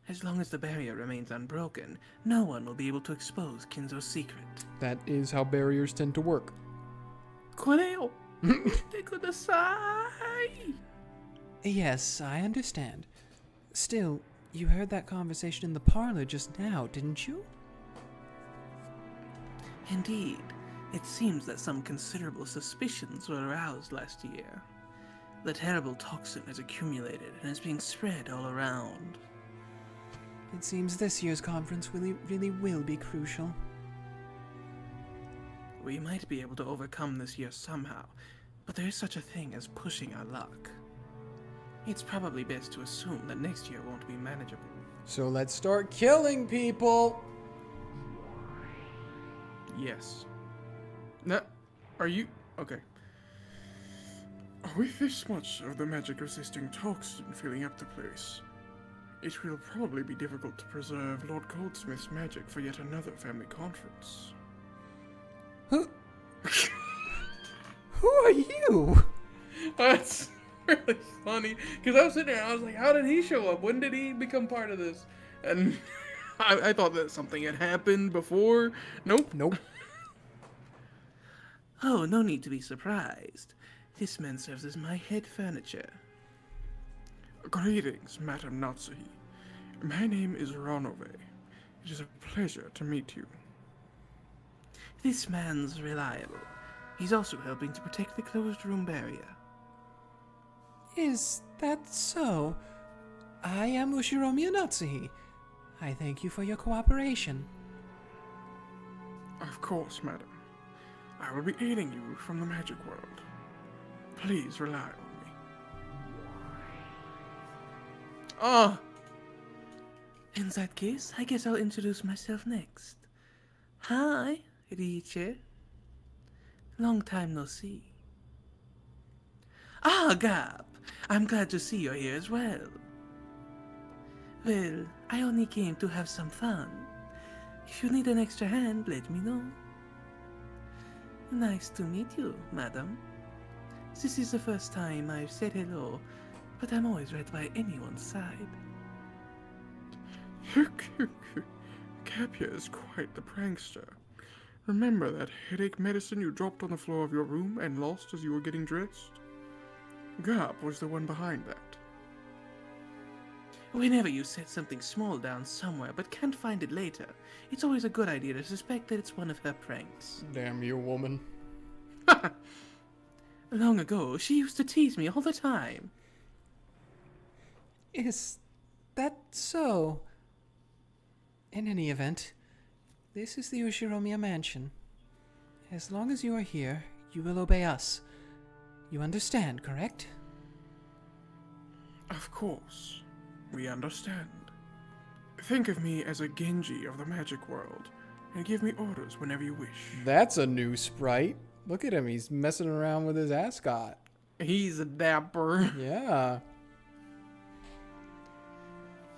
As long as the barrier remains unbroken, no one will be able to expose Kinzo's secret. That is how barriers tend to work. Corneo! Yes, I understand. Still, you heard that conversation in the parlor just now, didn't you? Indeed. It seems that some considerable suspicions were aroused last year. The terrible toxin has accumulated and is being spread all around. It seems this year's conference really will be crucial. We might be able to overcome this year somehow, but there is such a thing as pushing our luck. It's probably best to assume that next year won't be manageable. So let's start killing people! Yes. Are you... Okay. With this much of the magic-resisting toxin filling up the place, it will probably be difficult to preserve Lord Goldsmith's magic for yet another family conference. Who are you? That's really funny, because I was sitting there and I was like, how did he show up? When did he become part of this? And I thought that something had happened before. Nope. Oh, no need to be surprised. This man serves as my head furniture. Greetings, Madam Natsuhi. My name is Ranove. It is a pleasure to meet you. This man's reliable. He's also helping to protect the closed room barrier. Is that so? I am Ushiromi Natsuhi. I thank you for your cooperation. Of course, madam. I will be aiding you from the magic world. Please rely on me. Ah! In that case, I guess I'll introduce myself next. Hi, Riche. Long time no see. Ah, Gap! I'm glad to see you're here as well. Well, I only came to have some fun. If you need an extra hand, let me know. Nice to meet you, madam. This is the first time I've said hello, but I'm always right by anyone's side. Capia is quite the prankster. Remember that headache medicine you dropped on the floor of your room and lost as you were getting dressed? Gap was the one behind that. Whenever you set something small down somewhere but can't find it later, it's always a good idea to suspect that it's one of her pranks. Damn you, woman. Long ago, she used to tease me all the time. Is that so? In any event, this is the Ushiromiya mansion. As long as you are here, you will obey us. You understand, correct? Of course. We understand. Think of me as a Genji of the magic world, and give me orders whenever you wish. That's a new sprite. Look at him, he's messing around with his ascot. He's a dapper. Yeah.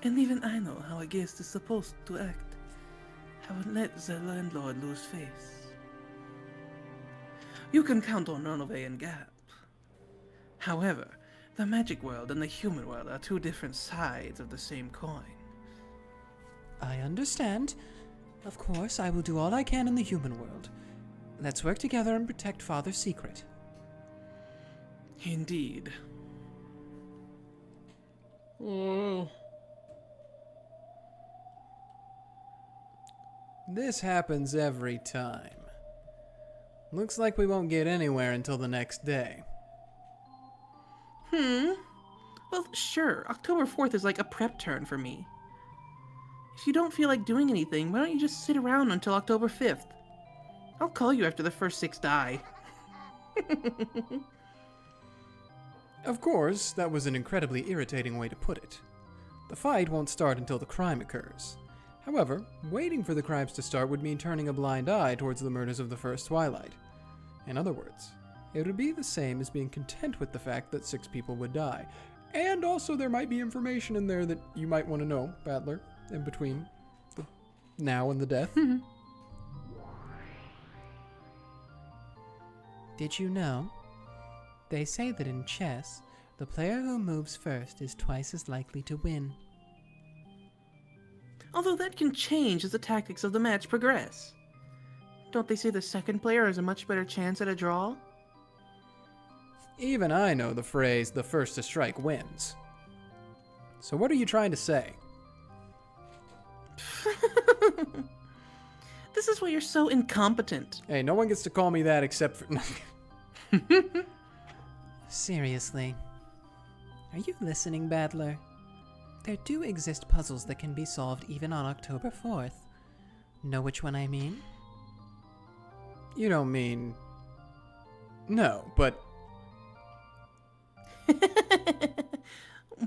And even I know how a guest is supposed to act. I would let the landlord lose face. You can count on Runaway and Gap. However, the magic world and the human world are two different sides of the same coin. I understand. Of course, I will do all I can in the human world. Let's work together and protect Father's secret. Indeed. Oh. This happens every time. Looks like we won't get anywhere until the next day. Well, sure. October 4th is like a prep turn for me. If you don't feel like doing anything, why don't you just sit around until October 5th? I'll call you after the first 6 die. Of course, that was an incredibly irritating way to put it. The fight won't start until the crime occurs. However, waiting for the crimes to start would mean turning a blind eye towards the murders of the first Twilight. In other words, it would be the same as being content with the fact that 6 people would die. And also there might be information in there that you might want to know, Battler, in between the now and the death. Did you know? They say that in chess, the player who moves first is twice as likely to win. Although that can change as the tactics of the match progress. Don't they say the second player has a much better chance at a draw? Even I know the phrase, the first to strike wins. So what are you trying to say? This is why you're so incompetent. Hey, no one gets to call me that except for... Seriously. Are you listening, Battler? There do exist puzzles that can be solved even on October 4th. Know which one I mean? You don't mean... No, but...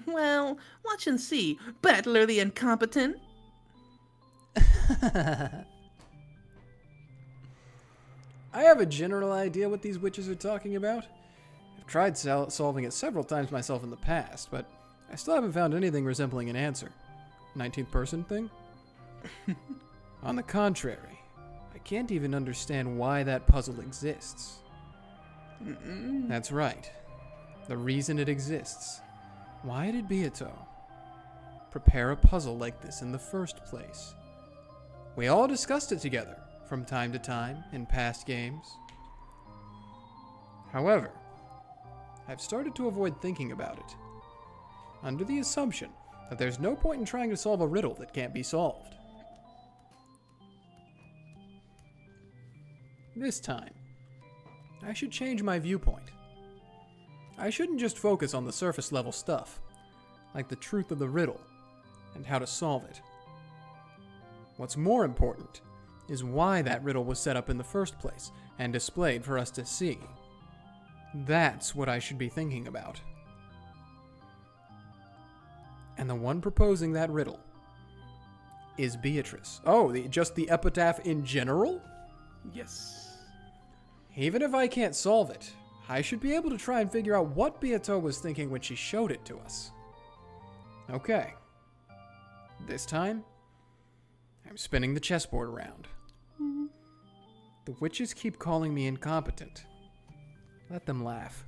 Well, watch and see, Battler the Incompetent. I have a general idea what these witches are talking about. I've tried solving it several times myself in the past, but I still haven't found anything resembling an answer. 19th person thing? On the contrary, I can't even understand why that puzzle exists. That's right. The reason it exists. Why did Beato prepare a puzzle like this in the first place? We all discussed it together from time to time in past games. However, I've started to avoid thinking about it, under the assumption that there's no point in trying to solve a riddle that can't be solved. This time, I should change my viewpoint. I shouldn't just focus on the surface level stuff, like the truth of the riddle and how to solve it. What's more important is why that riddle was set up in the first place and displayed for us to see. That's what I should be thinking about. And the one proposing that riddle is Beatrice. Oh, just the epitaph in general? Yes. Even if I can't solve it, I should be able to try and figure out what Beato was thinking when she showed it to us. Okay. This time, I'm spinning the chessboard around. The witches keep calling me incompetent. Let them laugh.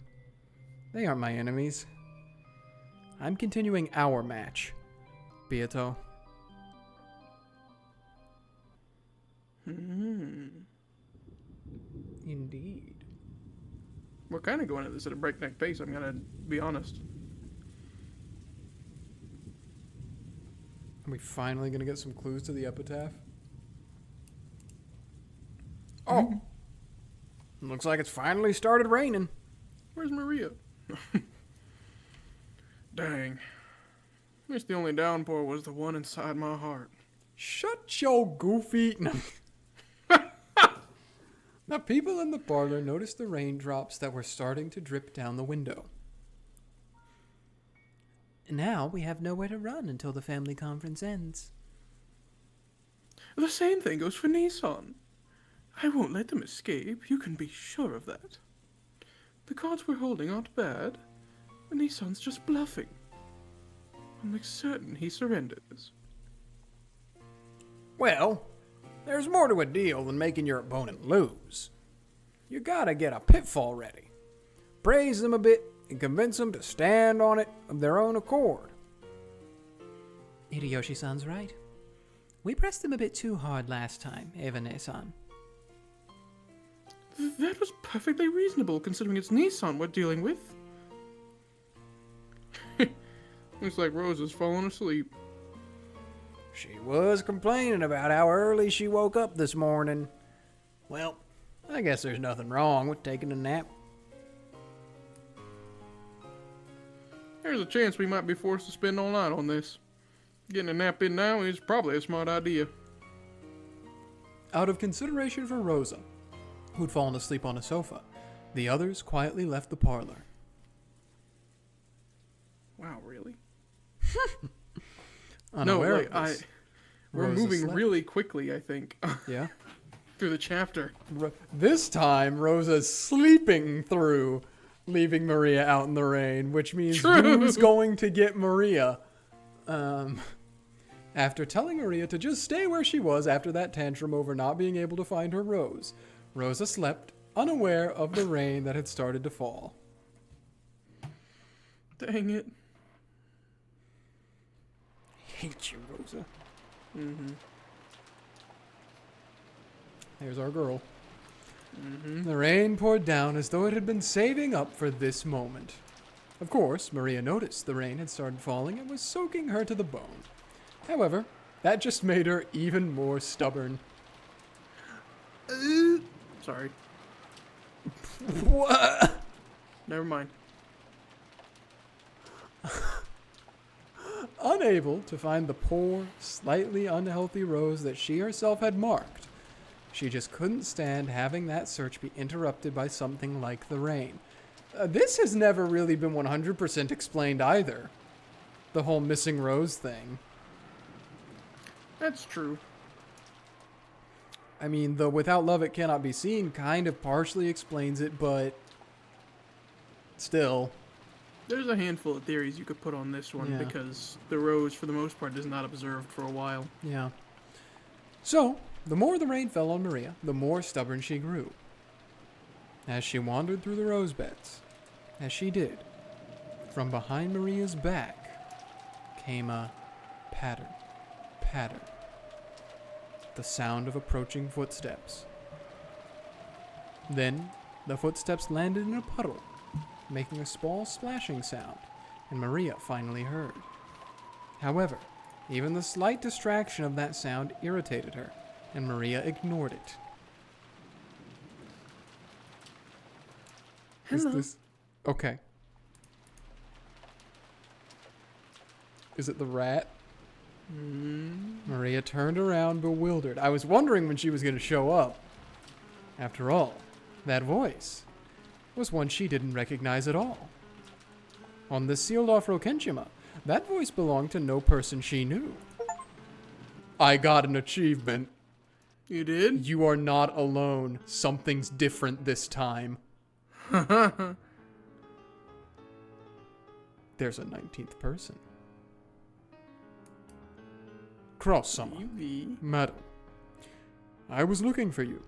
They aren't my enemies. I'm continuing our match, Beato. Indeed. We're kind of going at this at a breakneck pace, I'm gonna be honest. Are we finally gonna get some clues to the epitaph? Oh! Looks like it's finally started raining. Where's Maria? Dang. At least the only downpour was the one inside my heart. Shut your goofy... No. Now, people in the parlor noticed the raindrops that were starting to drip down the window. Now we have nowhere to run until the family conference ends. The same thing goes for Nissan. I won't let them escape, you can be sure of that. The cards we're holding aren't bad, and Nissan's just bluffing. I'm like certain he surrenders. Well, there's more to a deal than making your opponent lose. You gotta get a pitfall ready. Praise them a bit and convince them to stand on it of their own accord. Hideyoshi-san's right. We pressed them a bit too hard last time, Evane-san. That was perfectly reasonable considering it's Nissan we're dealing with. Looks like Rose has fallen asleep. She was complaining about how early she woke up this morning. Well, I guess there's nothing wrong with taking a nap. There's a chance we might be forced to spend all night on this. Getting a nap in now is probably a smart idea. Out of consideration for Rosa, who'd fallen asleep on a sofa, the others quietly left the parlor. Wow, really? Unaware no, of this, we're Rosa moving slept. really quickly, I think, Yeah? through the chapter. This time, Rosa's sleeping through, leaving Maria out in the rain, which means True. who's going to get Maria? After telling Maria to just stay where she was after that tantrum over not being able to find her rose, Rosa slept, unaware of the rain that had started to fall. Dang it. Hate you, Rosa. Mm-hmm. There's our girl. Mm-hmm. The rain poured down as though it had been saving up for this moment. Of course, Maria noticed the rain had started falling and was soaking her to the bone. However, that just made her even more stubborn. Sorry. What? Never mind. Unable to find the poor, slightly unhealthy rose that she herself had marked, she just couldn't stand having that search be interrupted by something like the rain. This has never really been 100% explained either. The whole missing rose thing. That's true. I mean, the without love it cannot be seen kind of partially explains it, but still. There's a handful of theories you could put on this one Yeah. because the rose, for the most part, is not observed for a while. Yeah. So, the more the rain fell on Maria, the more stubborn she grew. As she wandered through the rose beds, as she did, from behind Maria's back came a patter, patter. The sound of approaching footsteps. Then, the footsteps landed in a puddle, making a small splashing sound, and Maria finally heard. However, even the slight distraction of that sound irritated her, and Maria ignored it. Hello. Is this... Okay. Is it the rat? Maria turned around, bewildered. I was wondering when she was going to show up. After all, that voice was one she didn't recognize at all. On the sealed-off Rokkenjima, that voice belonged to no person she knew. I got an achievement. You did? You are not alone. Something's different this time. There's a 19th person. Cross-sama. Evie. Madam, I was looking for you.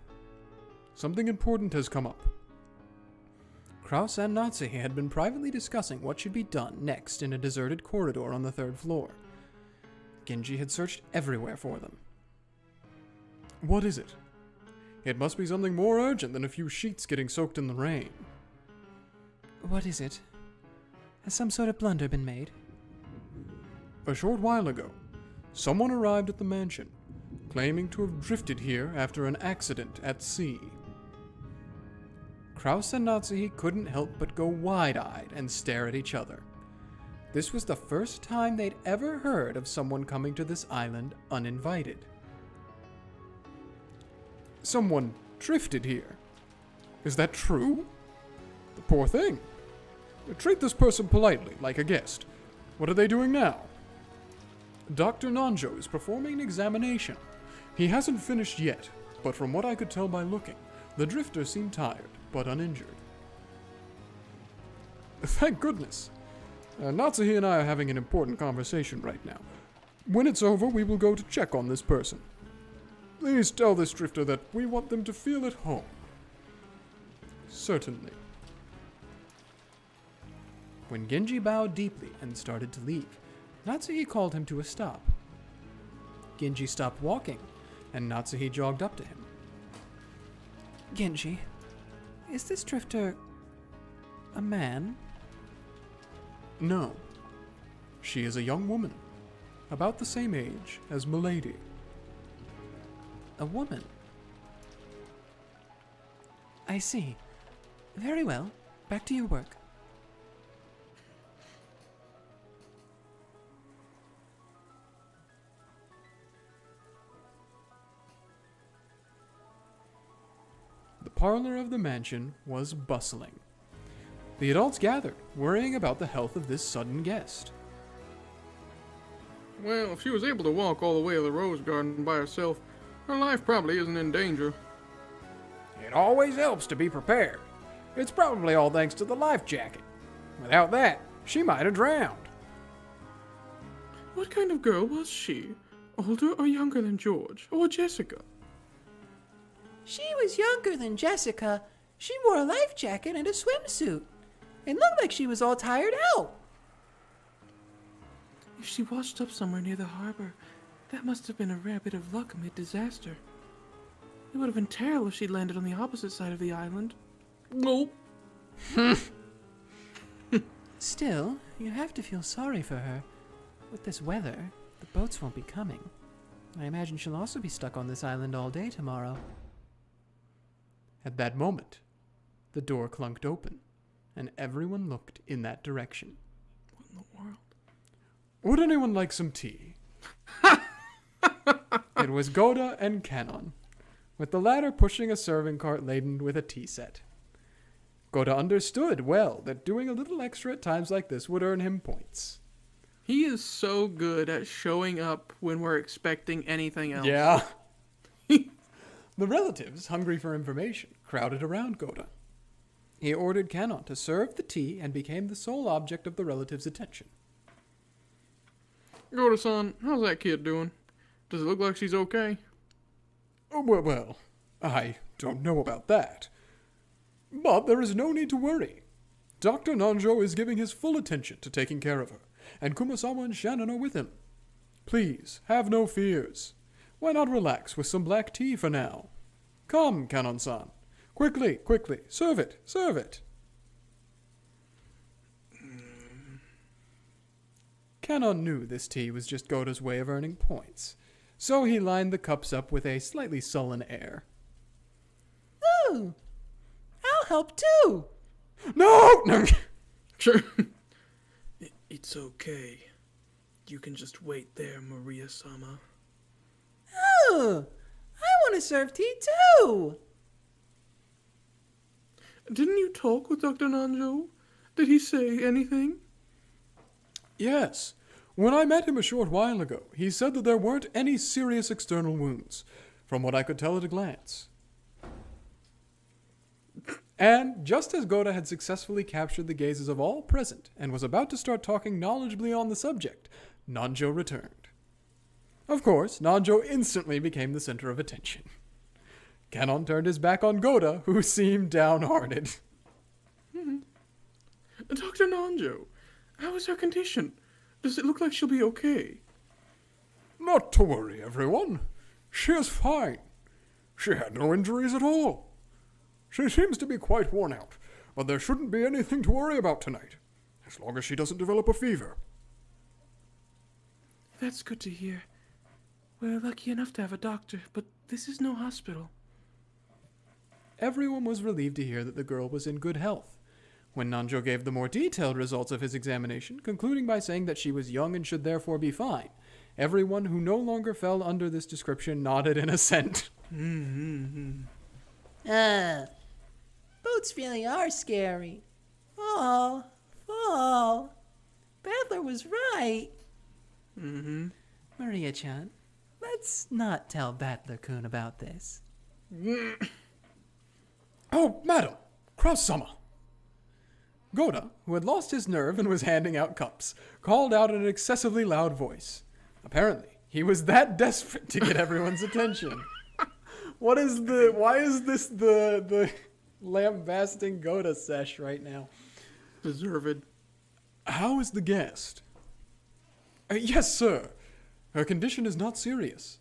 Something important has come up. Kraus and Natsuhi had been privately discussing what should be done next in a deserted corridor on the 3rd floor. Genji had searched everywhere for them. What is it? It must be something more urgent than a few sheets getting soaked in the rain. What is it? Has some sort of blunder been made? A short while ago, someone arrived at the mansion, claiming to have drifted here after an accident at sea. Kraus and Natsuhi couldn't help but go wide-eyed and stare at each other. This was the first time they'd ever heard of someone coming to this island uninvited. Someone drifted here. Is that true? The poor thing. Treat this person politely, like a guest. What are they doing now? Dr. Nanjo is performing an examination. He hasn't finished yet, but from what I could tell by looking, the drifter seemed tired, but uninjured. Thank goodness. Natsuhi and I are having an important conversation right now. When it's over, we will go to check on this person. Please tell this drifter that we want them to feel at home. Certainly. When Genji bowed deeply and started to leave, Natsuhi called him to a stop. Genji stopped walking, and Natsuhi jogged up to him. Genji, is this drifter a man? No. She is a young woman, about the same age as Milady. A woman? I see. Very well. Back to your work. The parlor of the mansion was bustling. The adults gathered, worrying about the health of this sudden guest. Well, if she was able to walk all the way to the rose garden by herself, her life probably isn't in danger. It always helps to be prepared. It's probably all thanks to the life jacket. Without that, she might have drowned. What kind of girl was she? Older or younger than George? Or Jessica? She was younger than Jessica. She wore a life jacket and a swimsuit. It looked like she was all tired out. If she washed up somewhere near the harbor, that must have been a rare bit of luck amid disaster. It would have been terrible if she'd landed on the opposite side of the island. Nope. Still, you have to feel sorry for her. With this weather, the boats won't be coming. I imagine she'll also be stuck on this island all day tomorrow. At that moment, the door clunked open, and everyone looked in that direction. What in the world? Would anyone like some tea? It was Goda and Kanon, with the latter pushing a serving cart laden with a tea set. Goda understood well that doing a little extra at times like this would earn him points. He is so good at showing up when we're expecting anything else. Yeah. The relatives, hungry for information, crowded around Goda. He ordered Kanon to serve the tea and became the sole object of the relatives' attention. Goda-san, how's that kid doing? Does it look like she's okay? Oh, well, I don't know about that. But there is no need to worry. Dr. Nanjo is giving his full attention to taking care of her, and Kumasawa and Shannon are with him. Please, have no fears. Why not relax with some black tea for now? Come, Kanon-san. Quickly, serve it. Kanon knew this tea was just Goda's way of earning points, so he lined the cups up with a slightly sullen air. Oh, I'll help too. No! Sure. It's okay. You can just wait there, Maria-sama. Oh, I want to serve tea too. Didn't you talk with Dr. Nanjo? Did he say anything? Yes. When I met him a short while ago, he said that there weren't any serious external wounds, from what I could tell at a glance. And just as Goda had successfully captured the gazes of all present and was about to start talking knowledgeably on the subject, Nanjo returned. Of course, Nanjo instantly became the center of attention. Kanon turned his back on Goda, who seemed downhearted. Dr. Nanjo, how is her condition? Does it look like she'll be okay? Not to worry, everyone. She is fine. She had no injuries at all. She seems to be quite worn out, but there shouldn't be anything to worry about tonight, as long as she doesn't develop a fever. That's good to hear. We're lucky enough to have a doctor, but this is no hospital. Everyone was relieved to hear that the girl was in good health. When Nanjo gave the more detailed results of his examination, concluding by saying that she was young and should therefore be fine, everyone who no longer fell under this description nodded in assent. Boats really are scary. Fall. Battler was right. Maria-chan, let's not tell Battler-kun about this. Oh, madam! Cross-sama! Goda, who had lost his nerve and was handing out cups, called out in an excessively loud voice. Apparently, he was that desperate to get everyone's attention. Why is this the lambasting Goda sesh right now? Deserved. How is the guest? Yes, sir. Her condition is not serious.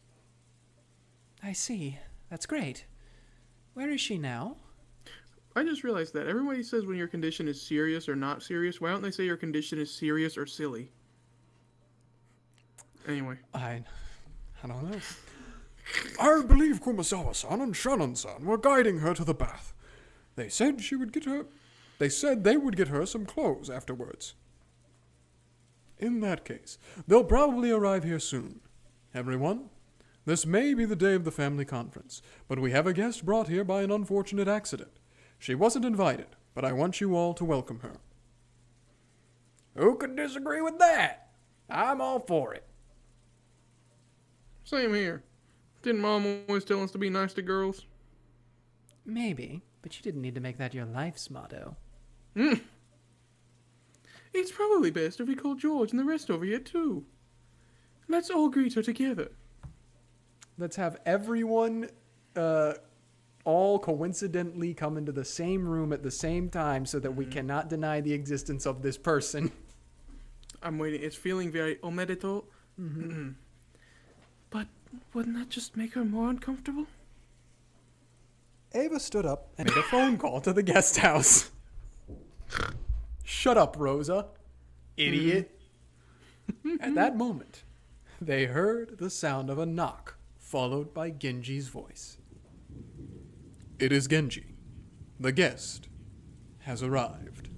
I see. That's great. Where is she now? I just realized that. Everybody says when your condition is serious or not serious. Why don't they say your condition is serious or silly? Anyway. I don't know. I believe Kumasawa-san and Shannon-san were guiding her to the bath. They said they would get her some clothes afterwards. In that case, they'll probably arrive here soon. Everyone, this may be the day of the family conference, but we have a guest brought here by an unfortunate accident. She wasn't invited, but I want you all to welcome her. Who could disagree with that? I'm all for it. Same here. Didn't Mom always tell us to be nice to girls? Maybe, but you didn't need to make that your life's motto. It's probably best if we call George and the rest over here too. Let's all greet her together. Let's have everyone all coincidentally come into the same room at the same time so that we cannot deny the existence of this person. I'm waiting. It's feeling very omedeto. Mm-hmm. But wouldn't that just make her more uncomfortable? Ava stood up and made a phone call to the guest house. Shut up, Rosa. Idiot. At that moment, they heard the sound of a knock, followed by Genji's voice. It is Genji. The guest has arrived.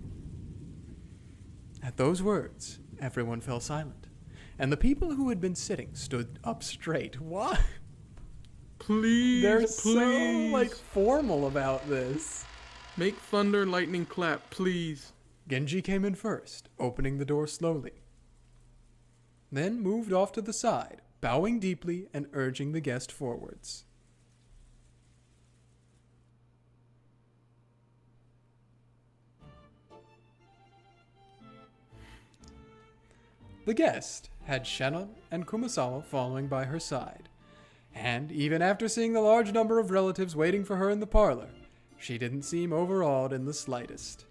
At those words, everyone fell silent, and the people who had been sitting stood up straight. What? Please, They're please. so, formal about this. Make thunder and lightning clap, please. Genji came in first, opening the door slowly. Then moved off to the side, bowing deeply and urging the guest forwards. The guest had Shannon and Kumasawa following by her side, and even after seeing the large number of relatives waiting for her in the parlor, she didn't seem overawed in the slightest.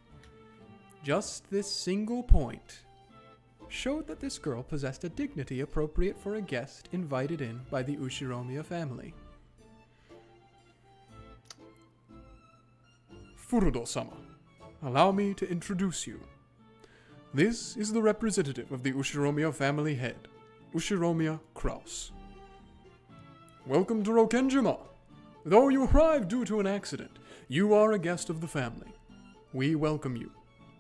Just this single point showed that this girl possessed a dignity appropriate for a guest invited in by the Ushiromiya family. Furudo-sama, allow me to introduce you. This is the representative of the Ushiromiya family head, Ushiromiya Kraus. Welcome to Rokkenjima. Though you arrived due to an accident, you are a guest of the family. We welcome you.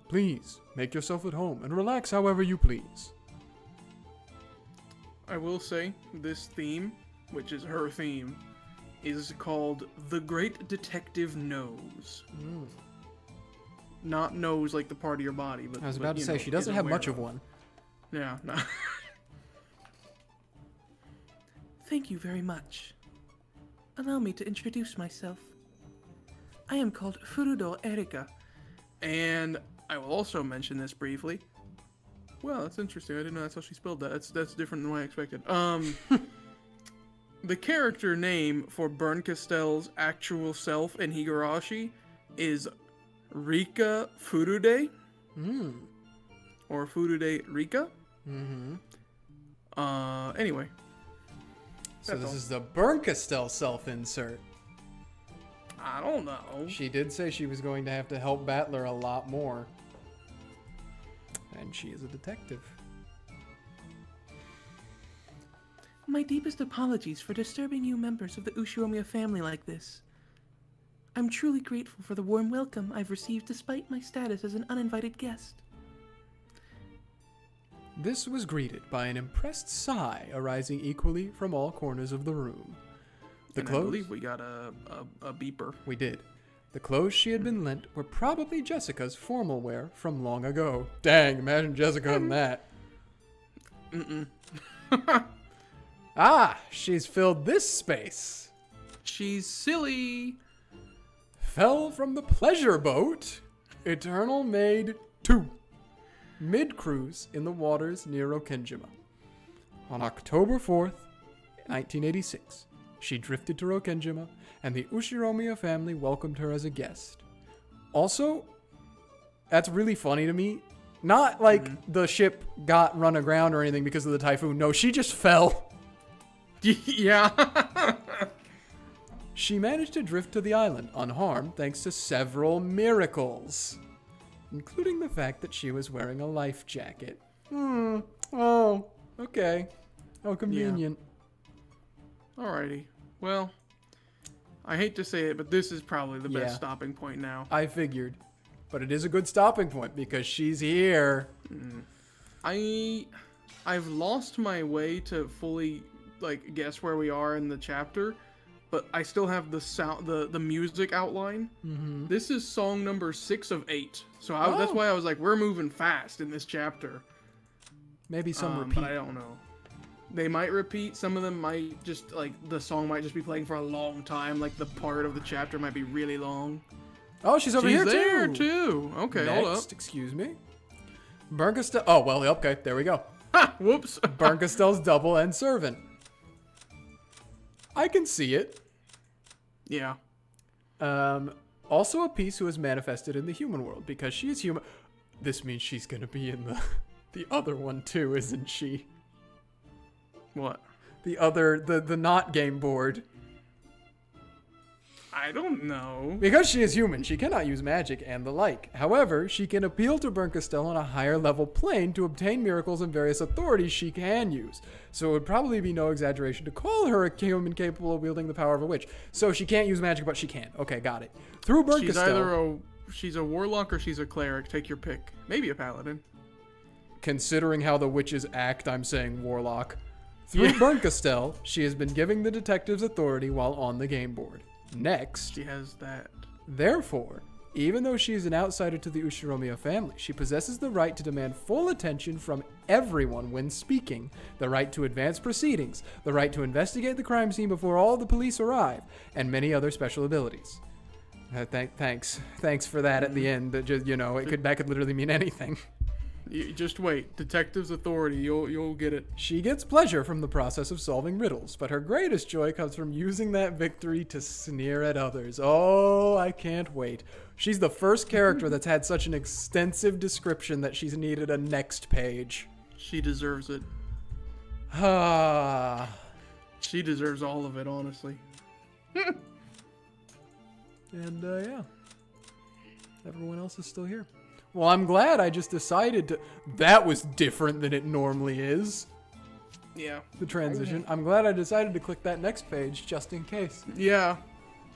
Please, make yourself at home and relax however you please. I will say, this theme, which is her theme, is called The Great Detective Nose. Not nose like the part of your body, but I was about to say, she doesn't have much of one. Yeah, no. Thank you very much. Allow me to introduce myself. I am called Furudo Erika. And I will also mention this briefly. Well, that's interesting. I didn't know that's how she spelled that. That's different than what I expected. The character name for Bernkastel's actual self in Higurashi is Rika Furude. Or Furude Rika. Anyway. So this is the Bernkastel self-insert. I don't know. She did say she was going to have to help Battler a lot more. And she is a detective. My deepest apologies for disturbing you members of the Ushiromiya family like this. I'm truly grateful for the warm welcome I've received despite my status as an uninvited guest. This was greeted by an impressed sigh arising equally from all corners of the room. I believe we got a beeper. We did. The clothes she had been lent were probably Jessica's formal wear from long ago. Dang, imagine Jessica in that. Ah, she's filled this space. She's silly. Fell from the pleasure boat. Eternal maid 2. Mid-cruise in the waters near Rokkenjima. On October 4th, 1986, she drifted to Rokkenjima, and the Ushiromiya family welcomed her as a guest. Also, that's really funny to me. Not like the ship got run aground or anything because of the typhoon. No, she just fell. Yeah. She managed to drift to the island unharmed thanks to several miracles, including the fact that she was wearing a life jacket. Oh, okay. How convenient. Alrighty. Well, I hate to say it, but this is probably the Yeah. best stopping point now. I figured. But it is a good stopping point because she's here. I've lost my way to fully like guess where we are in the chapter, but I still have the sound, the music outline. This is song number 6 of 8, so that's why I was like, we're moving fast in this chapter. Maybe some repeat. But I don't know. They might repeat. Some of them might just like the song might just be playing for a long time. Like the part of the chapter might be really long. Oh, she's over She's here there too. too. Okay, Next, hold up. excuse me. Bernkastel. Oh, well, okay, there we go. Ha, whoops. Bernkastel's double and servant. I can see it. Yeah. Also a piece who is manifested in the human world because she is human. This means she's gonna be in the other one too, isn't she? What? The not game board. I don't know. Because she is human, she cannot use magic and the like. However, she can appeal to Bernkastel on a higher level plane to obtain miracles and various authorities she can use. So it would probably be no exaggeration to call her a human capable of wielding the power of a witch. So she can't use magic, but she can. Okay, got it. Through Bernkastel... She's a warlock or she's a cleric. Take your pick. Maybe a paladin. Considering how the witches act, I'm saying warlock. Through Bernkastel, she has been giving the detectives authority while on the game board. Next, She has that. therefore, even though she is an outsider to the Ushiromiya family, she possesses the right to demand full attention from everyone when speaking, the right to advance proceedings, the right to investigate the crime scene before all the police arrive, and many other special abilities. Thanks for that at the end. That just that could literally mean anything. You just wait. Detective's authority. You'll get it. She gets pleasure from the process of solving riddles, but her greatest joy comes from using that victory to sneer at others. Oh, I can't wait. She's the first character that's had such an extensive description that she's needed a next page. She deserves it. Ah. She deserves all of it, honestly. And, yeah. Everyone else is still here. Well, I'm glad I just decided to... That was different than it normally is. Yeah. The transition. I'm glad I decided to click that next page just in case. Yeah.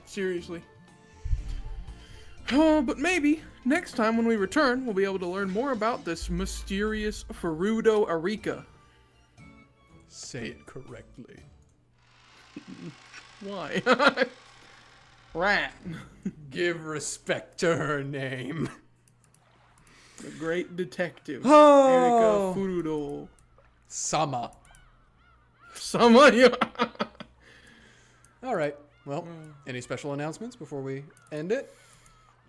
Seriously. Oh, but maybe next time when we return, we'll be able to learn more about this mysterious Ferudo Arika. Say it correctly. Why? Rat. Give respect to her name. The great detective. Oh. Erika Furudo. Sama. Samaya. All right. Well, any special announcements before we end it?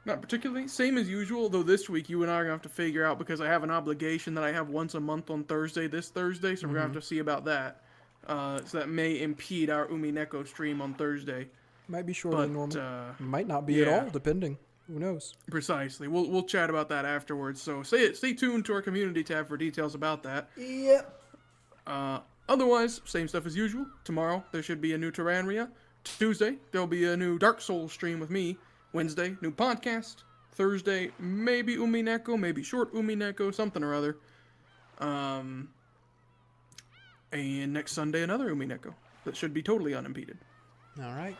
Not particularly. Same as usual, though this week you and I are going to have to figure out because I have an obligation that I have once a month on Thursday, this Thursday, so we're going to have to see about that. So that may impede our Umineko stream on Thursday. Might be shorter than normal. Might not be yeah. at all, depending. Who knows? Precisely. We'll chat about that afterwards. So stay tuned to our community tab for details about that. Yep. Otherwise, same stuff as usual. Tomorrow there should be a new Terranria. Tuesday there'll be a new Dark Souls stream with me. Wednesday, new podcast. Thursday, maybe Umineko, maybe short Umineko, something or other. And next Sunday, another Umineko that should be totally unimpeded. All right.